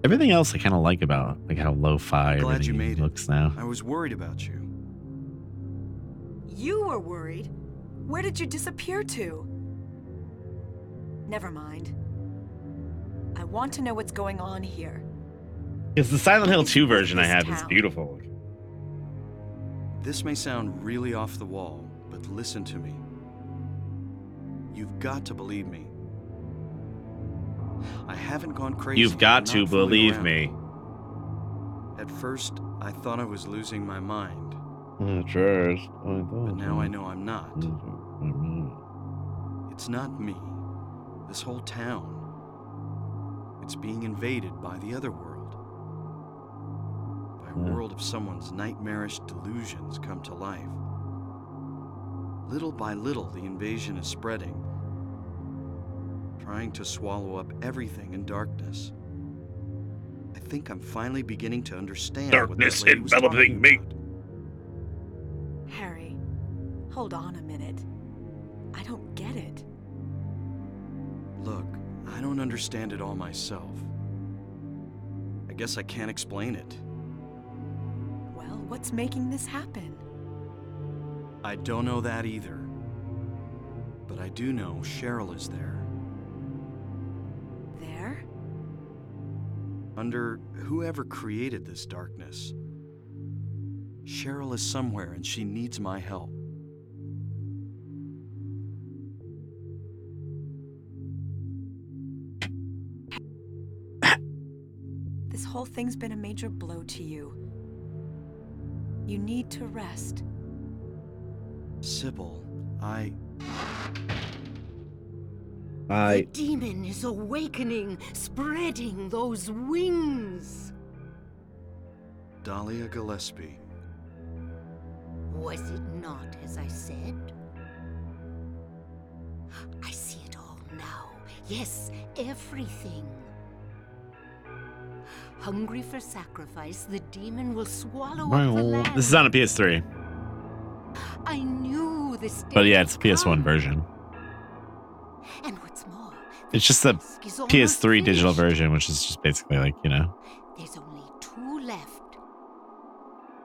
Everything else I kind of like about like how lo-fi Glad everything you made it. looks now. I was worried about you. You were worried. Where did you disappear to? Never mind. I want to know what's going on here. Because the Silent Hill What is 2 with version I this had was town? beautiful. This may sound really off the wall, but listen to me. You've got to believe me. I haven't gone crazy. You've got I'm to not fooling believe around. me. At first, I thought I was losing my mind, Sure. but now I know I'm not. It's not me. This whole town. It's being invaded by the other world. By a world of someone's nightmarish delusions come to life. Little by little, the invasion is spreading, trying to swallow up everything in darkness. I think I'm finally beginning to understand Darkness what that lady was enveloping talking me. about. Harry, hold on a minute. I don't get it. Look, I don't understand it all myself. I guess I can't explain it. Well, what's making this happen? I don't know that either. But I do know Cheryl is there. There? Under whoever created this darkness. Cheryl is somewhere and she needs my help. This whole thing's been a major blow to you. You need to rest. Sybil, The demon is awakening, spreading those wings. Dahlia Gillespie. Was it not as I said? I see it all now. Yes, everything. Hungry for sacrifice, the demon will swallow up the land. This is on a PS3. I knew this day But yeah, it's a would PS1 come. version. And what's more, It's just the task is almost PS3 digital finished. version, which is just basically like, you know, There's only 2 left.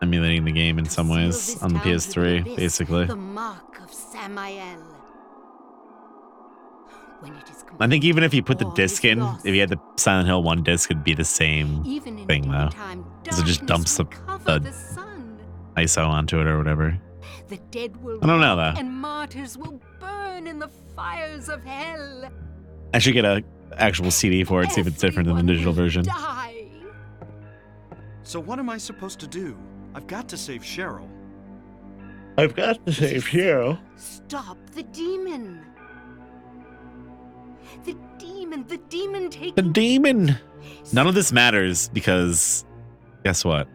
emulating the game in To some seal ways this on the town to PS3, abyss, basically. The mark of Samael. When it is I think even if you put the all disc is in, lost. if you had the Silent Hill 1 disc, it'd be the same Even in thing, though. daytime, 'Cause it just dumps darkness the- will cover the- the sun. ISO onto it or whatever. The dead will I don't know, walk though. and martyrs will burn in the fires of hell. I should get a actual CD for it, see if it's different than the Everyone digital will version. Die. So what am I supposed to do? I've got to save Cheryl. I've got to save Hero. Stop the demon. The demon The taking. demon! None of this matters because guess what?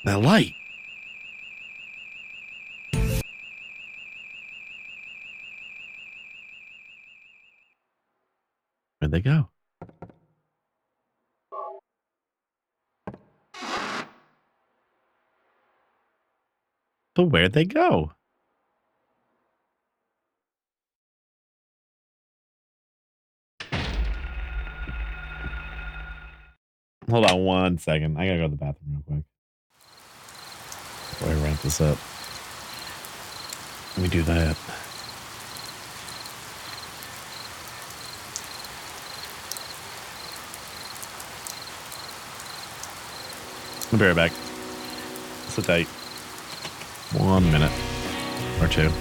That light. Where'd they go? But where'd they go? Hold on 1 second. I gotta go to the bathroom real quick. Before I ramp this up. Let me do that. I'll be right back. Sit tight. 1 minute or two.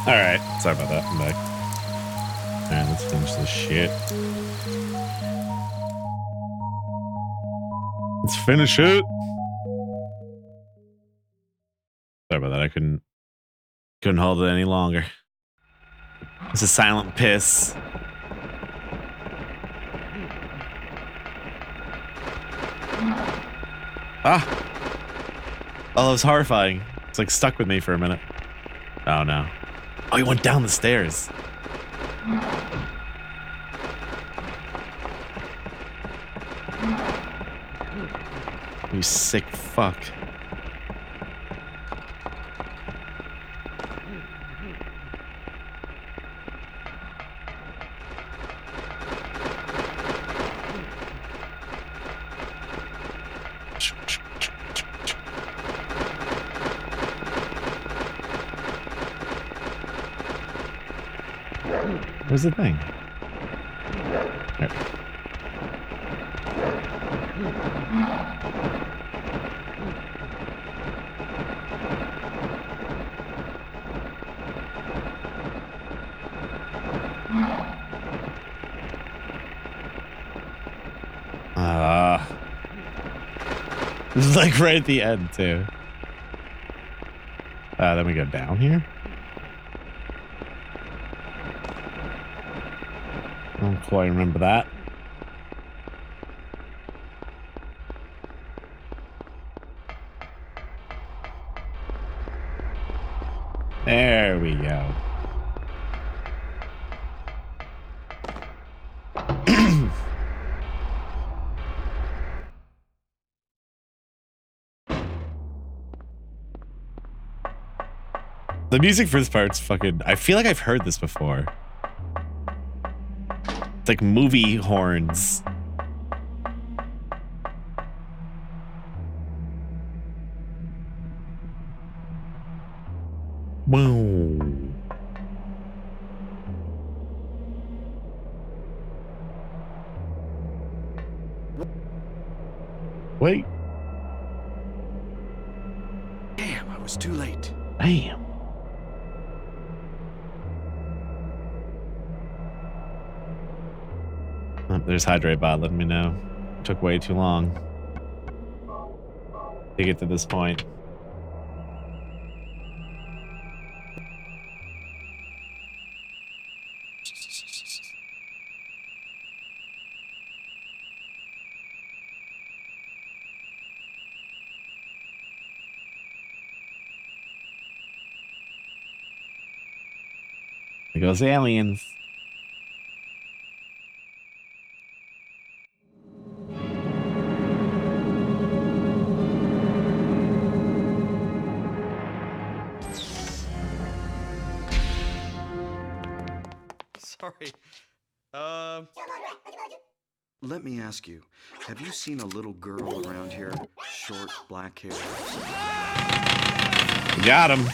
All right, sorry about that. I'm back. All right, let's finish this shit. Let's finish it. Sorry about that. I couldn't hold it any longer. It's a silent piss. Ah. Oh, it was horrifying. It's like stuck with me for a minute. Oh no. Oh, he went down the stairs. You sick fuck. Where's the thing? There. This is like right at the end too. Then we go down here. I don't quite remember that. There we go. The music for this part's fucking... I feel like I've heard this before. It's like movie horns. Whoa. Wait. Damn, I was too late. Damn. Oh, there's Hydrate Bot letting me know. It took way too long to get to this point. There goes aliens. Sorry. Let me ask you, have you seen a little girl around here? Short, black hair. Got him.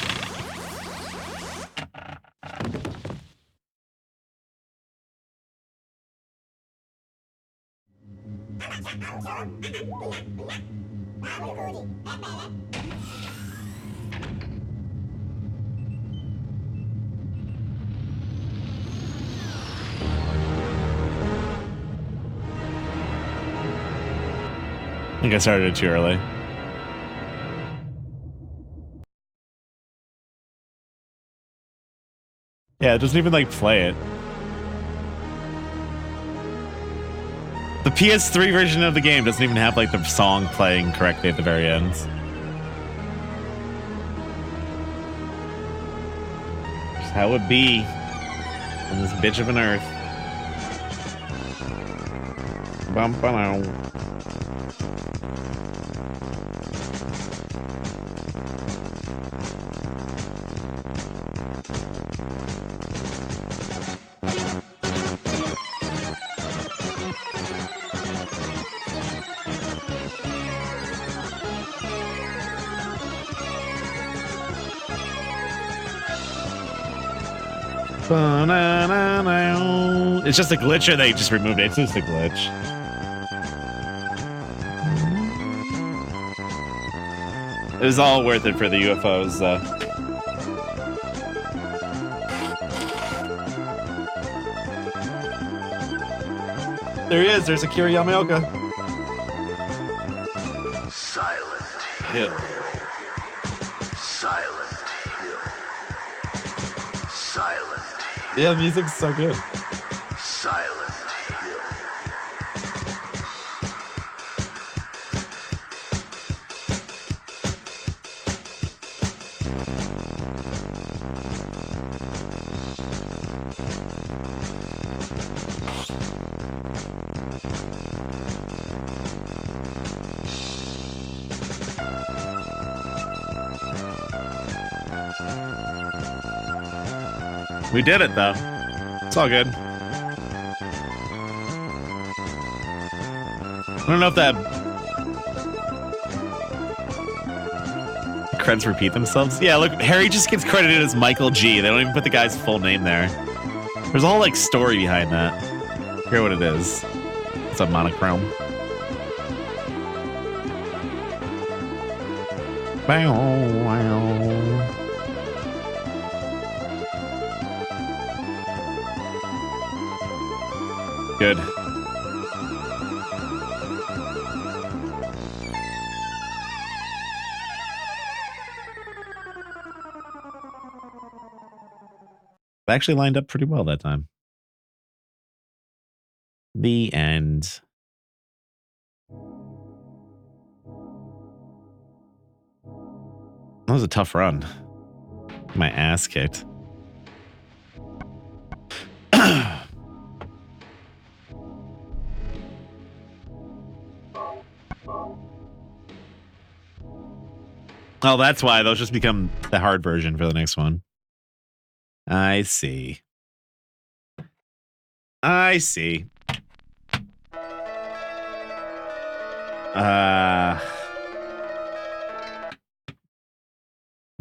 I think I started it too early. Yeah, it doesn't even like play it. The PS3 version of the game doesn't even have like the song playing correctly at the very end. Just how it be on this bitch of an earth. Bum, bum, it's just a glitch, or they just removed it. It's just a glitch. It was all worth it for the UFOs, though. There he is. There's Akira Yamaoka. Silent Hill. Silent Hill. Silent Hill. Yeah, the music's so good. Silent Hill. We did it, though. It's all good. I don't know if that credits repeat themselves. Yeah, look, Harry just gets credited as Michael G. They don't even put the guy's full name there. There's a whole like story behind that. I forget what it is. It's a monochrome. Bow, wow. Good. It actually lined up pretty well that time. The end. That was a tough run. My ass kicked. Oh, that's why those just become the hard version for the next one. I see. I see.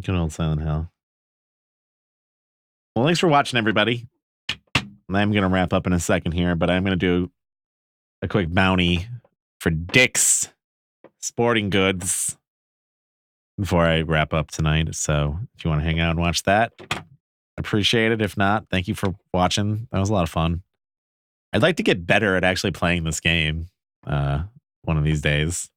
Good old Silent Hill. Well, thanks for watching, everybody. I'm going to wrap up in a second here, but I'm going to do a quick bounty for Dick's Sporting Goods before I wrap up tonight. So if you want to hang out and watch that, appreciate it. If not, thank you for watching. That was a lot of fun. I'd like to get better at actually playing this game one of these days.